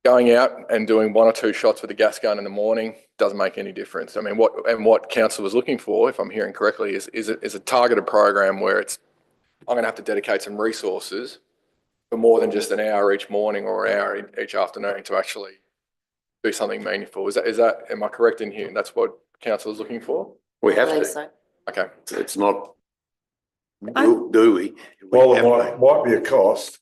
Going out and doing 1 or 2 shots with a gas gun in the morning doesn't make any difference. I mean, what council was looking for, if I'm hearing correctly, is a targeted program where I'm going to have to dedicate some resources for more than just an hour each morning or an hour each afternoon to actually do something meaningful. Am I correct in here? That's what council is looking for?
We have
I believe
to.
so.
Okay.
It's not, do we?
While
have
there
to.
might be a cost,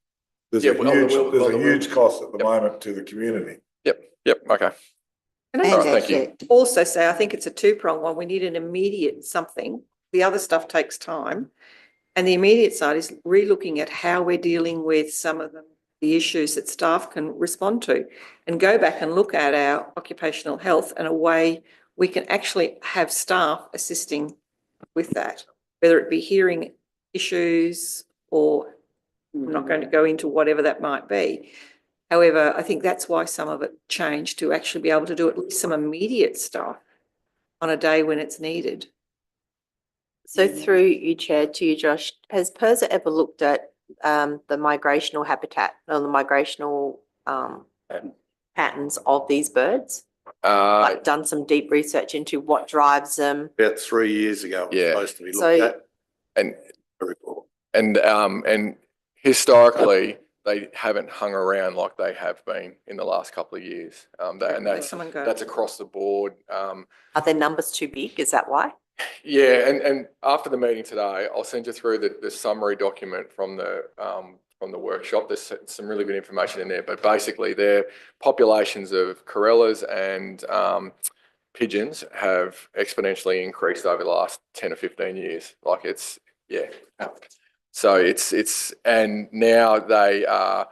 there's
Yeah,
a
well, there will- well, there will
huge
be.
cost at the
Yep.
moment to the community.
Yep. Okay.
Can I
All right, thank you.
asset.
also say, I think it's a two-pronged one. We need an immediate something. The other stuff takes time. And the immediate side is re-looking at how we're dealing with some of the issues that staff can respond to, and go back and look at our occupational health and a way we can actually have staff assisting with that, whether it be hearing issues or I'm not going to go into whatever that might be. However, I think that's why some of it changed, to actually be able to do at least some immediate stuff on a day when it's needed.
So through you, Chair, to you, Josh, has PIRSA ever looked at the migrational habitat or the migrational patterns of these birds? Like done some deep research into what drives them?
About 3 years ago, it was
Yeah.
supposed to be
So-
looked at.
And
A report.
and historically, they haven't hung around like they have been in the last couple of years. And that's
Someone go.
across the board.
Are their numbers too big? Is that why?
Yeah, and after the meeting today, I'll send you through the summary document from the workshop. There's some really good information in there, but basically their populations of corellas and pigeons have exponentially increased over the last 10 or 15 years. Like so and now they are,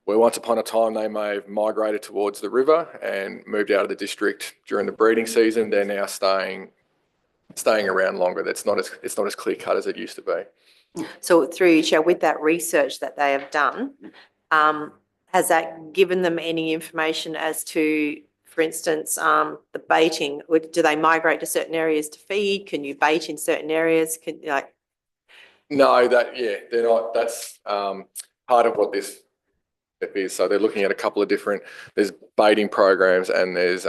where once upon a time they may have migrated towards the river and moved out of the district during the breeding season, they're now staying around longer. It's not as clear cut as it used to be.
So through you, Chair, with that research that they have done, has that given them any information as to, for instance, the baiting? Do they migrate to certain areas to feed? Can you bait in certain areas?
No, they're not. That's part of what this is. So they're looking at a couple of different, there's baiting programs and there's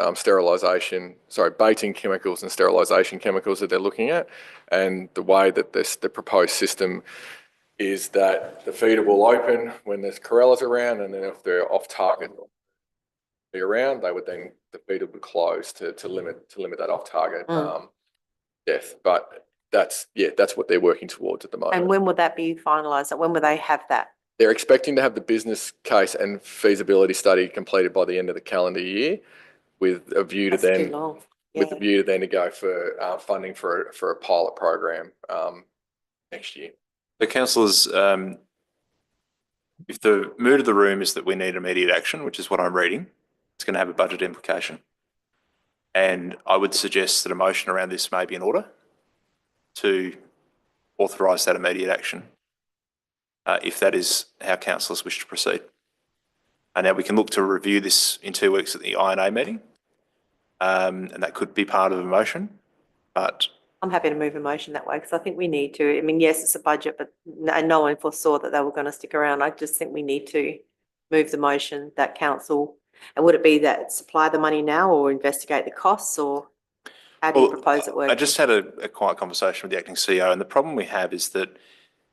baiting chemicals and sterilisation chemicals that they're looking at. And the way that the proposed system is that the feeder will open when there's corellas around, and then if they're off target be around, the feeder would close to limit that off target death. But that's what they're working towards at the moment.
And when would that be finalised? When will they have that?
They're expecting to have the business case and feasibility study completed by the end of the calendar year, with a view to
That's too long.
to go for funding for a pilot program next year.
The councillors, if the mood of the room is that we need immediate action, which is what I'm reading, it's going to have a budget implication. And I would suggest that a motion around this may be in order to authorise that immediate action, if that is how councillors wish to proceed. And now we can look to review this in 2 weeks at the INA meeting, and that could be part of a motion, but
I'm happy to move a motion that way because I think we need to. I mean, yes, it's a budget, but no one foresaw that they were going to stick around. I just think we need to move the motion that council, and would it be that supply the money now or investigate the costs, or how do you propose it works?
I just had a quiet conversation with the acting CEO, and the problem we have is that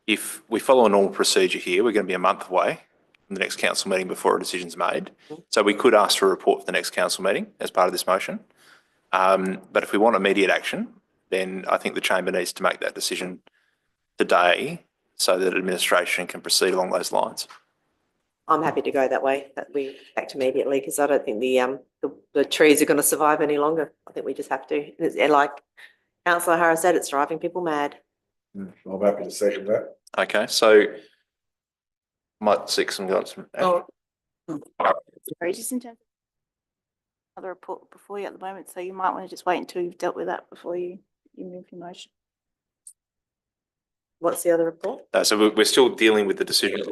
if we follow a normal procedure here, we're going to be a month away from the next council meeting before a decision's made. So we could ask for a report for the next council meeting as part of this motion. But if we want immediate action, then I think the chamber needs to make that decision today so that administration can proceed along those lines.
I'm happy to go that way, that we act immediately, because I don't think the trees are going to survive any longer. I think we just have to. And like Councillor Harris said, it's driving people mad.
I'm happy to second that.
Okay, so might seek some guidance.
Sorry, just in terms of another report before you at the moment, so you might want to just wait until you've dealt with that before you move your motion.
What's the other report?
So we're still dealing with the decision.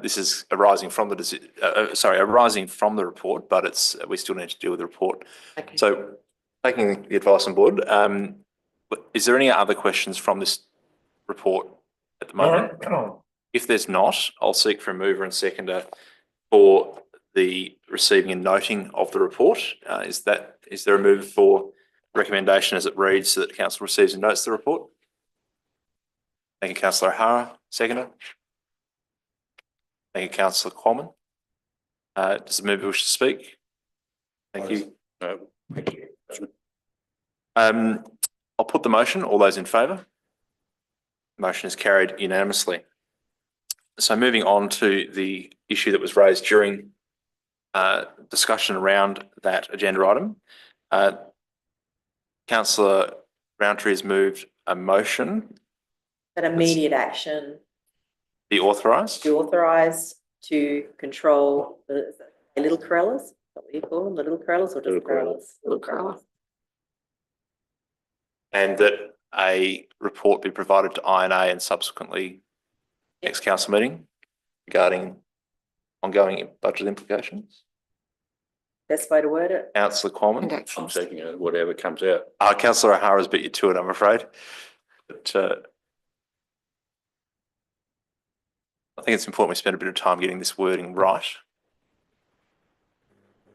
This is arising from the arising from the report, but we still need to deal with the report.
Okay.
So, taking the advice on board, is there any other questions from this report at the moment? If there's not, I'll seek for a mover and seconder for the receiving and noting of the report. Is there a move for recommendation as it reads so that the council receives and notes the report? Thank you, Councillor O'Hara. Seconder. Thank you, Councillor Quammen. Does the mover wish to speak? Thank you.
Thank you.
I'll put the motion. All those in favour? Motion is carried unanimously. So moving on to the issue that was raised during discussion around that agenda item. Councillor Roundtree has moved a motion.
That immediate action
Be authorised.
be authorised to control the little corellas. What do you call them? The little corellas or just corellas? Little corellas.
And that a report be provided to INA and subsequently next council meeting regarding ongoing budget implications.
Best way to word it.
Councillor Quammen.
I'm taking it, whatever comes out.
Councillor O'Hara's beat you to it, I'm afraid. But I think it's important we spend a bit of time getting this wording right.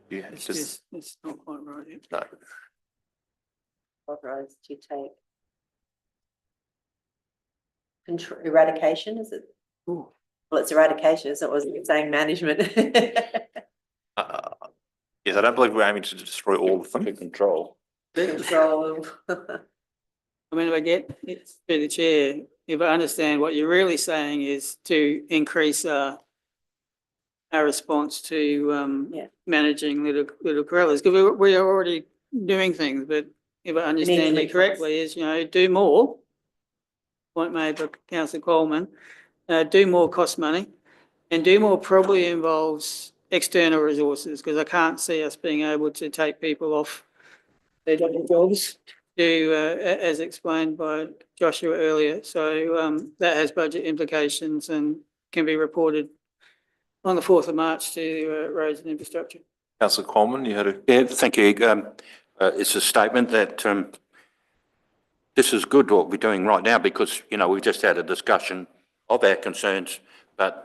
Yeah,
It's not quite right. Yet.
no.
Authorised to take eradication, is it? Well, it's eradication, isn't it? Wasn't it saying management?
Yes, I don't believe we're aiming to destroy all of them.
To control.
Control.
I mean, if I get it through the chair, if I understand what you're really saying is to increase our response to managing little corellas, because we are already doing things, but if I understand you correctly, is, do more. Point made by Councillor Coleman, do more cost money, and do more probably involves external resources, because I can't see us being able to take people off their double jobs, as explained by Joshua earlier. So that has budget implications and can be reported on the 4th of March to Roads and Infrastructure.
Councillor Coleman, you had a...
Yeah, thank you. It's a statement that this is good what we're doing right now because, we've just had a discussion of our concerns, but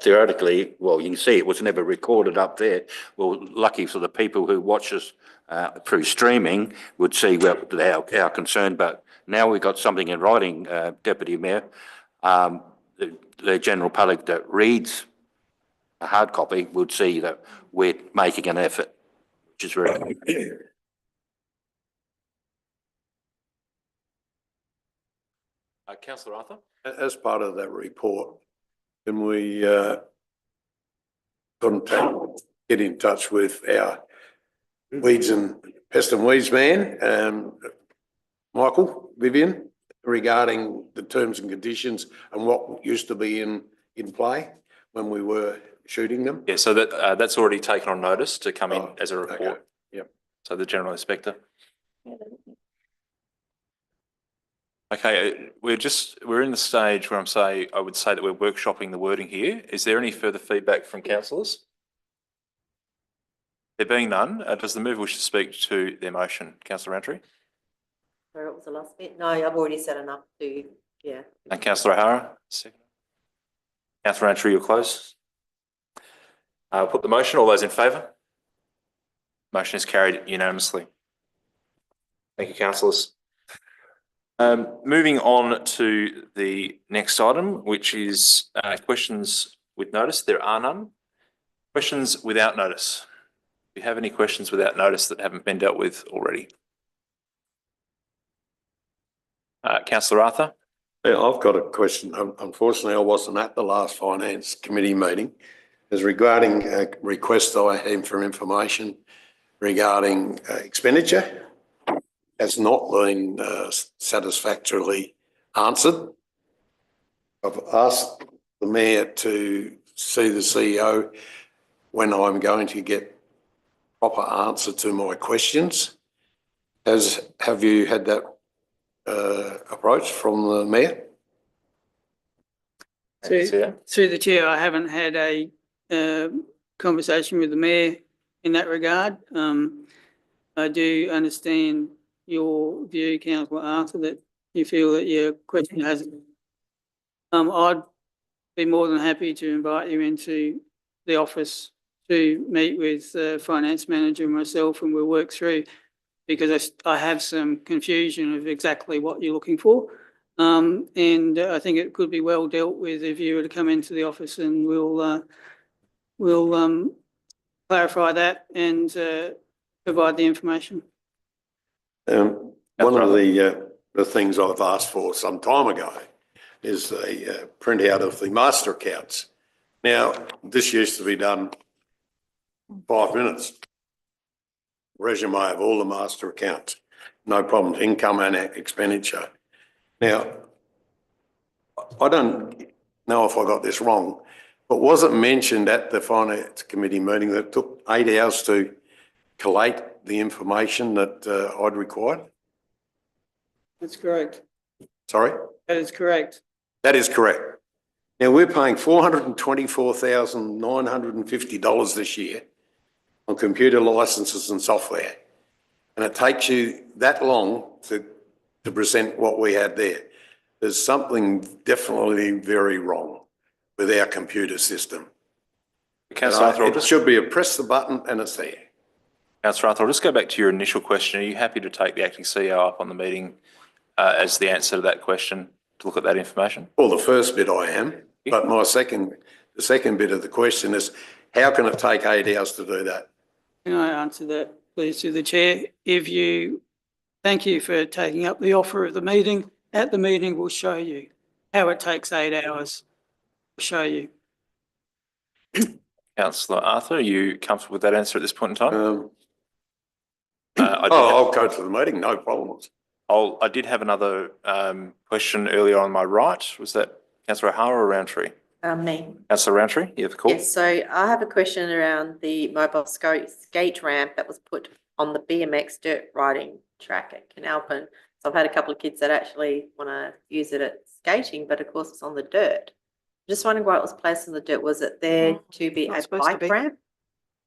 theoretically, well, you can see it was never recorded up there. Well, lucky for the people who watch us through streaming would see our concern, but now we've got something in writing, Deputy Mayor. The general public that reads a hard copy would see that we're making an effort, which is very good.
Councillor Arthur?
As part of that report, can we get in touch with our pest and weeds man, Michael, Vivian, regarding the terms and conditions and what used to be in play when we were shooting them?
Yeah, so that's already taken on notice to come in
Oh,
as a
okay.
report.
Yep.
So the General Inspector. Okay, we're in the stage where I would say that we're workshopping the wording here. Is there any further feedback from councillors? There being none, does the mover wish to speak to their motion? Councillor Roundtree?
Sorry, what was the last bit? No, I've already said enough to, yeah.
And Councillor O'Hara? Second. Councillor Roundtree, you're close. I'll put the motion. All those in favour? Motion is carried unanimously. Thank you, councillors. Moving on to the next item, which is questions with notice. There are none. Questions without notice. Do you have any questions without notice that haven't been dealt with already? Councillor Arthur?
Yeah, I've got a question. Unfortunately, I wasn't at the last Finance Committee meeting. It's regarding a request I had for information regarding expenditure. Has not been satisfactorily answered. I've asked the Mayor to see the CEO when I'm going to get proper answer to my questions. Have you had that approach from the Mayor?
Through the chair, I haven't had a conversation with the Mayor in that regard. I do understand your view, Councillor Arthur, that you feel that your question hasn't. I'd be more than happy to invite you into the office to meet with the finance manager and myself, and we'll work through, because I have some confusion of exactly what you're looking for. And I think it could be well dealt with if you were to come into the office, and we'll clarify that and provide the information.
One of the things I've asked for some time ago is a printout of the master accounts. Now, this used to be done 5 minutes. Resume of all the master accounts, no problems, income and expenditure. Now, I don't know if I got this wrong, but was it mentioned at the Finance Committee meeting that it took 8 hours to collate the information that I'd required?
That's correct.
Sorry?
That is correct.
That is correct. Now, we're paying $424,950 this year on computer licenses and software. And it takes you that long to present what we had there. There's something definitely very wrong with our computer system.
Councillor Arthur,
it should be a press the button and it's there.
Councillor Arthur, I'll just go back to your initial question. Are you happy to take the acting CEO up on the meeting as the answer to that question, to look at that information?
Well, the first bit I am, but the second bit of the question is, how can it take 8 hours to do that?
Can I answer that, please, to the chair? Thank you for taking up the offer of the meeting. At the meeting, we'll show you how it takes 8 hours. We'll show you.
Councillor Arthur, are you comfortable with that answer at this point in time?
I'll go to the meeting, no problems.
I did have another question earlier on my right. Was that Councillor O'Hara or Roundtree?
Me.
Councillor Roundtree, you have the call.
Yes, so I have a question around the mobile skate ramp that was put on the BMX dirt riding track at Canalpin. So I've had a couple of kids that actually want to use it at skating, but of course it's on the dirt. Just wondering why it was placed on the dirt. Was it there to be a bike ramp,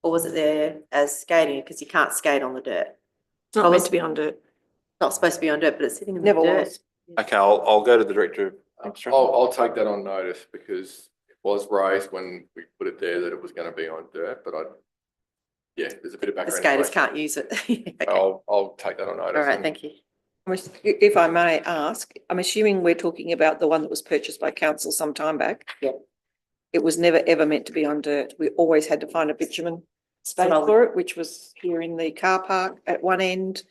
or was it there as skating? Because you can't skate on the dirt.
It's not meant to be on dirt.
Not supposed to be on dirt, but it's sitting in the
Never
dirt.
was.
Okay, I'll go to the Director.
I'll take that on notice, because it was raised when we put it there that it was going to be on dirt, but there's a bit of
The
background.
skaters can't use it. Okay.
I'll take that on notice.
All right, thank you.
If I may ask, I'm assuming we're talking about the one that was purchased by council some time back.
Yeah.
It was never, ever meant to be on dirt. We always had to find a bitumen space for it, which was here in the car park at one end,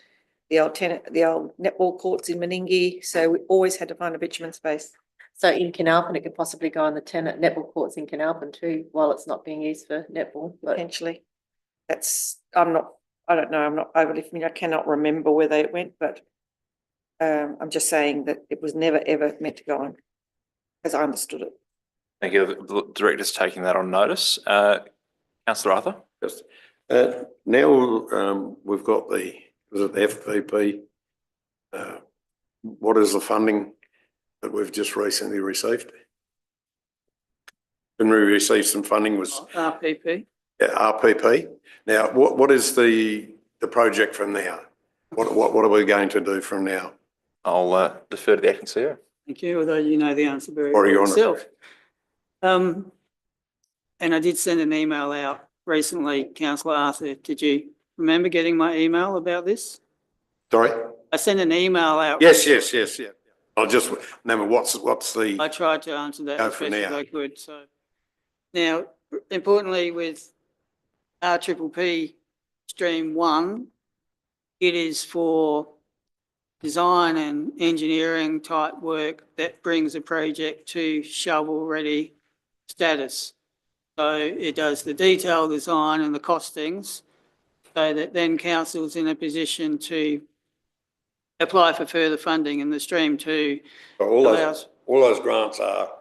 the old netball courts in Meningie. So we always had to find a bitumen space.
So in Canalpin, it could possibly go on the tenant netball courts in Canalpin too, while it's not being used for netball.
Potentially. I don't know, I'm not overly familiar. I cannot remember where they went, but I'm just saying that it was never, ever meant to go on, as I understood it.
Thank you. The director's taking that on notice. Councillor Arthur?
Yes. Now, we've got the FPP. What is the funding that we've just recently received? When we received some funding was
RPP.
RPP. Now, what is the project from now? What are we going to do from now?
I'll defer to the acting CEO.
Thank you, although you know the answer very
Or
well
you're on it.
yourself. And I did send an email out recently, Councillor Arthur. Did you remember getting my email about this?
Sorry?
I sent an email out.
Yes. I just remember what's the,
I tried to answer that
Go
as
for
best as
now.
I could. So now, importantly, with RPP Stream 1, it is for design and engineering type work that brings a project to shovel-ready status. So it does the detailed design and the costings, so that then council's in a position to apply for further funding in the Stream 2.
all those grants are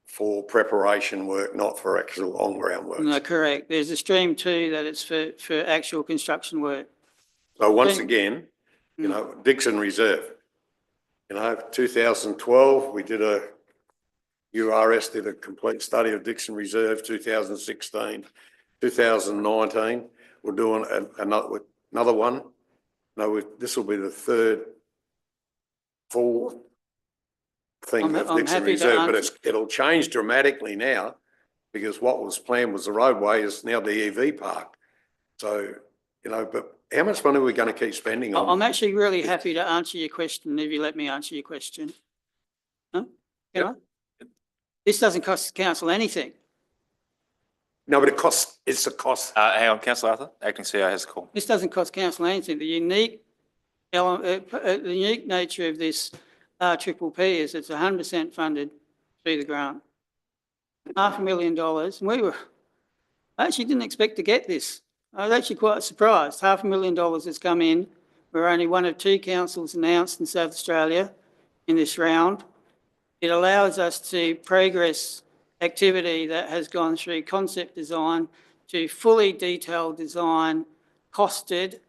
for preparation work, not for actual on-ground work.
No, correct. There's a Stream 2 that it's for actual construction work.
So once again, Dixon Reserve, 2012, we did URS did a complete study of Dixon Reserve, 2016, 2019, we're doing another one. No, this will be the third full thing of
I'm
Dixon
happy to
Reserve, but
answer.
it'll change dramatically now because what was planned was the roadway is now the EV park. So, but how much money are we going to keep spending on?
I'm actually really happy to answer your question if you let me answer your question. No? Can I? This doesn't cost council anything.
No, but it's a cost.
Hang on, Councillor Arthur. Acting CEO has a call.
This doesn't cost council anything. The unique nature of this RPP is it's 100% funded through the grant. $500,000. I actually didn't expect to get this. I was actually quite surprised. $500,000 has come in. We're only one of 2 councils announced in South Australia in this round. It allows us to progress activity that has gone through concept design to fully detailed design, costed,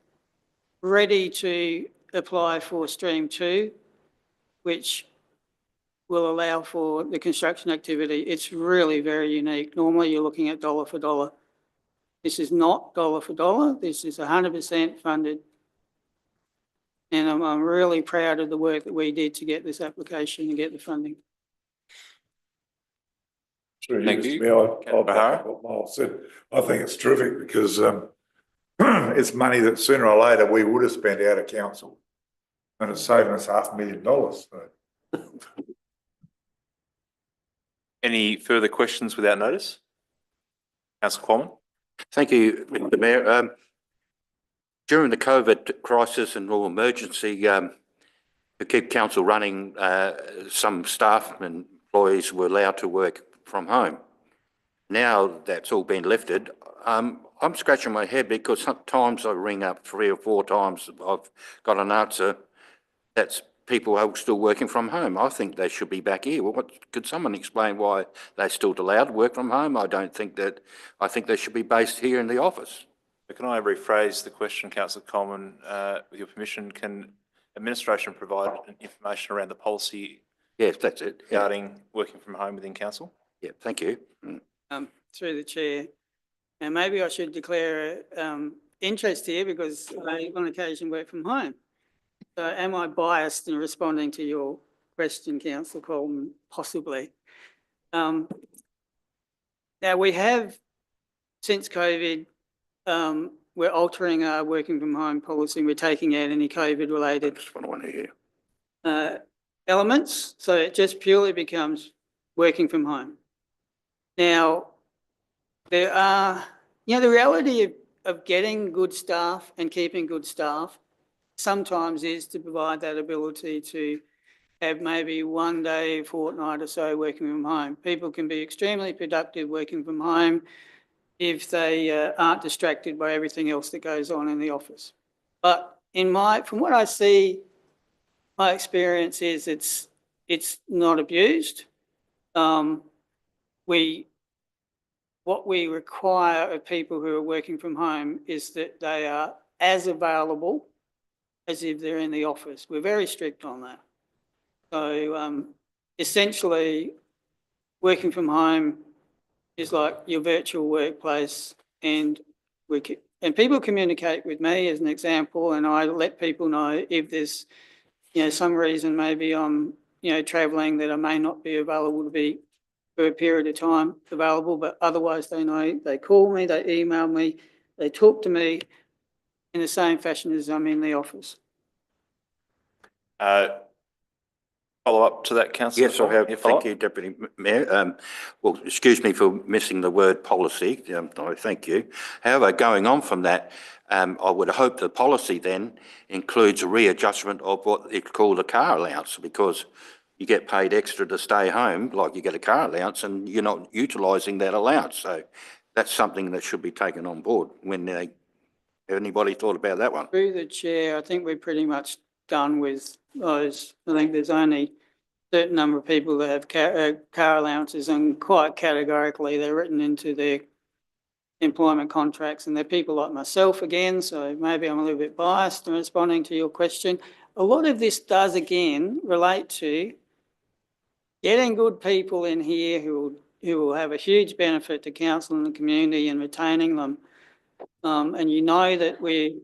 ready to apply for Stream 2, which will allow for the construction activity. It's really very unique. Normally you're looking at dollar for dollar. This is not dollar for dollar. This is 100% funded. And I'm really proud of the work that we did to get this application and get the funding.
Thank you.
I'll back up what Miles said. I think it's terrific because it's money that sooner or later we would have spent out of council, and it's saving us $500,000. So.
Any further questions without notice? Councillor Quammen?
Thank you, Mr Mayor. During the COVID crisis and law emergency, to keep council running, some staff and employees were allowed to work from home. Now that's all been lifted. I'm scratching my head because sometimes I ring up 3 or 4 times. I've got an answer that's people are still working from home. I think they should be back here. Well, could someone explain why they're still allowed to work from home? I think they should be based here in the office.
Can I rephrase the question, Councillor Coleman? With your permission, can administration provide information around the policy?
Yes, that's it.
Regarding working from home within council?
Yeah, thank you.
Through the chair. And maybe I should declare interest here because I on occasion work from home. So am I biased in responding to your question, Councillor Coleman? Possibly. Now we have, since COVID, we're altering our working from home policy. We're taking out any COVID related elements. So it just purely becomes working from home. Now, there are, the reality of getting good staff and keeping good staff sometimes is to provide that ability to have maybe 1 day, fortnight or so working from home. People can be extremely productive working from home if they aren't distracted by everything else that goes on in the office. But from what I see my experience is it's not abused. What we require of people who are working from home is that they are as available as if they're in the office. We're very strict on that. So essentially, working from home is like your virtual workplace, and people communicate with me as an example, and I let people know if there's, some reason maybe I'm, travelling that I may not be available to be for a period of time available, but otherwise they know, they call me, they email me, they talk to me in the same fashion as I'm in the office.
Follow up to that, councillor?
Yes, I have. Thank you, Deputy Mayor. Well, excuse me for missing the word policy. I thank you. However, going on from that, I would hope the policy then includes a readjustment of what it's called a car allowance, because you get paid extra to stay home, like you get a car allowance, and you're not utilising that allowance. So that's something that should be taken on board. Anybody thought about that one?
Through the chair, I think we're pretty much done with those. I think there's only a certain number of people that have car allowances, and quite categorically they're written into their employment contracts, and they're people like myself again, so maybe I'm a little bit biased in responding to your question. A lot of this does again relate to getting good people in here who will have a huge benefit to council and the community, and retaining them. And that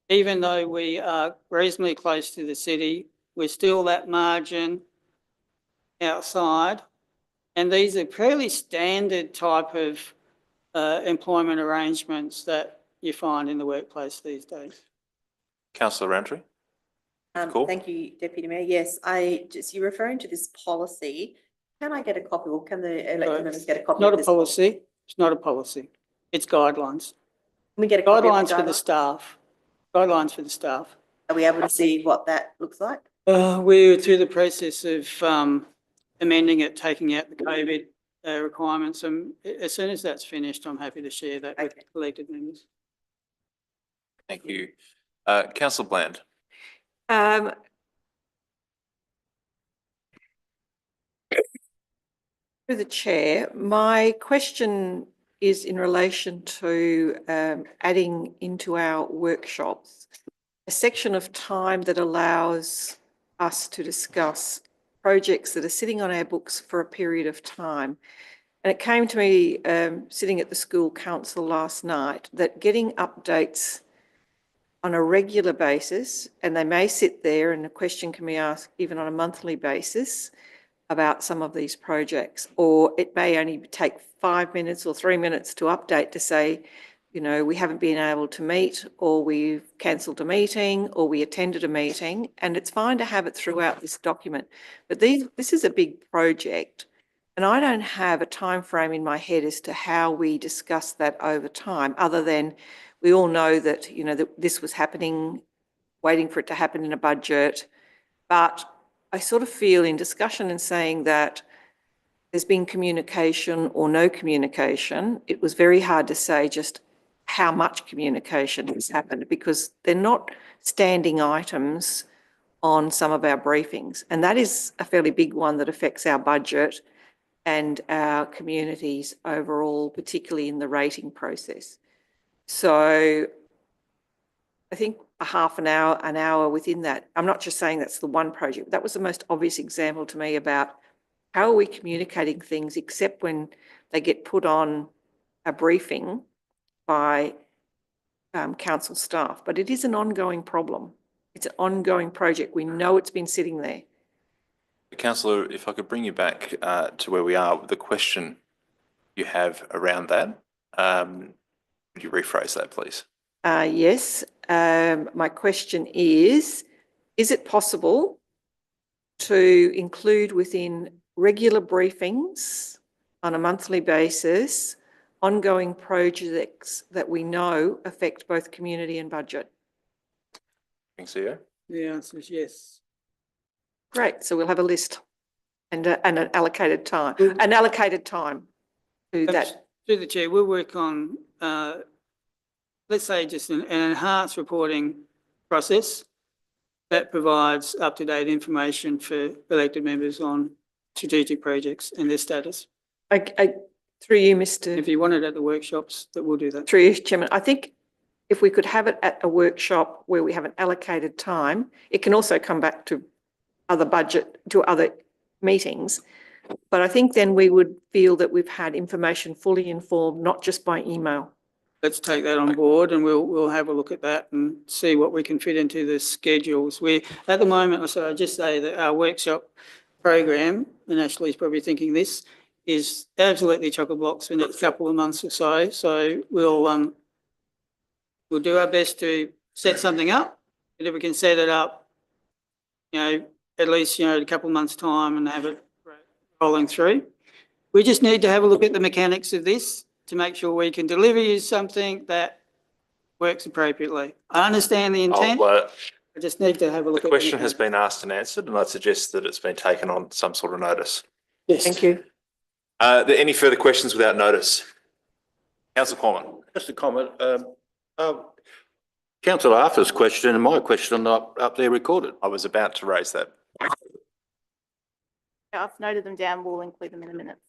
even though we are reasonably close to the city, we're still that margin outside. And these are fairly standard type of employment arrangements that you find in the workplace these days.
Councillor Roundtree? Cool.
Thank you, Deputy Mayor. Yes, you're referring to this policy. Can I get a copy, or can the elected members get a copy
Not
of
a
this?
policy. It's not a policy. It's guidelines.
Can we get a copy of
Guidelines for the staff. Guidelines for the staff.
Are we able to see what that looks like?
We're through the process of amending it, taking out the COVID requirements, and as soon as that's finished, I'm happy to share that with elected members.
Thank you. Councillor Bland?
Through the chair, my question is in relation to adding into our workshops a section of time that allows us to discuss projects that are sitting on our books for a period of time. And it came to me sitting at the school council last night that getting updates on a regular basis, and they may sit there and a question can be asked even on a monthly basis about some of these projects, or it may only take 5 minutes or 3 minutes to update to say, we haven't been able to meet, or we've cancelled a meeting, or we attended a meeting, and it's fine to have it throughout this document. But this is a big project, and I don't have a time frame in my head as to how we discuss that over time, other than we all know that, that this was happening, waiting for it to happen in a budget. But I sort of feel in discussion and saying that there's been communication or no communication, it was very hard to say just how much communication has happened, because they're not standing items on some of our briefings. And that is a fairly big one that affects our budget and our communities overall, particularly in the rating process. So I think a half an hour within that, I'm not just saying that's the one project, that was the most obvious example to me about how are we communicating things, except when they get put on a briefing by council staff. But it is an ongoing problem. It's an ongoing project. We know it's been sitting there.
Councillor, if I could bring you back to where we are, the question you have around that, would you rephrase that, please?
Yes. My question is it possible to include within regular briefings on a monthly basis ongoing projects that we know affect both community and budget?
CEO?
The answer is yes.
Great. So we'll have a list and an allocated time. An allocated time to that.
Through the chair, we'll work on, let's say, just an enhanced reporting process that provides up-to-date information for elected members on strategic projects and their status.
Through you, Mr.
If you want it at the workshops, that we'll do that.
Through you, Chairman, I think if we could have it at a workshop where we have an allocated time, it can also come back to other meetings. But I think then we would feel that we've had information fully informed, not just by email.
Let's take that on board and we'll have a look at that and see what we can fit into the schedules. At the moment, so I just say that our workshop program, and Ashley's probably thinking this, is absolutely chock-a-block for the next couple of months or so. So we'll do our best to set something up. And if we can set it up, at least, a couple of months' time and have it rolling through. We just need to have a look at the mechanics of this to make sure we can deliver you something that works appropriately. I understand the intent. I just need to have a look at
The question has been asked and answered, and I suggest that it's been taken on some sort of notice.
Yes.
Thank you.
Are there any further questions without notice? Councillor Cormann.
Just a comment. Councillor Arthur's question and my question are up there recorded.
I was about to raise that.
I've noted them down. We'll include them in the minutes.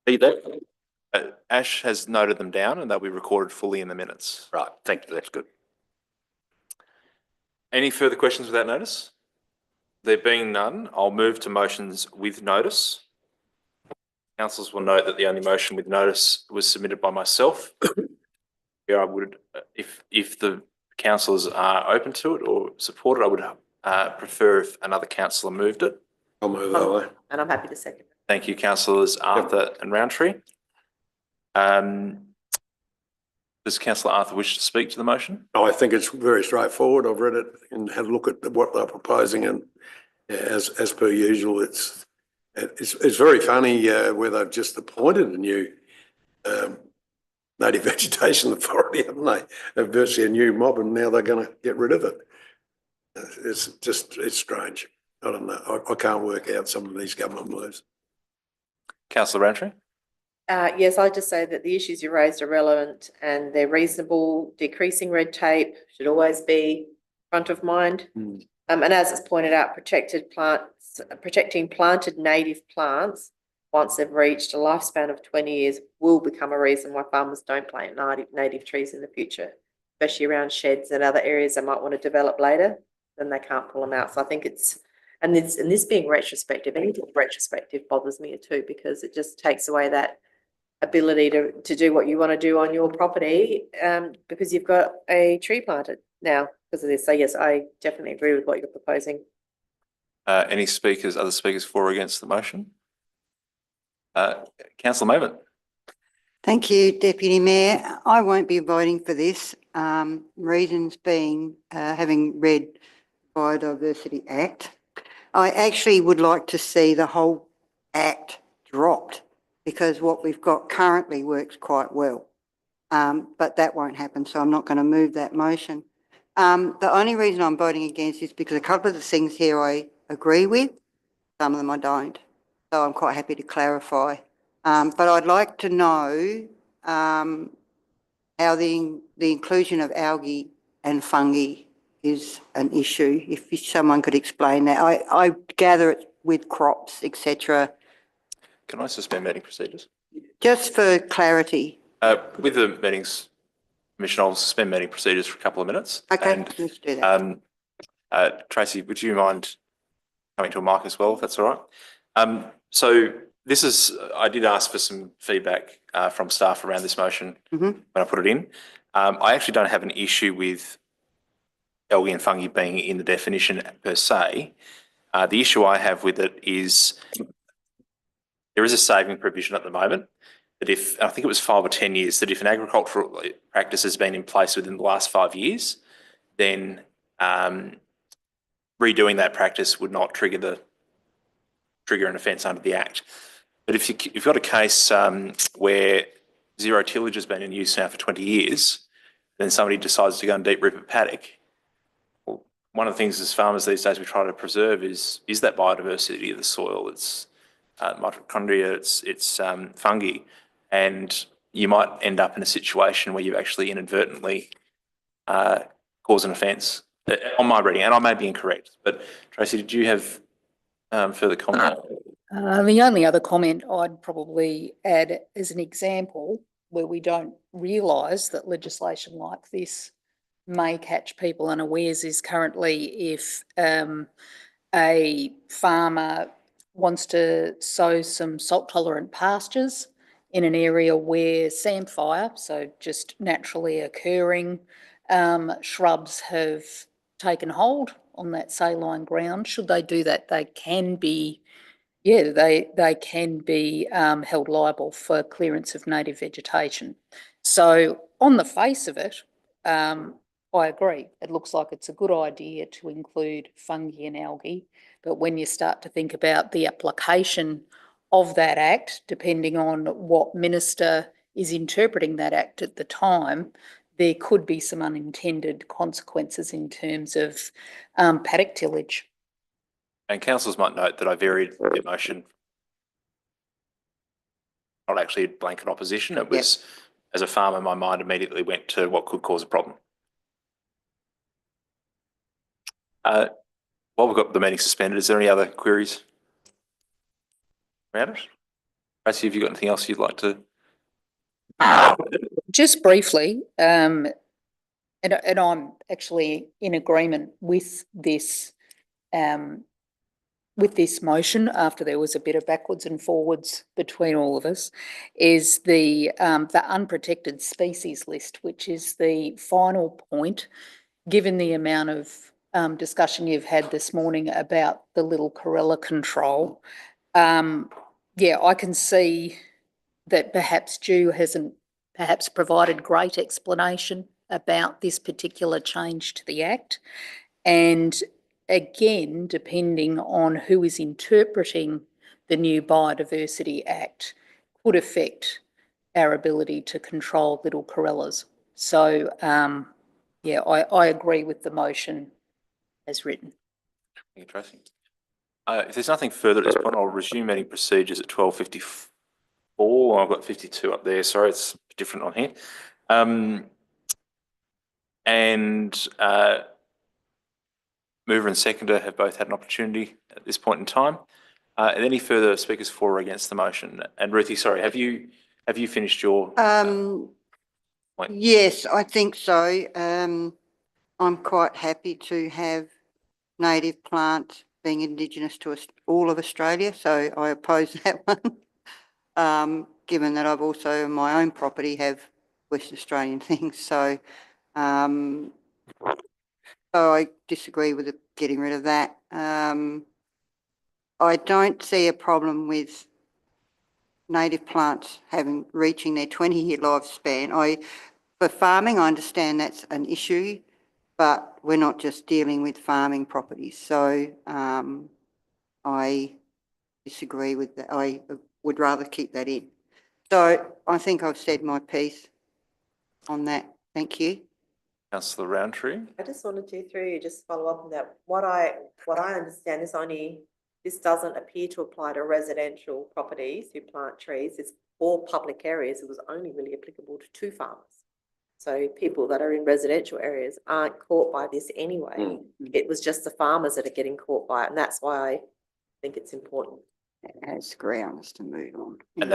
See that?
Ash has noted them down and they'll be recorded fully in the minutes.
Right, thank you, that's good.
Any further questions without notice? There being none, I'll move to motions with notice. Councillors will note that the only motion with notice was submitted by myself. I would, if the councillors are open to it or support it, I would prefer if another councillor moved it.
I'll move that way.
And I'm happy to second.
Thank you, councillors Arthur and Roundtree. Does councillor Arthur wish to speak to the motion?
I think it's very straightforward. I've read it and had a look at what they're proposing, and as per usual, it's very funny where they've just appointed a new native vegetation authority, haven't they? They're virtually a new mob, and now they're going to get rid of it. It's strange. I don't know. I can't work out some of these government moves.
Councillor Roundtree?
Yes, I just say that the issues you raised are relevant and they're reasonable. Decreasing red tape should always be front of mind. And as it's pointed out, protecting planted native plants once they've reached a lifespan of 20 years will become a reason why farmers don't plant native trees in the future, especially around sheds and other areas they might want to develop later, then they can't pull them out. So I think and this being retrospective, anything retrospective bothers me too, because it just takes away that ability to do what you want to do on your property, because you've got a tree planted now because of this. So yes, I definitely agree with what you're proposing.
Any other speakers for or against the motion? Councillor Maven.
Thank you, Deputy Mayor. I won't be voting for this. Reasons being, having read Biodiversity Act, I actually would like to see the whole act dropped, because what we've got currently works quite well. But that won't happen, so I'm not going to move that motion. The only reason I'm voting against is because a couple of the things here I agree with, some of them I don't. So I'm quite happy to clarify. But I'd like to know how the inclusion of algae and fungi is an issue. If someone could explain that. I gather it with crops, etc.
Can I suspend meeting procedures?
Just for clarity.
With the meetings, Commissioner, I'll suspend meeting procedures for a couple of minutes.
Okay,
And,
let's do that.
Tracy, would you mind coming to a mic as well, if that's all right? So this is, I did ask for some feedback from staff around this motion when I put it in. I actually don't have an issue with algae and fungi being in the definition per se. The issue I have with it is there is a saving provision at the moment that if, I think it was 5 or 10 years, that if an agricultural practice has been in place within the last 5 years, then redoing that practice would not trigger an offence under the Act. But if you've got a case where zero tillage has been in use now for 20 years, then somebody decides to go and deep rip a paddock. Well, one of the things as farmers these days we try to preserve is that biodiversity of the soil. It's mitochondria, it's fungi, and you might end up in a situation where you actually inadvertently cause an offence on my reading, and I may be incorrect, but Tracy, did you have further comment?
The only other comment I'd probably add as an example where we don't realise that legislation like this may catch people unawares is currently if a farmer wants to sow some salt tolerant pastures in an area where samphire, so just naturally occurring shrubs have taken hold on that saline ground. Should they do that, they can be held liable for clearance of native vegetation. So on the face of it, I agree. It looks like it's a good idea to include fungi and algae, but when you start to think about the application of that act, depending on what minister is interpreting that act at the time, there could be some unintended consequences in terms of paddock tillage.
And councillors might note that I varied the motion. Not actually a blanket opposition. It was, as a farmer, my mind immediately went to what could cause a problem. While we've got the meeting suspended, is there any other queries around it? Tracy, have you got anything else you'd like to?
Just briefly, and I'm actually in agreement with this motion after there was a bit of backwards and forwards between all of us, is the unprotected species list, which is the final point, given the amount of discussion you've had this morning about the Little Corella control. I can see that perhaps Ju hasn't provided great explanation about this particular change to the Act. And again, depending on who is interpreting the new Biodiversity Act, could affect our ability to control little corellas. So, I agree with the motion as written.
Thank you, Tracy. If there's nothing further at this point, I'll resume meeting procedures at 12:54. I've got 52 up there. Sorry, it's different on here. Mover and seconder have both had an opportunity at this point in time. Are there any further speakers for or against the motion? And Ruthie, sorry, have you finished your point?
Yes, I think so. I'm quite happy to have native plants being Indigenous to all of Australia, so I oppose that one. Given that I've also on my own property have West Australian things, so I disagree with getting rid of that. I don't see a problem with native plants reaching their 20-year lifespan. For farming, I understand that's an issue, but we're not just dealing with farming properties. So I disagree with that. I would rather keep that in. So I think I've said my piece on that. Thank you.
Councillor Roundtree.
I just wanted to, through you, just follow up on that. What I understand is this doesn't appear to apply to residential properties who plant trees. It's for public areas. It was only really applicable to 2 farmers. So people that are in residential areas aren't caught by this anyway. It was just the farmers that are getting caught by it, and that's why I think it's important.
As grounds to move on.
And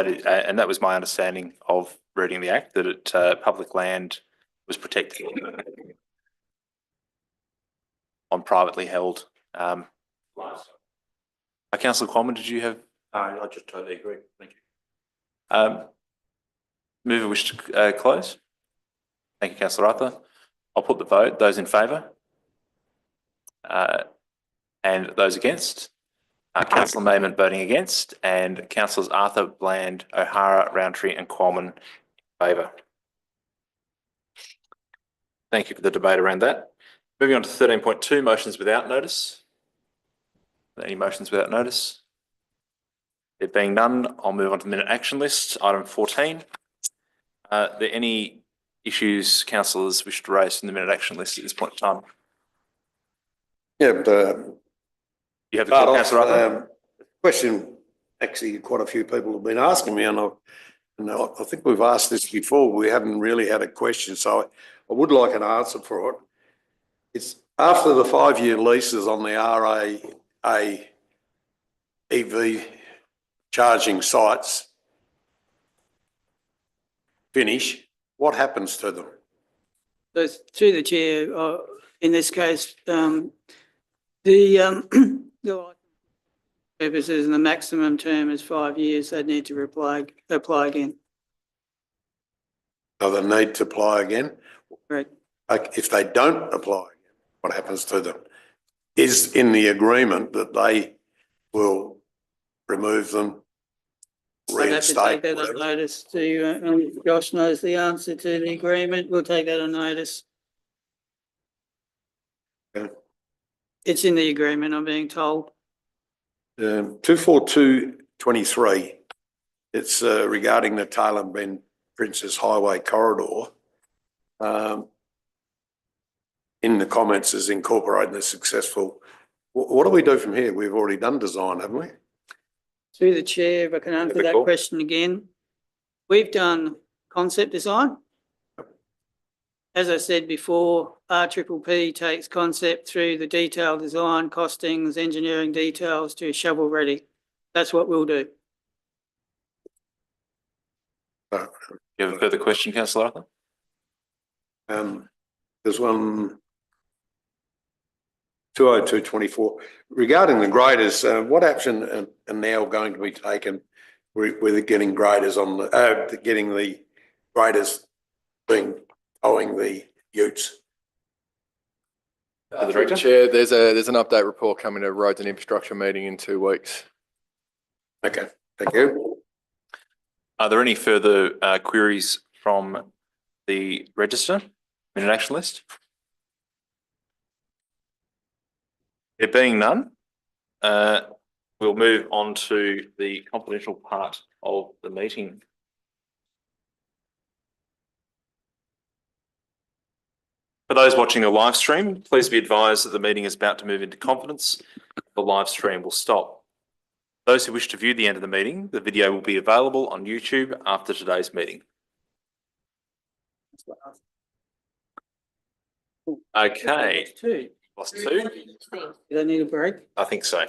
that was my understanding of reading the Act, that public land was protected on privately held lands. Councillor Quammen, did you have?
I just totally agree. Thank you.
Mover wish to close? Thank you, Councillor Arthur. I'll put the vote. Those in favour? And those against? Councillor Mayman voting against, and Councillors Arthur, Bland, O'Hara, Roundtree and Quammen in favour. Thank you for the debate around that. Moving on to 13.2, motions without notice. Any motions without notice? There being none, I'll move on to the minute action list. Item 14. Are there any issues councillors wish to raise from the minute action list at this point in time?
Yeah, but
You have the floor, Councillor Arthur.
question actually quite a few people have been asking me, and I think we've asked this before. We haven't really had a question, so I would like an answer for it. It's after the 5-year leases on the RAA EV charging sites finish, what happens to them?
So through the chair, in this case, the the purposes and the maximum term is 5 years. They need to apply again.
Do they need to apply again?
Correct.
Like, if they don't apply, what happens to them? Is in the agreement that they will remove them,
I'd have to
reinstate,
take that on
whatever?
notice to, Josh knows the answer to the agreement. We'll take that on notice.
Yeah.
It's in the agreement, I'm being told.
24223, it's regarding the Tailem Bend Princess Highway corridor. In the comments is incorporating the successful. What do we do from here? We've already done design, haven't we?
Through the chair, if I can answer that
Difficult.
question again. We've done concept design. As I said before, RPPP takes concept through the detailed design, costings, engineering details to shovel ready. That's what we'll do.
You have a further question, councillor Arthur?
There's one 20224 regarding the graders. What action are now going to be taken with getting graders on the getting the graders towing the utes?
The Director?
Chair, there's an update report coming to Roads and Infrastructure meeting in 2 weeks.
Okay, thank you.
Are there any further queries from the register, minute action list? There being none, we'll move on to the confidential part of the meeting. For those watching the live stream, please be advised that the meeting is about to move into confidence. The live stream will stop. Those who wish to view the end of the meeting, the video will be available on YouTube after today's meeting. Okay,
Two.
lost two.
Do they need a break?
I think so.